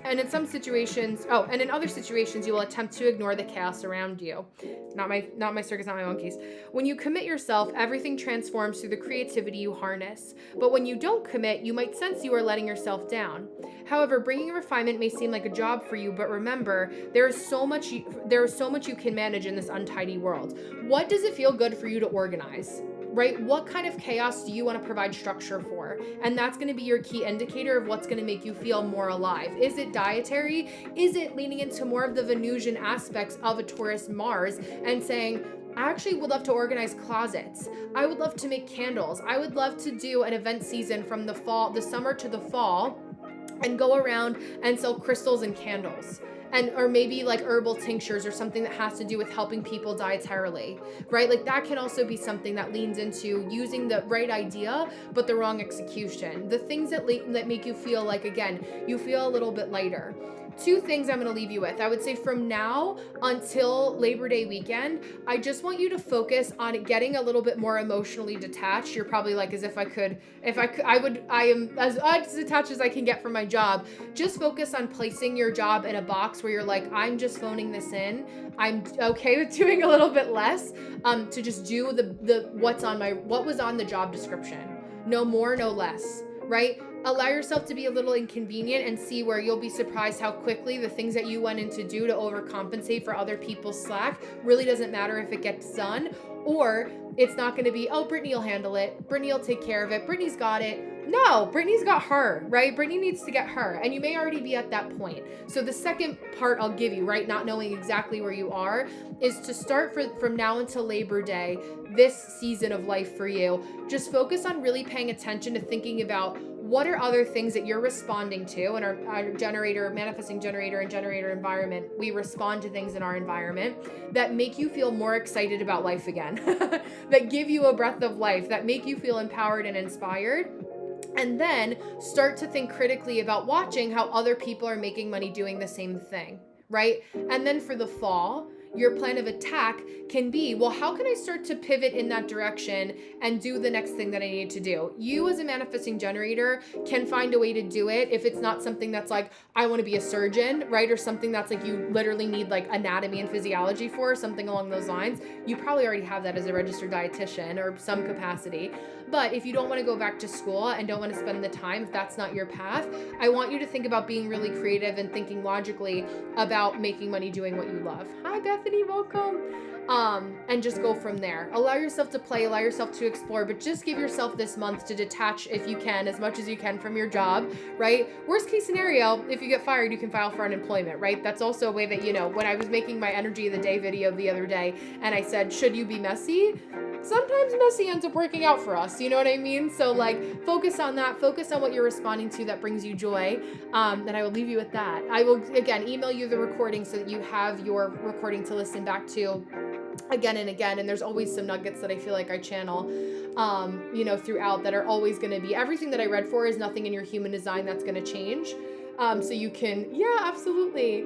in other situations, you will attempt to ignore the chaos around you. Not my circus, not my monkeys. When you commit yourself, everything transforms through the creativity you harness. But when you don't commit, you might sense you are letting yourself down. However, bringing refinement may seem like a job for you, but remember, there is so much you can manage in this untidy world. What does it feel good for you to organize? Right? What kind of chaos do you want to provide structure for? And that's going to be your key indicator of what's going to make you feel more alive. Is it dietary? Is it leaning into more of the Venusian aspects of a Taurus Mars and saying, I actually would love to organize closets. I would love to make candles. I would love to do an event season from the summer to the fall and go around and sell crystals and candles. Or maybe like herbal tinctures or something that has to do with helping people dietarily, right? Like that can also be something that leans into using the right idea, but the wrong execution. The things that make you feel like, again, you feel a little bit lighter. 2 things I'm going to leave you with. I would say from now until Labor Day weekend, I just want you to focus on getting a little bit more emotionally detached. You're probably like, I am as detached as I can get from my job. Just focus on placing your job in a box where you're like, I'm just phoning this in. I'm okay with doing a little bit less, to just do what was on the job description. No more, no less, right? Allow yourself to be a little inconvenient and see where you'll be surprised how quickly the things that you went in to do to overcompensate for other people's slack really doesn't matter if it gets done, or it's not going to be, oh, Brittany will handle it. Brittany will take care of it. Brittany's got it. No, Brittany's got her, right? Brittany needs to get her. And you may already be at that point. So the second part I'll give you, right, not knowing exactly where you are, is to start from now until Labor Day, this season of life for you. Just focus on really paying attention to thinking about what are other things that you're responding to in our generator, manifesting generator, and generator environment. We respond to things in our environment that make you feel more excited about life again, that give you a breath of life, that make you feel empowered and inspired. And then start to think critically about watching how other people are making money doing the same thing, right? And then for the fall, your plan of attack can be, well, how can I start to pivot in that direction and do the next thing that I need to do? You as a manifesting generator can find a way to do it if it's not something that's like, I want to be a surgeon, right? Or something that's like you literally need like anatomy and physiology for, something along those lines. You probably already have that as a registered dietitian or some capacity. But if you don't want to go back to school and don't want to spend the time, if that's not your path, I want you to think about being really creative and thinking logically about making money doing what you love. Hi, Bethany, welcome. And just go from there. Allow yourself to play, allow yourself to explore, but just give yourself this month to detach, if you can, as much as you can from your job, right? Worst case scenario, if you get fired, you can file for unemployment, right? That's also a way that, when I was making my energy of the day video the other day, and I said, should you be messy? Sometimes messy ends up working out for us. You know what I mean? So like focus on that, focus on what you're responding to that brings you joy. And I will leave you with that. I will again email you the recording so that you have your recording to listen back to again and again. And there's always some nuggets that I feel like I channel throughout that are always going to be, everything that I read for is nothing in your human design that's going to change. So you can, absolutely.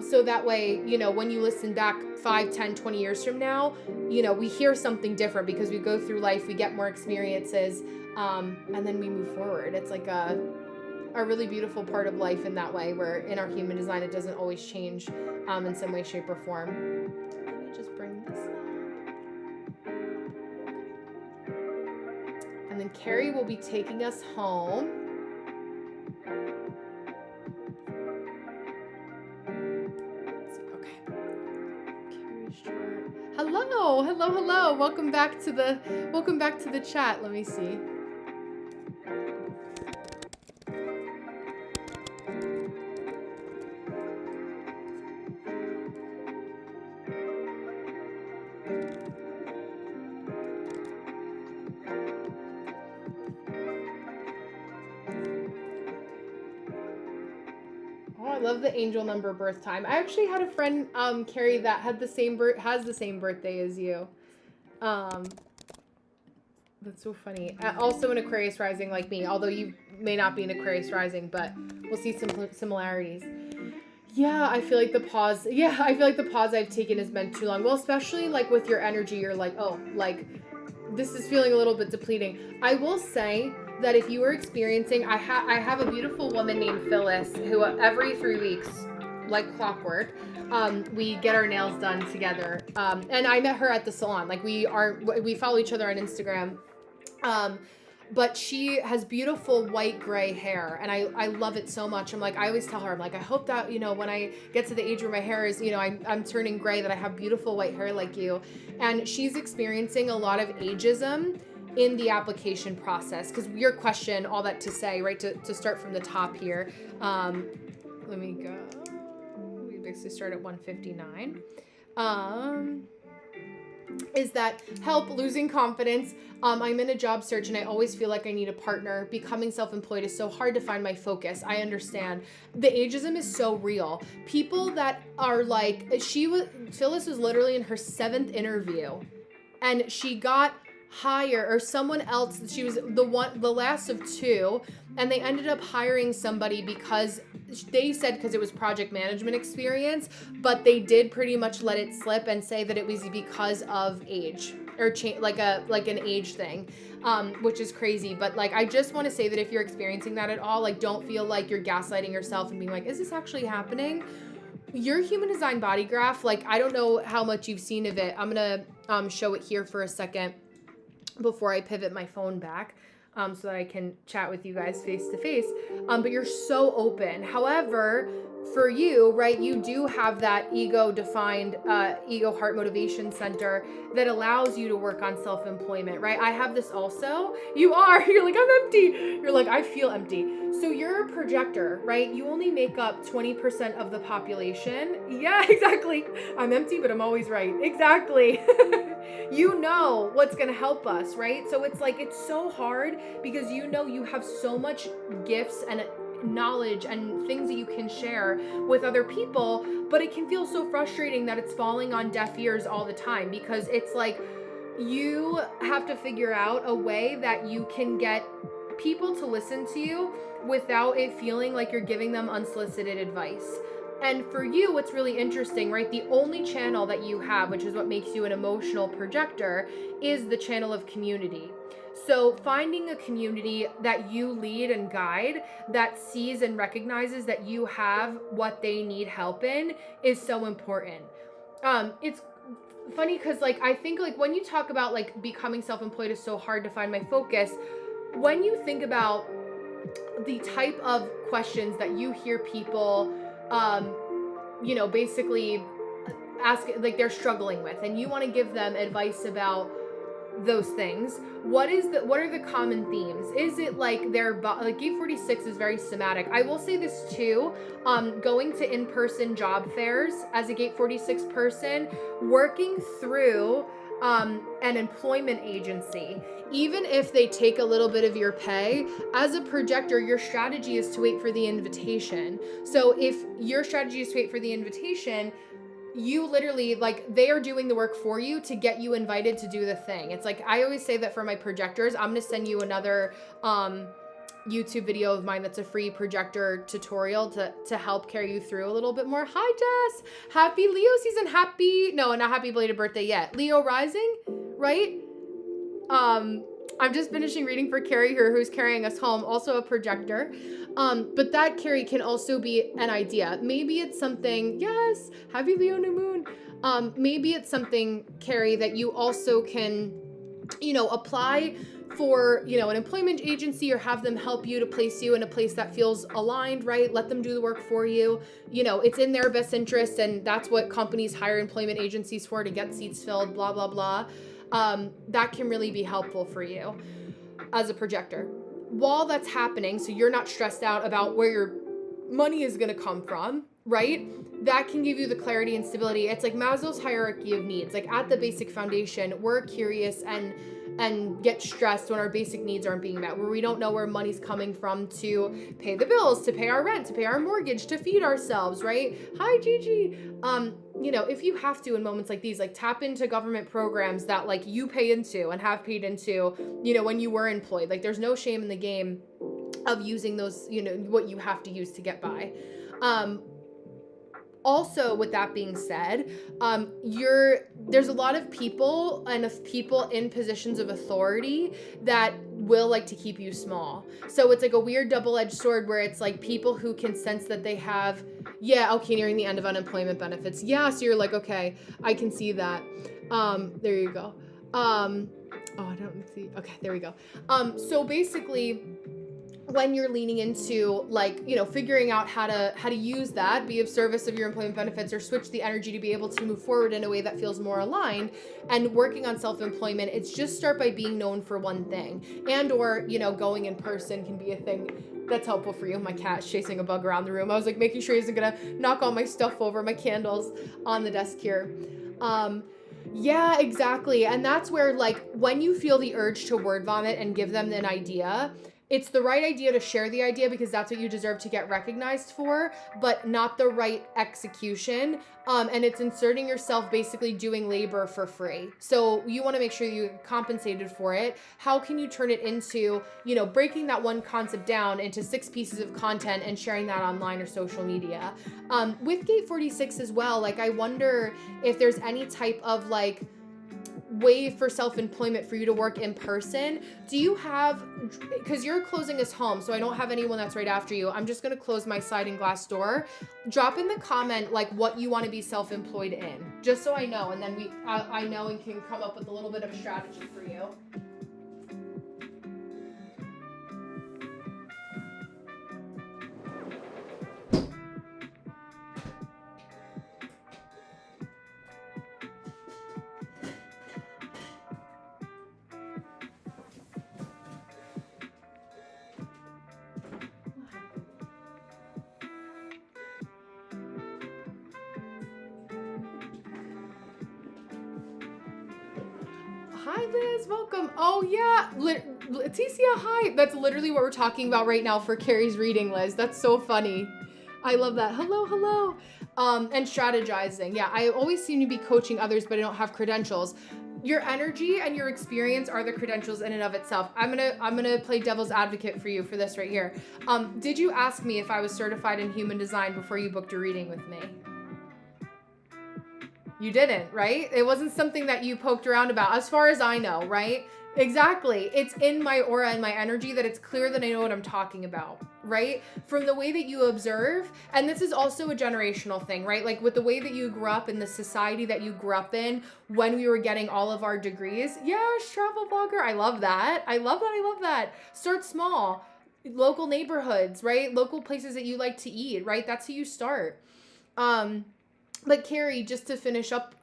So that way, when you listen back 5, 10, 20 years from now, we hear something different because we go through life, we get more experiences, and then we move forward. It's like a really beautiful part of life in that way, where in our human design, it doesn't always change in some way, shape, or form. Let me just bring this up. And then Carrie will be taking us home. Hello. Welcome back to the chat. Let me see. I love the angel number birth time. I actually had a friend, Carrie, that has the same birthday as you. That's so funny. Also an Aquarius rising like me, although you may not be an Aquarius rising, but we'll see some similarities. I feel like the pause I've taken has been too long. Well, especially like with your energy, you're like, oh, like this is feeling a little bit depleting. I will say that if you are experiencing, I have a beautiful woman named Phyllis who every 3 weeks, like clockwork, we get our nails done together. And I met her at the salon. Like we follow each other on Instagram. But she has beautiful white gray hair, and I love it so much. I always tell her, I hope that, when I get to the age where my hair is, I'm turning gray, that I have beautiful white hair like you. And she's experiencing a lot of ageism in the application process. Because your question, all that to say, right, to start from the top here. Let me go. We basically start at 159. Is that help, losing confidence. I'm in a job search and I always feel like I need a partner. Becoming self-employed is so hard to find my focus. I understand. The ageism is so real. People that are like, Phyllis was literally in her 7th interview and she got hire, or someone else, she was the last of 2, and they ended up hiring somebody because they said because it was project management experience, but they did pretty much let it slip and say that it was because of age or like an age thing, which is crazy. But I just want to say that if you're experiencing that at all, don't feel like you're gaslighting yourself and being like, is this actually happening? Your human design body graph, I don't know how much you've seen of it. I'm gonna show it here for a second before I pivot my phone back, so that I can chat with you guys face to face. But you're so open. However, for you, right, you do have that ego-defined, ego heart motivation center that allows you to work on self-employment, right? I have this also. You're like, I'm empty. You're like, I feel empty. So you're a projector, right? You only make up 20% of the population. Yeah, exactly. I'm empty, but I'm always right. Exactly. You know what's going to help us, right? So it's so hard because you have so much gifts and knowledge and things that you can share with other people, but it can feel so frustrating that it's falling on deaf ears all the time, because it's you have to figure out a way that you can get people to listen to you without it feeling like you're giving them unsolicited advice. And for you, what's really interesting, right? The only channel that you have, which is what makes you an emotional projector, is the channel of community. So finding a community that you lead and guide, that sees and recognizes that you have what they need help in, is so important. It's funny because like I think like when you talk about like becoming self-employed is so hard to find my focus, when you think about the type of questions that you hear people basically ask, like they're struggling with, and you want to give them advice about those things, what are the common themes? Is it like like Gate 46 is very somatic. I will say this too, going to in-person job fairs as a Gate 46 person, working through an employment agency, even if they take a little bit of your pay, as a projector, your strategy is to wait for the invitation. So if your strategy is to wait for the invitation, you literally, like, they are doing the work for you to get you invited to do the thing. It's like, I always say that for my projectors, I'm going to send you another YouTube video of mine that's a free projector tutorial to help carry you through a little bit more. Hi, Jess. Happy Leo season. Not happy belated birthday yet. Leo rising, right? I'm just finishing reading for Carrie here, who's carrying us home, also a projector. But that, Carrie, can also be an idea. Maybe it's something, yes, happy Leo new moon. Maybe it's something, Carrie, that you also can, apply for, an employment agency, or have them help you to place you in a place that feels aligned, right? Let them do the work for you. It's in their best interest, and that's what companies hire employment agencies for, to get seats filled, blah, blah, blah. That can really be helpful for you as a projector. While that's happening, so you're not stressed out about where your money is going to come from, right? That can give you the clarity and stability. It's like Maslow's hierarchy of needs. Like at the basic foundation, we're curious and get stressed when our basic needs aren't being met, where we don't know where money's coming from to pay the bills, to pay our rent, to pay our mortgage, to feed ourselves, right? Hi, Gigi. If you have to in moments like these, like tap into government programs that like you pay into and have paid into, when you were employed. Like there's no shame in the game of using those, what you have to use to get by. Also, with that being said, there's a lot of people in positions of authority that will like to keep you small. So it's like a weird double-edged sword, where it's like people who can sense that they have, nearing the end of unemployment benefits. Yeah, so you're like, okay, I can see that. There you go. I don't see. Okay, there we go. So basically, when you're leaning into figuring out how to use that, be of service of your employment benefits, or switch the energy to be able to move forward in a way that feels more aligned, and working on self-employment, it's just start by being known for one thing, or going in person can be a thing that's helpful for you. My cat's chasing a bug around the room. I was like making sure he isn't gonna knock all my stuff over, my candles on the desk here. Yeah, exactly. And that's where, like, when you feel the urge to word vomit and give them an idea, it's the right idea to share the idea, because that's what you deserve to get recognized for, but not the right execution. And it's inserting yourself basically doing labor for free. So you want to make sure you get compensated for it. How can you turn it into, breaking that one concept down into 6 pieces of content and sharing that online or social media? With Gate 46 as well, like, I wonder if there's any type of like way for self-employment for you to work in person. Do you have, because you're closing us home, so I don't have anyone that's right after you, I'm just going to close my sliding glass door. Drop in the comment like what you want to be self-employed in, just so I know, and then I know and can come up with a little bit of a strategy for you. Hi, Liz. Welcome. Oh, yeah. Leticia, hi. That's literally what we're talking about right now for Carrie's reading, Liz. That's so funny. I love that. Hello. And strategizing. Yeah, I always seem to be coaching others, but I don't have credentials. Your energy and your experience are the credentials in and of itself. I'm gonna play devil's advocate for you for this right here. Did you ask me if I was certified in human design before you booked a reading with me? You didn't, right? It wasn't something that you poked around about, as far as I know, right? Exactly. It's in my aura and my energy that it's clear that I know what I'm talking about, right? From the way that you observe, and this is also a generational thing, right? Like with the way that you grew up in the society that you grew up in when we were getting all of our degrees. Yes, travel blogger. I love that. I love that. I love that. Start small. Local neighborhoods, right? Local places that you like to eat, right? That's how you start. But Carrie, just to finish up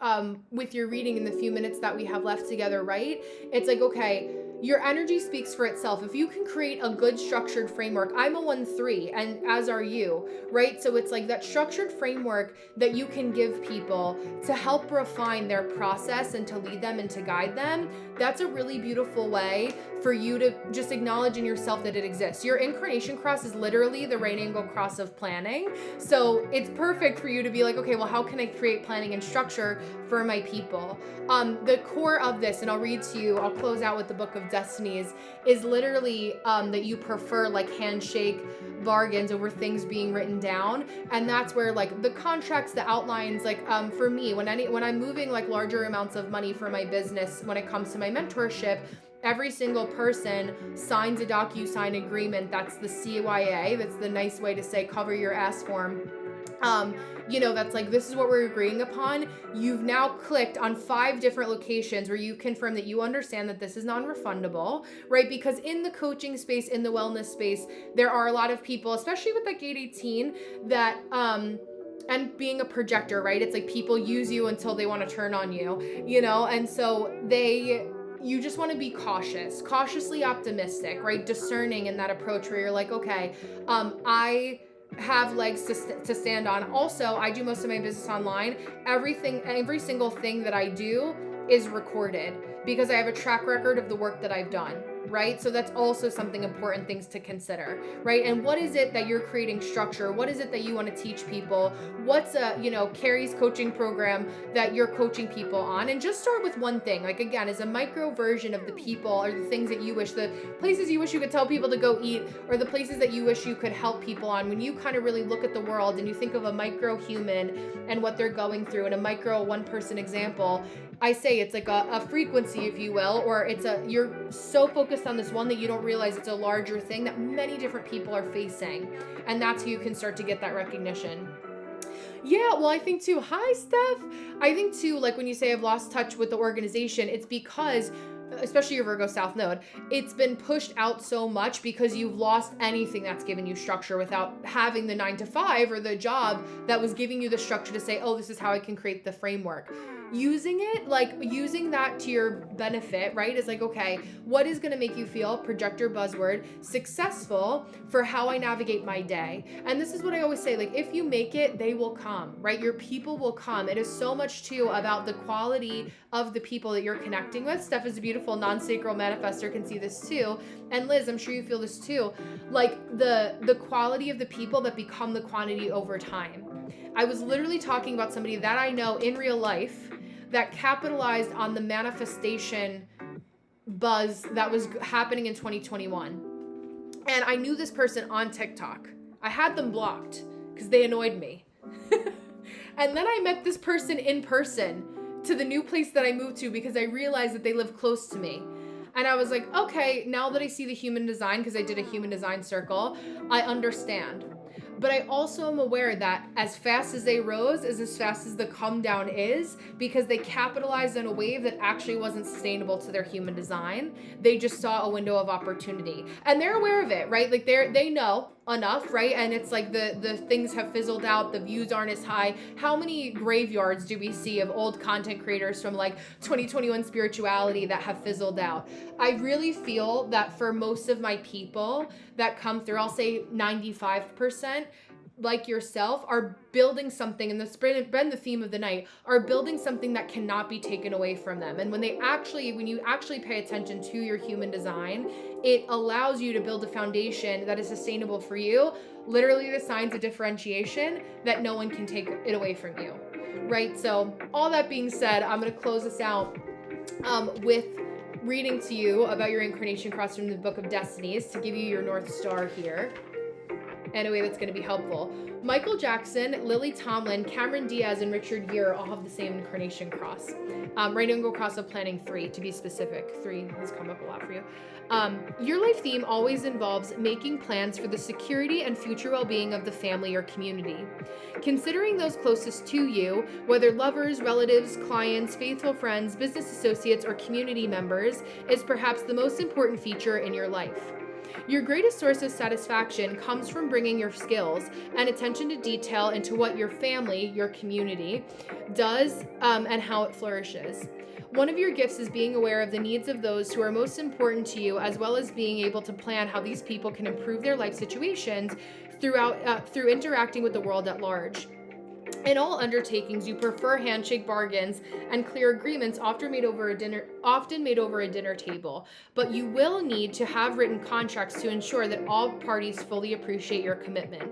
with your reading in the few minutes that we have left together, right? It's like, okay, your energy speaks for itself. If you can create a good structured framework, I'm a 1-3, and as are you, right? So it's like that structured framework that you can give people to help refine their process and to lead them and to guide them. That's a really beautiful way for you to just acknowledge in yourself that it exists. Your incarnation cross is literally the right angle cross of planning. So it's perfect for you to be like, okay, well, how can I create planning and structure for my people? The core of this, and I'll read to you, I'll close out with the Book of Destinies, is literally that you prefer like handshake bargains over things being written down. And that's where like the contracts, the outlines, like for me, when I'm moving like larger amounts of money for my business, when it comes to my mentorship, every single person signs a DocuSign agreement. That's the CYA. That's the nice way to say cover your ass form. That's like, this is what we're agreeing upon. You've now clicked on 5 different locations where you confirm that you understand that this is non-refundable, right? Because in the coaching space, in the wellness space, there are a lot of people, especially with that gate 18, that, and being a projector, right? It's like people use you until they want to turn on you, and so you just want to be cautiously optimistic, right? Discerning in that approach where you're like, okay, I have legs to stand on. Also, I do most of my business online. Every single thing that I do is recorded because I have a track record of the work that I've done, right? So that's also something important, things to consider, right? And what is it that you're creating structure? What is it that you want to teach people? What's Carrie's coaching program that you're coaching people on? And just start with one thing, like again, as a micro version of the people or the things that you wish, the places you wish you could tell people to go eat, or the places that you wish you could help people on. When you kind of really look at the world and you think of a micro human and what they're going through, and a micro one person example, I say it's like a frequency, if you will, or you're so focused on this one that you don't realize it's a larger thing that many different people are facing. And that's how you can start to get that recognition. Yeah, well, I think too, hi, Steph. I think too, like when you say I've lost touch with the organization, it's because, especially your Virgo South Node, it's been pushed out so much because you've lost anything that's given you structure without having the 9-to-5 or the job that was giving you the structure to say, oh, this is how I can create the framework. Using that to your benefit, right? Is like, okay, what is going to make you feel, project your buzzword, successful for how I navigate my day? And this is what I always say, like, if you make it, they will come, right? Your people will come. It is so much too about the quality of the people that you're connecting with. Steph is a beautiful non-sacral manifestor, can see this too. And Liz, I'm sure you feel this too. Like the quality of the people that become the quantity over time. I was literally talking about somebody that I know in real life that capitalized on the manifestation buzz that was happening in 2021. And I knew this person on TikTok. I had them blocked because they annoyed me. And then I met this person in person to the new place that I moved to because I realized that they live close to me. And I was like, okay, now that I see the human design, because I did a human design circle, I understand. But I also am aware that as fast as they rose is as fast as the come down is, because they capitalized on a wave that actually wasn't sustainable to their human design. They just saw a window of opportunity and they're aware of it, right? Like they know enough, right? And it's like the things have fizzled out. The views aren't as high. How many graveyards do we see of old content creators from like 2021 spirituality that have fizzled out? I really feel that for most of my people that come through, I'll say 95%, like yourself, are building something, and that's been the theme of the night, are building something that cannot be taken away from them. And when you actually pay attention to your human design, it allows you to build a foundation that is sustainable for you. Literally the signs of differentiation that no one can take it away from you, right? So all that being said, I'm going to close this out with reading to you about your incarnation cross from the Book of Destinies to give you your North Star here in a way that's going to be helpful. Michael Jackson, Lily Tomlin, Cameron Diaz, and Richard Gere all have the same incarnation cross. Right angle cross of planning 3, to be specific. 3 has come up a lot for you. Your life theme always involves making plans for the security and future well-being of the family or community. Considering those closest to you, whether lovers, relatives, clients, faithful friends, business associates, or community members, is perhaps the most important feature in your life. Your greatest source of satisfaction comes from bringing your skills and attention to detail into what your family, your community, does and how it flourishes. One of your gifts is being aware of the needs of those who are most important to you, as well as being able to plan how these people can improve their life situations through interacting with the world at large. In all undertakings, you prefer handshake bargains and clear agreements often made over a dinner table, but you will need to have written contracts to ensure that all parties fully appreciate your commitment.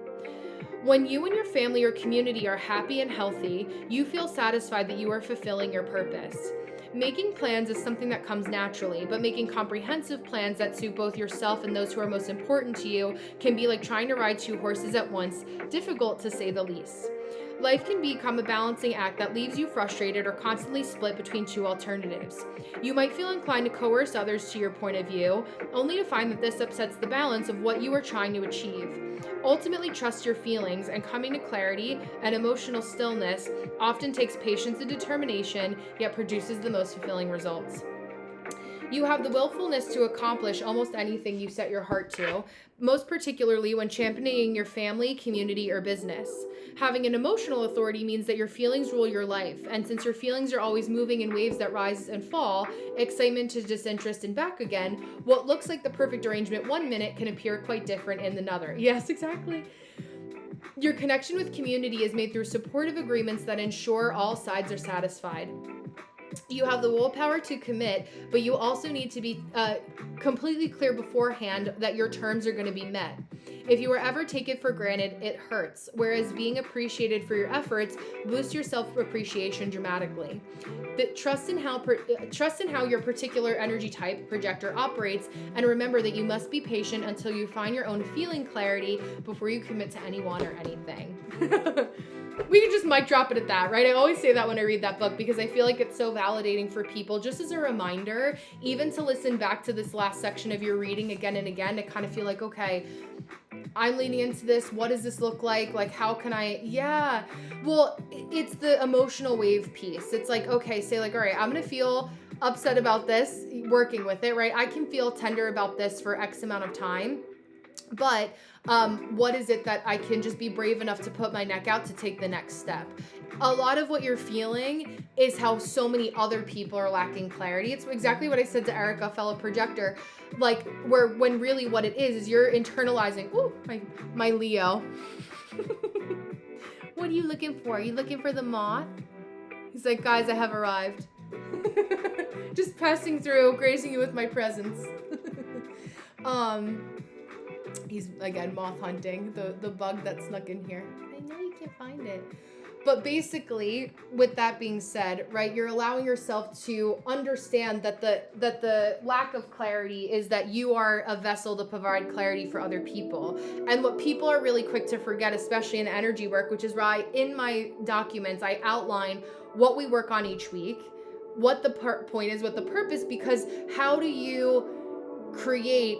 When you and your family or community are happy and healthy, you feel satisfied that you are fulfilling your purpose. Making plans is something that comes naturally, but making comprehensive plans that suit both yourself and those who are most important to you can be like trying to ride 2 horses at once, difficult to say the least. Life can become a balancing act that leaves you frustrated or constantly split between 2 alternatives. You might feel inclined to coerce others to your point of view, only to find that this upsets the balance of what you are trying to achieve. Ultimately, trust your feelings, and coming to clarity and emotional stillness often takes patience and determination, yet produces the most fulfilling results. You have the willfulness to accomplish almost anything you set your heart to, most particularly when championing your family, community, or business. Having an emotional authority means that your feelings rule your life, and since your feelings are always moving in waves that rise and fall, excitement to disinterest and back again, what looks like the perfect arrangement one minute can appear quite different in another. Yes, exactly. Your connection with community is made through supportive agreements that ensure all sides are satisfied. You have the willpower to commit, but you also need to be completely clear beforehand that your terms are going to be met. If you ever take it for granted, it hurts, whereas being appreciated for your efforts boosts your self-appreciation dramatically. Trust in how your particular energy type, projector, operates, and remember that you must be patient until you find your own feeling clarity before you commit to anyone or anything. We could just mic drop it at that, right? I always say that when I read that book because I feel like it's so validating for people, just as a reminder, even to listen back to this last section of your reading again and again to kind of feel like, okay, I'm leaning into this. What does this look like? Like, how can I? Yeah. Well, it's the emotional wave piece. It's like, okay, say like, all right, I'm going to feel upset about this, working with it, right? I can feel tender about this for X amount of time. But what is it that I can just be brave enough to put my neck out to take the next step? A lot of what you're feeling is how so many other people are lacking clarity. It's exactly what I said to Erica, fellow projector, like when really what it is you're internalizing. Ooh, my Leo. What are you looking for? Are you looking for the moth? He's like, guys, I have arrived. Just passing through, gracing you with my presence. He's, again, moth hunting, the bug that snuck in here. I know you can't find it. But basically, with that being said, right, you're allowing yourself to understand that the lack of clarity is that you are a vessel to provide clarity for other people. And what people are really quick to forget, especially in energy work, which is why in my documents, I outline what we work on each week, what the point is, what the purpose, because how do you create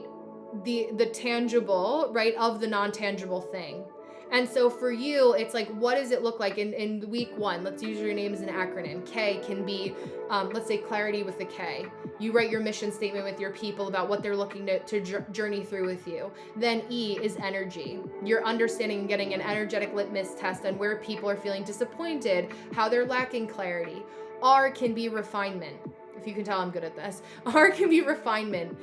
the tangible, right, of the non-tangible thing? And so for you, it's like, what does it look like in week 1? Let's use your name as an acronym. K can be, let's say clarity with the K. You write your mission statement with your people about what they're looking to journey through with you. Then E is energy. You're understanding and getting an energetic litmus test on where people are feeling disappointed, how they're lacking clarity. R can be refinement. If you can tell, I'm good at this. R can be refinement.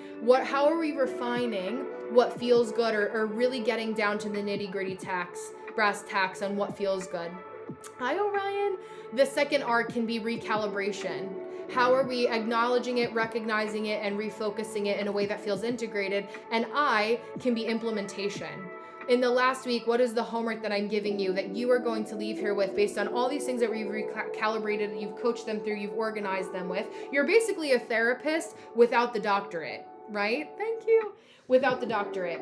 How are we refining what feels good, or really getting down to the nitty-gritty brass tacks on what feels good? Hi, Orion. The second R can be recalibration. How are we acknowledging it, recognizing it, and refocusing it in a way that feels integrated? And I can be implementation. in the last week, what is the homework that I'm giving you that you are going to leave here with based on all these things that we've recalibrated, you've coached them through, you've organized them with. You're basically a therapist without the doctorate, right? Thank you. Without the doctorate.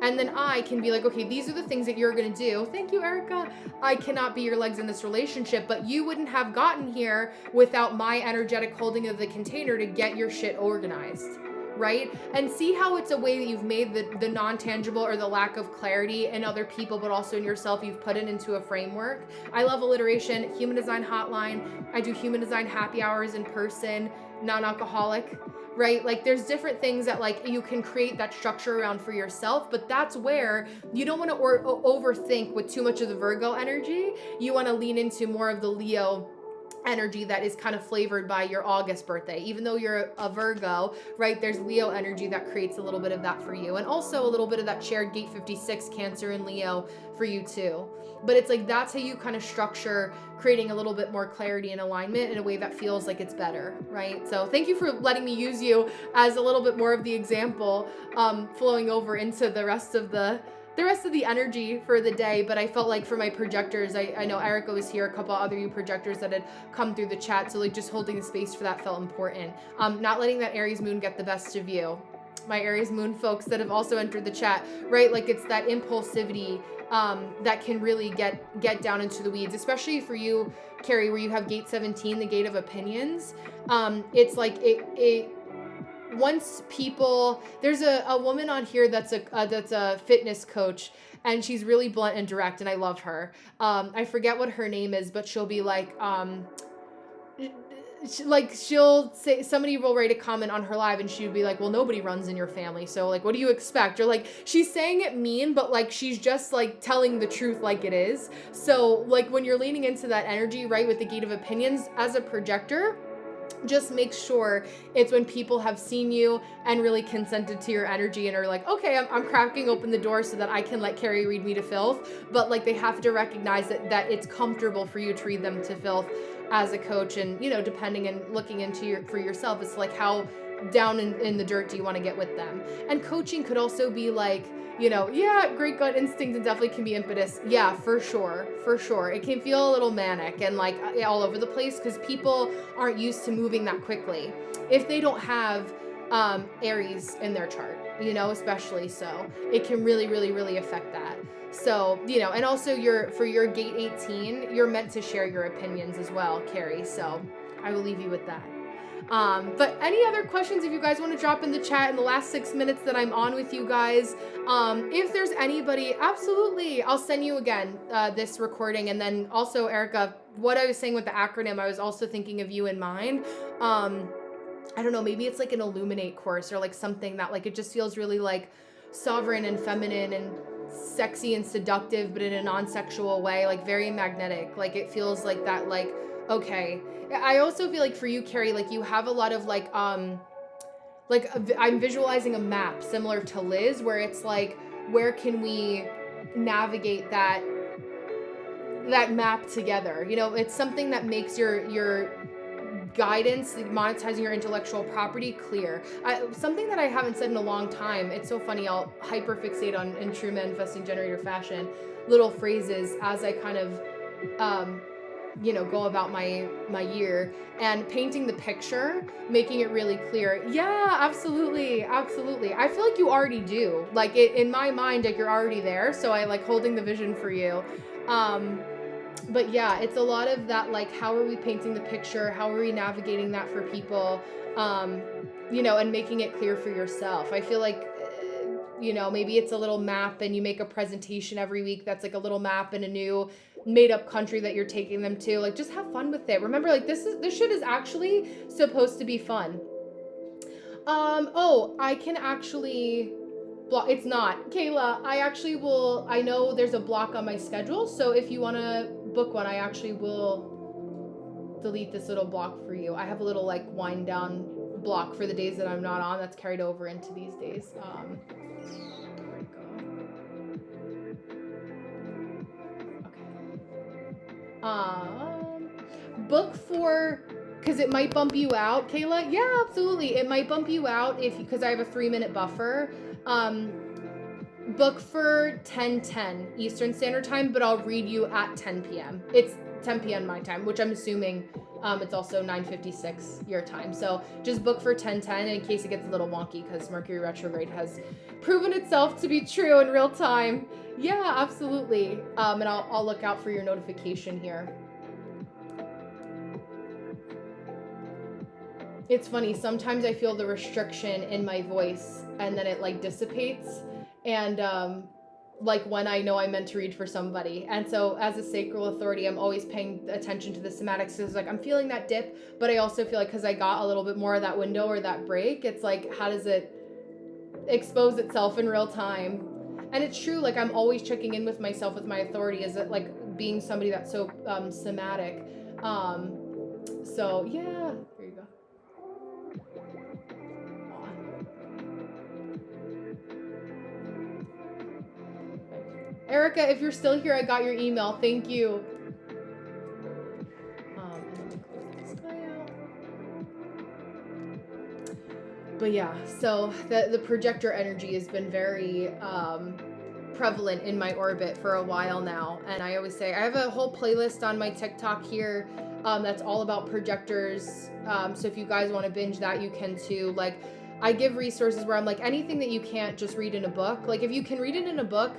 And then I can be like, okay, these are the things that you're going to do. Thank you, Erica. I cannot be your legs in this relationship, but you wouldn't have gotten here without my energetic holding of the container to get your shit organized, right? And see how it's a way that you've made the non-tangible or the lack of clarity in other people, but also in yourself, you've put it into a framework. I love alliteration, human design hotline. I do human design happy hours in person, non-alcoholic, right? Like there's different things that like you can create that structure around for yourself, but that's where you don't want to overthink with too much of the Virgo energy. You want to lean into more of the Leo energy that is kind of flavored by your August birthday. Even though you're a Virgo, right, there's Leo energy that creates a little bit of that for you, and also a little bit of that shared gate 56 Cancer and Leo for you too. But it's like that's how you kind of structure creating a little bit more clarity and alignment in a way that feels like it's better, right? So thank you for letting me use you as a little bit more of the example, flowing over into the rest of the energy for the day. But I felt like for my projectors, I know Erica was here, a couple other you projectors that had come through the chat, so like just holding the space for that felt important. Not letting that Aries moon get the best of you. My Aries moon folks that have also entered the chat, right? Like it's that impulsivity that can really get down into the weeds, especially for you, Carrie, where you have gate 17, the gate of opinions. It's like it once people, there's a woman on here that's a fitness coach, and she's really blunt and direct, and I love her. I forget what her name is, but she'll be like, she'll say, somebody will write a comment on her live and she'd be like, well, nobody runs in your family, so like, what do you expect? Or like, she's saying it mean, but like, she's just like telling the truth like it is. So like, when you're leaning into that energy, right, with the gate of opinions as a projector, just make sure it's when people have seen you and really consented to your energy and are like, okay, I'm cracking open the door so that I can let Carrie read me to filth. But like, they have to recognize that it's comfortable for you to read them to filth as a coach. And, you know, depending and looking into for yourself, it's like how down in the dirt do you want to get with them? And coaching could also be like, you know, yeah, great gut instinct and definitely can be impetus. Yeah, for sure. It can feel a little manic and like all over the place because people aren't used to moving that quickly if they don't have Aries in their chart, you know, especially. So it can really, really, really affect that. So, you know, and also for your gate 18, you're meant to share your opinions as well, Carrie. So I will leave you with that. But any other questions, if you guys want to drop in the chat in the last 6 minutes that I'm on with you guys, if there's anybody, absolutely, I'll send you again, this recording. And then also, Erica, what I was saying with the acronym, I was also thinking of you in mind. I don't know, maybe it's like an Illuminate course or like something that like, it just feels really like sovereign and feminine and sexy and seductive, but in a non-sexual way, like very magnetic. Like it feels like that, like, okay. I also feel like for you, Carrie, like you have a lot of like I'm visualizing a map similar to Liz, where it's like, where can we navigate that map together? You know, it's something that makes your guidance, monetizing your intellectual property clear. Something that I haven't said in a long time. It's so funny. I'll hyperfixate on in true manifesting generator fashion, little phrases as I kind of, you know, go about my year, and painting the picture, making it really clear. Yeah, absolutely. I feel like you already do. Like in my mind, like you're already there. So I like holding the vision for you. But yeah, it's a lot of that, like, how are we painting the picture? How are we navigating that for people? You know, and making it clear for yourself. I feel like, you know, maybe it's a little map and you make a presentation every week that's like a little map in a new made up country that you're taking them to. Like, just have fun with it. Remember, like, this shit is actually supposed to be fun. Oh, I can actually block. It's not. Kayla, I know there's a block on my schedule, so if you want to book one, I actually will delete this little block for you. I have a little, like, wind down block for the days that I'm not on that's carried over into these days. Book for, because it might bump you out, Kayla. Yeah, absolutely. It might bump you out because I have a 3-minute buffer. Book for 10:10 Eastern Standard Time, but I'll read you at 10 p.m. It's 10 p.m. my time, which I'm assuming it's also 9:56 your time. So just book for 10:10 in case it gets a little wonky, because Mercury retrograde has proven itself to be true in real time. Yeah, absolutely. And I'll look out for your notification here. It's funny, sometimes I feel the restriction in my voice and then it like dissipates, and like when I know I'm meant to read for somebody. And so as a sacral authority, I'm always paying attention to the somatics. So it's like I'm feeling that dip, but I also feel like because I got a little bit more of that window or that break, it's like, how does it expose itself in real time? And it's true, like I'm always checking in with myself, with my authority. Is it like being somebody that's so somatic? So yeah, there you go. Erica, if you're still here, I got your email. Thank you. But yeah, so the projector energy has been very prevalent in my orbit for a while now. And I always say, I have a whole playlist on my TikTok here that's all about projectors. So if you guys want to binge that, you can too. Like, I give resources where I'm like, anything that you can't just read in a book. Like, if you can read it in a book,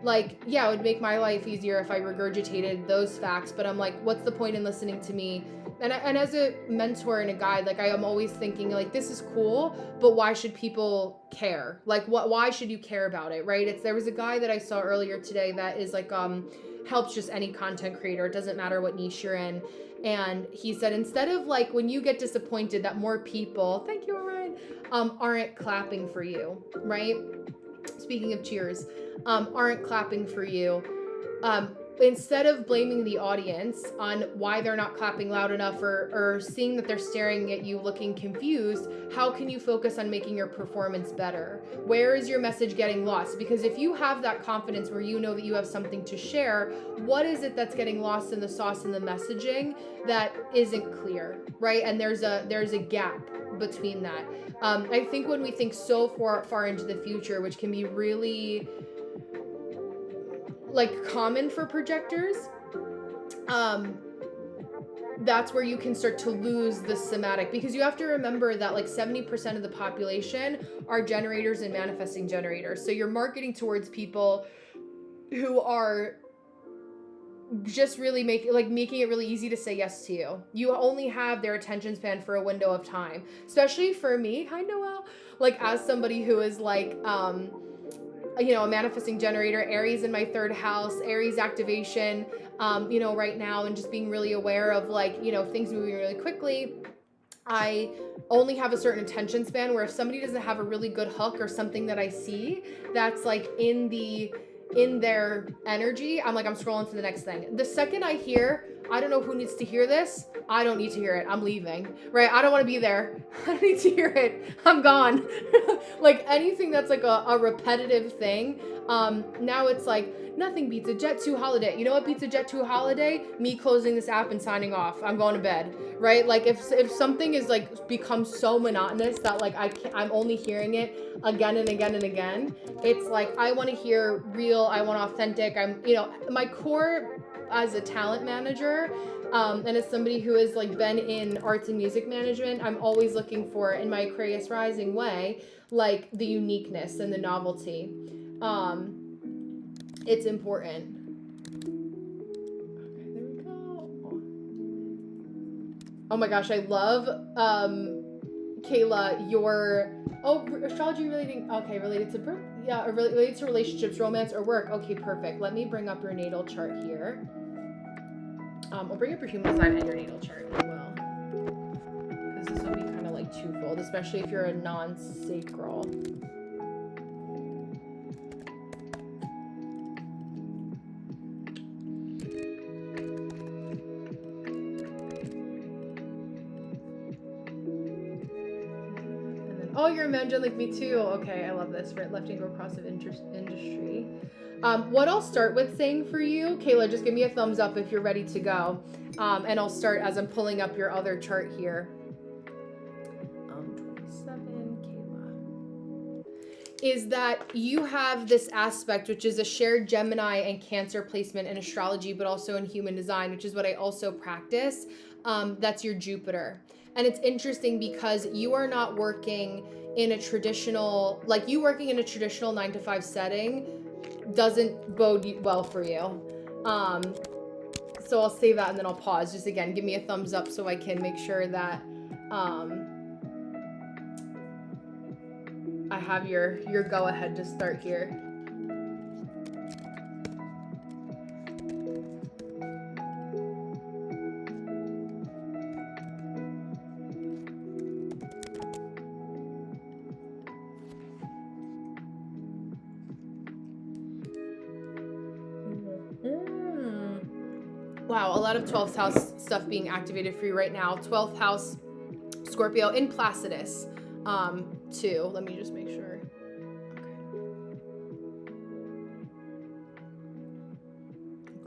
like, yeah, it would make my life easier if I regurgitated those facts. But I'm like, what's the point in listening to me? And as a mentor and a guide, like, I am always thinking, like, this is cool, but why should people care? Like, why should you care about it, right? There was a guy that I saw earlier today that is like, helps just any content creator. It doesn't matter what niche you're in. And he said, instead of like when you get disappointed that more people, thank you, Orion, aren't clapping for you, right? Speaking of cheers, aren't clapping for you. Instead of blaming the audience on why they're not clapping loud enough, or seeing that they're staring at you looking confused, how can you focus on making your performance better? Where is your message getting lost? Because if you have that confidence where you know that you have something to share, what is it that's getting lost in the sauce and the messaging that isn't clear, right? And there's a gap between that. I think when we think so far into the future, which can be really like common for projectors, that's where you can start to lose the somatic, because you have to remember that like 70% of the population are generators and manifesting generators. So you're marketing towards people who are just really making it really easy to say yes to you. You only have their attention span for a window of time, especially for me. Hi, Noelle. Like, as somebody who is like, a manifesting generator, Aries in my third house, Aries activation, right now, and just being really aware of like, things moving really quickly. I only have a certain attention span where if somebody doesn't have a really good hook or something that I see that's like in their energy, I'm scrolling to the next thing. The second I hear, I don't know who needs to hear this, I don't need to hear it, I'm leaving, right? I don't want to be there. I don't need to hear it. I'm gone. Like anything that's like a repetitive thing. Now it's like, nothing beats a Jet2 holiday. You know what beats a Jet2 holiday? Me closing this app and signing off. I'm going to bed, right? Like if something is like becomes so monotonous that like I'm only hearing it again and again and again, it's like I want to hear real, I want authentic. I'm, my core as a talent manager, and as somebody who has like been in arts and music management, I'm always looking for, in my Aquarius rising way, like the uniqueness and the novelty. It's important. Okay, there we go. Oh my gosh, I love, Kayla, your, astrology relating, okay, related to birth, yeah, or related to relationships, romance, or work. Okay, perfect. Let me bring up your natal chart here. I'll bring up your human design and your natal chart as well, because this will be kind of like twofold, especially if you're a non-sacral. Oh, you're a manager like me too. Okay, I love this. Right, left angle cross of industry. What I'll start with saying for you, Kayla, just give me a thumbs up if you're ready to go. And I'll start as I'm pulling up your other chart here. 27, Kayla. is that you have this aspect, which is a shared Gemini and Cancer placement in astrology, but also in human design, which is what I also practice. That's your Jupiter. And it's interesting because you are not working in a traditional, like you working in a traditional 9 to 5 setting doesn't bode well for you. So I'll save that and then I'll pause. Just again, give me a thumbs up so I can make sure that I have your go ahead to start here. Wow, a lot of 12th house stuff being activated for you right now. 12th house Scorpio in Placidus too. Let me just make sure.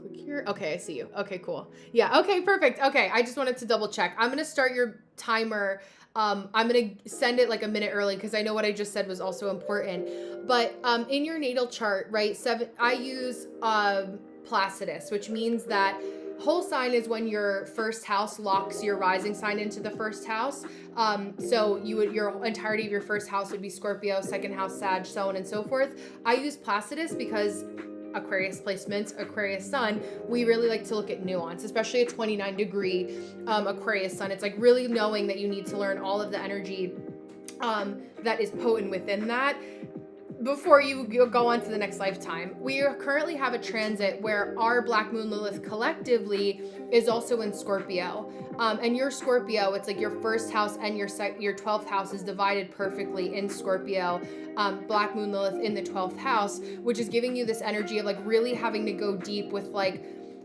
Okay. Click here. Okay, I see you. Okay, cool. Yeah, okay, perfect. Okay, I just wanted to double check. I'm going to start your timer. I'm going to send it like a minute early because I know what I just said was also important. But in your natal chart, right, I use Placidus, which means that whole sign is when your first house locks your rising sign into the first house. So your entirety of your first house would be Scorpio, second house Sag, so on and so forth. I use Placidus because Aquarius placements, Aquarius sun, we really like to look at nuance, especially a 29-degree Aquarius sun. It's like really knowing that you need to learn all of the energy that is potent within that before you go on to the next lifetime. We currently have a transit where our Black Moon Lilith collectively is also in Scorpio. And your Scorpio, it's like your first house and your 12th house is divided perfectly in Scorpio. Black Moon Lilith in the 12th house, which is giving you this energy of like really having to go deep with like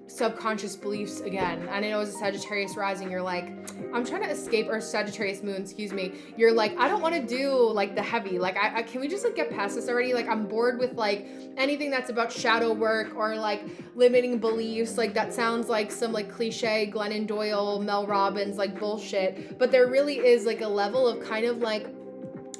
subconscious beliefs again. And I know as a Sagittarius rising, you're like, I'm trying to escape, or Sagittarius moon, excuse me. You're like, I don't want to do like the heavy. Like, I can we just like get past this already? Like, I'm bored with like anything that's about shadow work or like limiting beliefs. Like that sounds like some like cliche Glennon Doyle, Mel Robbins, like bullshit. But there really is like a level of kind of like,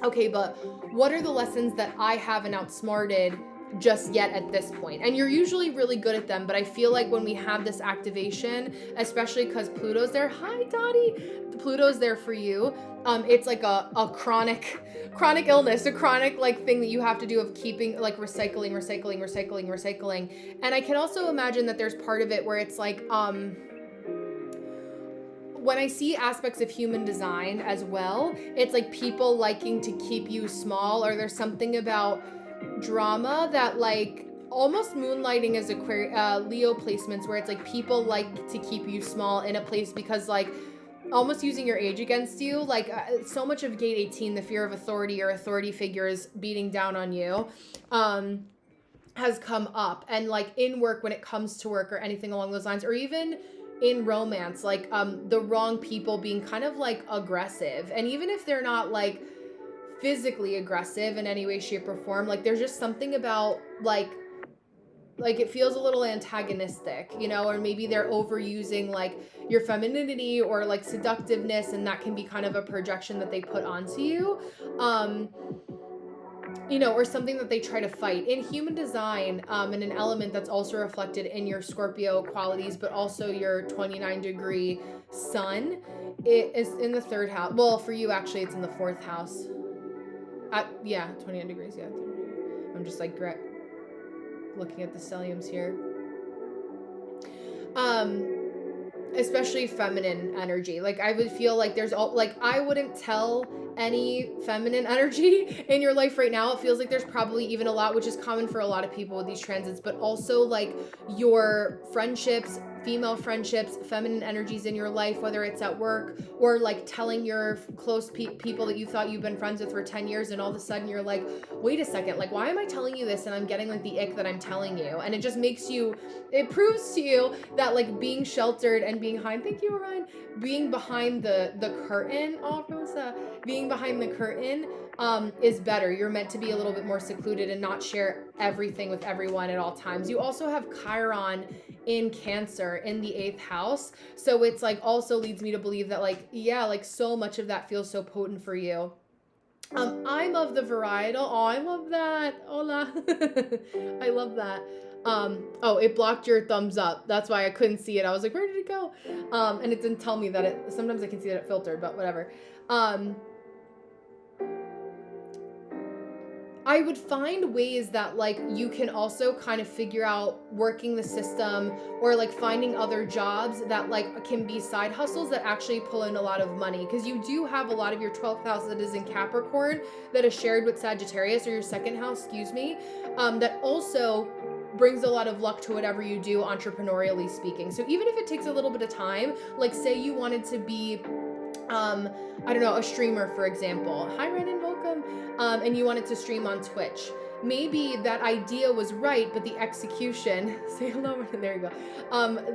okay, but what are the lessons that I haven't outsmarted just yet at this point? And you're usually really good at them, but I feel like when we have this activation, especially because Pluto's there, hi Dottie, Pluto's there for you, it's like a chronic illness, a chronic like thing that you have to do of keeping like recycling. And I can also imagine that there's part of it where it's like when I see aspects of human design as well, it's like people liking to keep you small, or there's something about drama that like almost moonlighting as Leo placements where it's like people like to keep you small in a place because like almost using your age against you. Like so much of gate 18, the fear of authority or authority figures beating down on you has come up. And like in work, when it comes to work or anything along those lines, or even in romance, like the wrong people being kind of like aggressive. And even if they're not like physically aggressive in any way, shape, or form, like there's just something about like it feels a little antagonistic, you know, or maybe they're overusing like your femininity or like seductiveness, and that can be kind of a projection that they put onto you, you know, or something that they try to fight. In human design, and an element that's also reflected in your Scorpio qualities, but also your 29-degree sun, it is in the 3rd house. Well, for you, actually, it's in the 4th house. Yeah, 29 degrees, yeah. I'm just like looking at the stelliums here. Especially feminine energy. Like I would feel like there's all like I wouldn't tell any feminine energy in your life right now. It feels like there's probably even a lot, which is common for a lot of people with these transits, but also like your friendships, female friendships, feminine energies in your life, whether it's at work or like telling your close people that you thought you've been friends with for 10 years and all of a sudden you're like, wait a second, like why am I telling you this and I'm getting like the ick that I'm telling you? And it just makes you, it proves to you that like being sheltered and being behind, thank you Orion, being behind the curtain, oh Rosa, being behind the curtain is better. You're meant to be a little bit more secluded and not share everything with everyone at all times. You also have Chiron in Cancer in the 8th house, so it's like also leads me to believe that like, yeah, like so much of that feels so potent for you. I'm of the varietal. Oh, I love that. Hola. I love that. Oh, it blocked your thumbs up. That's why I couldn't see it. I was like, where did it go? And it didn't tell me that it, sometimes I can see that it filtered, but whatever. I would find ways that like you can also kind of figure out working the system or like finding other jobs that like can be side hustles that actually pull in a lot of money, because you do have a lot of your 12th house that is in Capricorn that is shared with Sagittarius, or your second house, excuse me, that also brings a lot of luck to whatever you do entrepreneurially speaking. So even if it takes a little bit of time, like say you wanted to be I don't know, a streamer, for example. Hi, Renan, welcome. And you wanted to stream on Twitch. Maybe that idea was right, but the execution, say hello, there you go.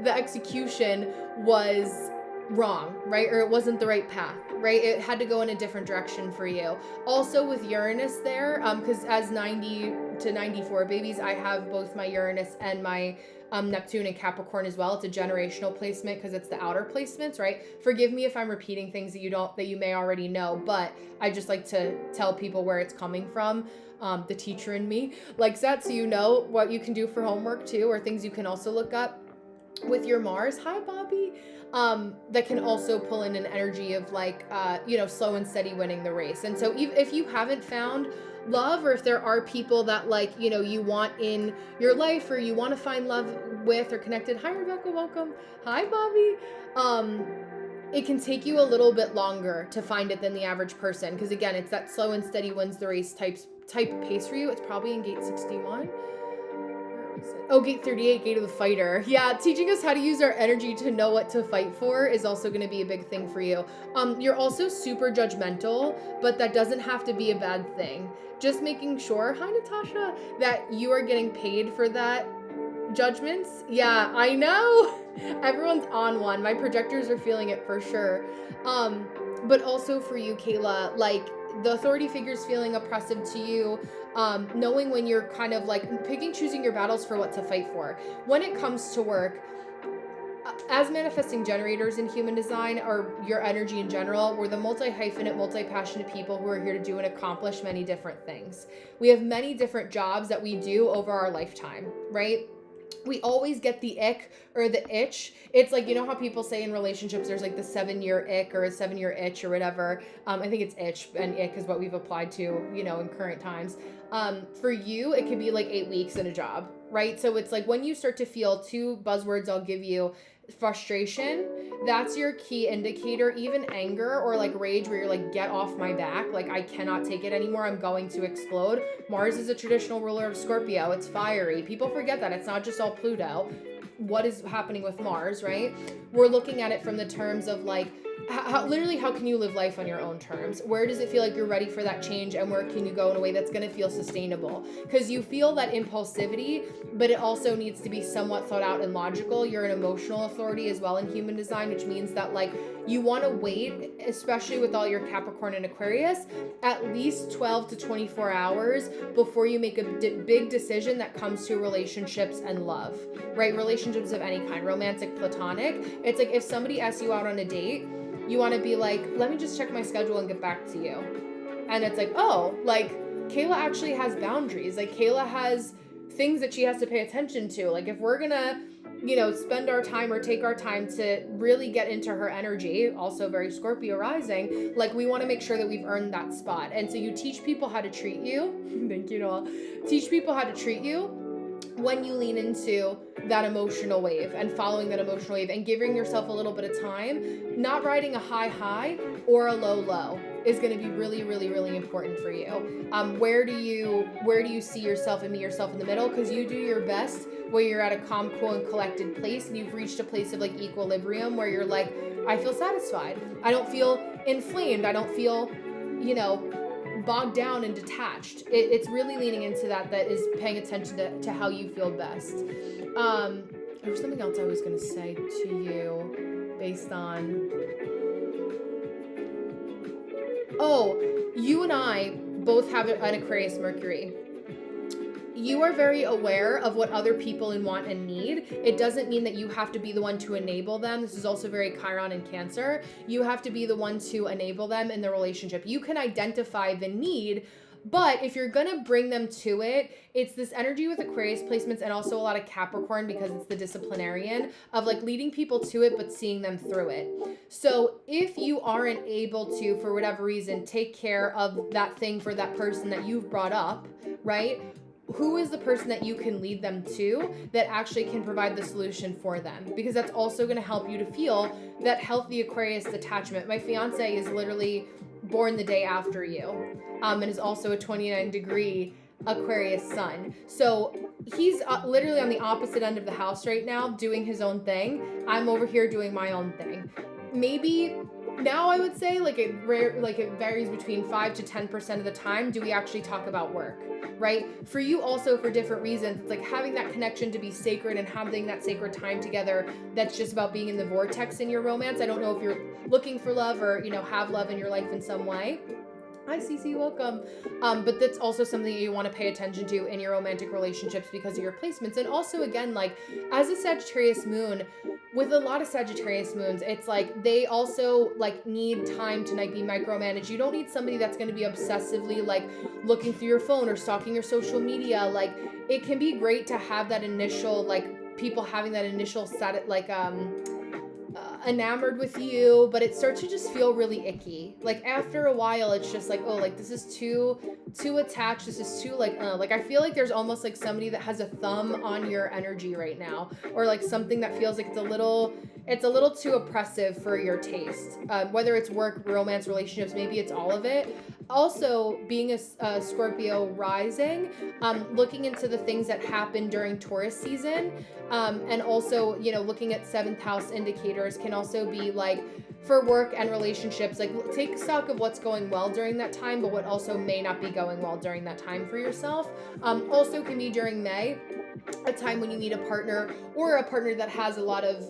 The execution was wrong, right? Or it wasn't the right path, right? It had to go in a different direction for you. Also with Uranus there, because as 90 to 94 babies, I have both my Uranus and my Neptune and Capricorn as well. It's a generational placement because it's the outer placements, right? Forgive me if I'm repeating things that you may already know, but I just like to tell people where it's coming from. The teacher in me likes that, so you know what you can do for homework too, or things you can also look up with your Mars. Hi, Bobby. That can also pull in an energy of like, slow and steady winning the race. And so if you haven't found love, or if there are people that like, you want in your life, or you want to find love with or connected. Hi, Rebecca, welcome. Hi, Bobby. It can take you a little bit longer to find it than the average person, because again, it's that slow and steady wins the race type pace for you. It's probably in gate 61. Oh, gate 38, gate of the fighter. Yeah, teaching us how to use our energy to know what to fight for is also going to be a big thing for you. You're also super judgmental, but that doesn't have to be a bad thing. Just making sure, hi Natasha, that you are getting paid for that judgments. Yeah, I know. Everyone's on one. My projectors are feeling it for sure. But also for you, Kayla, like the authority figures feeling oppressive to you, knowing when you're kind of like choosing your battles for what to fight for. When it comes to work, as manifesting generators in human design, or your energy in general, we're the multi-hyphenate, multi-passionate people who are here to do and accomplish many different things. We have many different jobs that we do over our lifetime, right? We always get the ick or the itch. It's like, how people say in relationships, there's like the 7-year ick or a 7-year itch or whatever. I think it's itch, and ick is what we've applied to, in current times. For you, it could be like 8 weeks in a job, right? So it's like when you start to feel, two buzzwords I'll give you, frustration, that's your key indicator. Even anger or like rage, where you're like, get off my back, like I cannot take it anymore, I'm going to explode. Mars is a traditional ruler of Scorpio. It's fiery. People forget that it's not just all Pluto. What is happening with Mars, right? We're looking at it from the terms of like, how can you live life on your own terms? Where does it feel like you're ready for that change, and where can you go in a way that's going to feel sustainable? Because you feel that impulsivity, but it also needs to be somewhat thought out and logical. You're an emotional authority as well in human design, which means that like you want to wait, especially with all your Capricorn and Aquarius, at least 12 to 24 hours before you make a big decision that comes to relationships and love, right? Relationships of any kind, romantic, platonic. It's like if somebody asks you out on a date, you want to be like, let me just check my schedule and get back to you. And it's like, oh, like Kayla actually has boundaries. Like Kayla has things that she has to pay attention to. Like if we're gonna, spend our time or take our time to really get into her energy, also very Scorpio rising, like we want to make sure that we've earned that spot. And so you teach people how to treat you. Thank you, Noel. Teach people how to treat you when you lean into that emotional wave and following that emotional wave and giving yourself a little bit of time. Not riding a high or a low is going to be really, really, really important for you. Where do you see yourself and meet yourself in the middle? Because you do your best where you're at a calm, cool, and collected place, and you've reached a place of like equilibrium where you're like, I feel satisfied. I don't feel inflamed. I don't feel, bogged down and detached. It's really leaning into that is paying attention to how you feel best. There was something else I was going to say to you based on... Oh, you and I both have an Aquarius Mercury. you are very aware of what other people want and need. It doesn't mean that you have to be the one to enable them. This is also very Chiron and Cancer. You have to be the one to enable them in the relationship. You can identify the need, but if you're gonna bring them to it, it's this energy with Aquarius placements and also a lot of Capricorn, because it's the disciplinarian of like leading people to it, but seeing them through it. So if you aren't able to, for whatever reason, take care of that thing for that person that you've brought up, right? Who is the person that you can lead them to that actually can provide the solution for them? Because that's also going to help you to feel that healthy Aquarius attachment. My fiance is literally born the day after you, and is also a 29-degree Aquarius sun. So he's literally on the opposite end of the house right now doing his own thing. I'm over here doing my own thing. Maybe now I would say like it varies between 5 to 10% of the time do we actually talk about work, right? For you also, for different reasons, it's like having that connection to be sacred and having that sacred time together that's just about being in the vortex in your romance. I don't know if you're looking for love or, have love in your life in some way. Hi, Cece, welcome. But that's also something you want to pay attention to in your romantic relationships because of your placements. And also, again, like as a Sagittarius moon, with a lot of Sagittarius moons, it's like they also like need time to like be micromanaged. You don't need somebody that's going to be obsessively like looking through your phone or stalking your social media. Like it can be great to have that initial like people having that initial enamored with you, but it starts to just feel really icky. Like after a while, it's just like, oh, like this is too attached. This is too like I feel like there's almost like somebody that has a thumb on your energy right now, or like something that feels like it's a little too oppressive for your taste. Whether it's work, romance, relationships, maybe it's all of it. Also, being a Scorpio rising, looking into the things that happen during Taurus season, and also, looking at 7th house indicators can also be like for work and relationships, like take stock of what's going well during that time, but what also may not be going well during that time for yourself. Also can be during May, a time when you meet a partner or a partner that has a lot of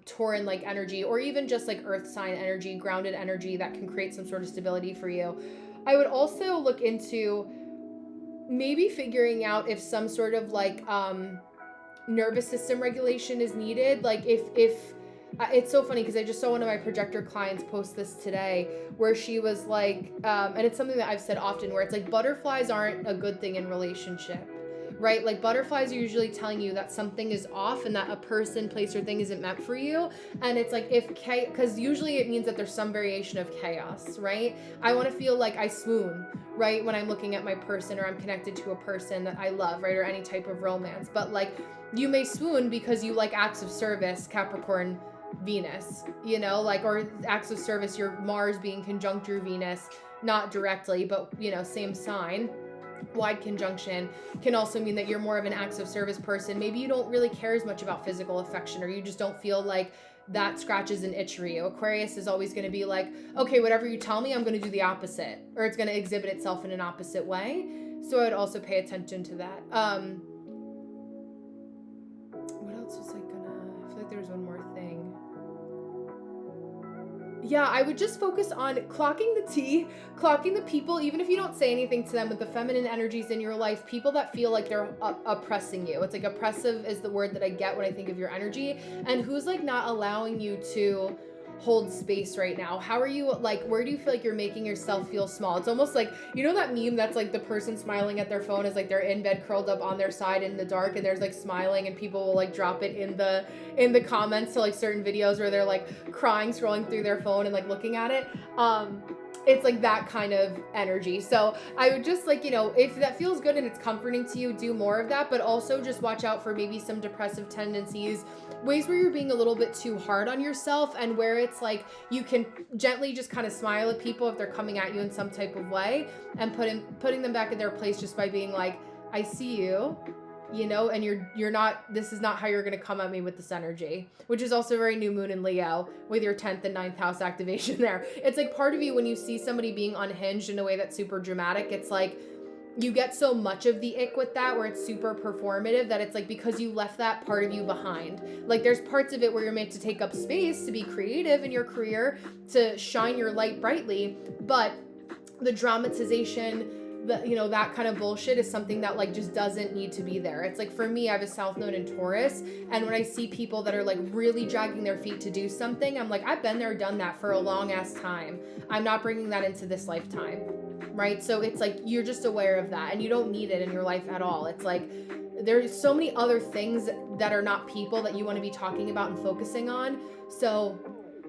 Tauran like energy, or even just like earth sign energy, grounded energy that can create some sort of stability for you. I would also look into maybe figuring out if some sort of like nervous system regulation is needed. Like if it's so funny because I just saw one of my projector clients post this today where she was like, and it's something that I've said often, where it's like butterflies aren't a good thing in relationship, right? Like butterflies are usually telling you that something is off and that a person, place, or thing isn't meant for you. And it's like because usually it means that there's some variation of chaos, right? I want to feel like I swoon, right? When I'm looking at my person or I'm connected to a person that I love, right? Or any type of romance. But like you may swoon because you like acts of service, Capricorn, Venus, like, or acts of service, your Mars being conjunct your Venus, not directly, but, same sign. Wide conjunction can also mean that you're more of an acts of service person. Maybe you don't really care as much about physical affection, or you just don't feel like that scratches an itch for you. Aquarius is always going to be like, okay, whatever you tell me, I'm going to do the opposite, or it's going to exhibit itself in an opposite way. So I would also pay attention to that. What else was I feel like there was one more thing. Yeah, I would just focus on clocking the tea, clocking the people, even if you don't say anything to them, with the feminine energies in your life, people that feel like they're oppressing you. It's like oppressive is the word that I get when I think of your energy, and who's like not allowing you to hold space right now. How are you, like, where do you feel like you're making yourself feel small? It's almost like, that meme that's like the person smiling at their phone is like they're in bed curled up on their side in the dark, and there's like smiling, and people will like drop it in the comments to like certain videos where they're like crying, scrolling through their phone and like looking at it. It's like that kind of energy. So I would just like, if that feels good and it's comforting to you, do more of that, but also just watch out for maybe some depressive tendencies, ways where you're being a little bit too hard on yourself, and where it's like you can gently just kind of smile at people if they're coming at you in some type of way, and putting them back in their place just by being like, I see you, and you're not, this is not how you're going to come at me with this energy, which is also very new moon in Leo with your 10th and 9th house activation there. It's like part of you, when you see somebody being unhinged in a way that's super dramatic, it's like you get so much of the ick with that, where it's super performative, that it's like because you left that part of you behind. Like there's parts of it where you're meant to take up space, to be creative in your career, to shine your light brightly, but the dramatization, that kind of bullshit is something that like just doesn't need to be there. It's like, for me, I have a South Node in Taurus, and when I see people that are like really dragging their feet to do something, I'm like, I've been there, done that for a long ass time. I'm not bringing that into this lifetime, right? So it's like, you're just aware of that, and you don't need it in your life at all. It's like, there's so many other things that are not people that you want to be talking about and focusing on. So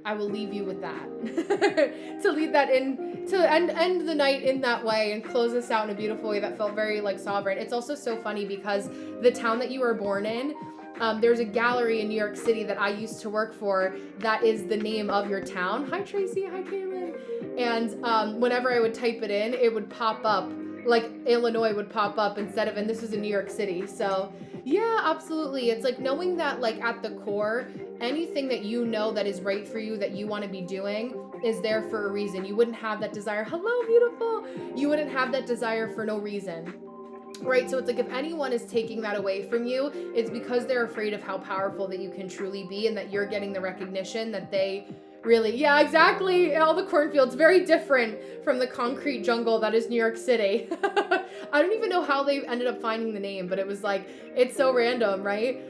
I will leave you with that. To lead that in, to end the night in that way and close us out in a beautiful way that felt very like sovereign. It's also so funny because the town that you were born in, there's a gallery in New York City that I used to work for that is the name of your town. Hi Tracy, hi Kaylin. And whenever I would type it in, it would pop up, like Illinois would pop up instead of, and this was in New York City. So yeah, absolutely. It's like knowing that like at the core, anything that you know that is right for you, that you want to be doing, is there for a reason. You wouldn't have that desire. Hello, beautiful. You wouldn't have that desire for no reason. Right? So it's like, if anyone is taking that away from you, it's because they're afraid of how powerful that you can truly be, and that you're getting the recognition that they really, yeah, exactly. All the cornfields, very different from the concrete jungle that is New York City. I don't even know how they ended up finding the name, but it was like, it's so random, right?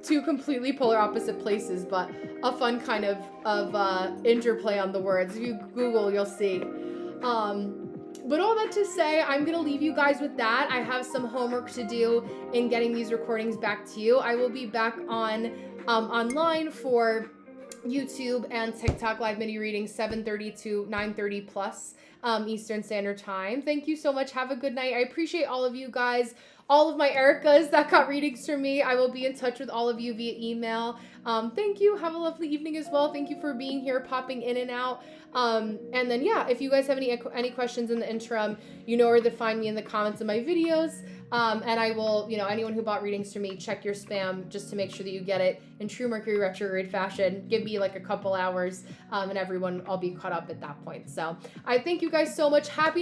Two completely polar opposite places, but a fun kind of interplay on the words. If you Google, you'll see. But all that to say, I'm going to leave you guys with that. I have some homework to do in getting these recordings back to you. I will be back on online for YouTube and TikTok live mini readings 7:30 to 9:30 plus Eastern Standard Time. Thank you so much. Have a good night. I appreciate all of you guys, all of my Ericas that got readings from me. I will be in touch with all of you via email. Thank you. Have a lovely evening as well. Thank you for being here, popping in and out. And then, yeah, if you guys have any questions in the interim, you know where to find me in the comments of my videos. And I will, anyone who bought readings from me, check your spam just to make sure that you get it in true Mercury retrograde fashion. Give me like a couple hours, and I'll be caught up at that point. So I thank you guys so much. Happy New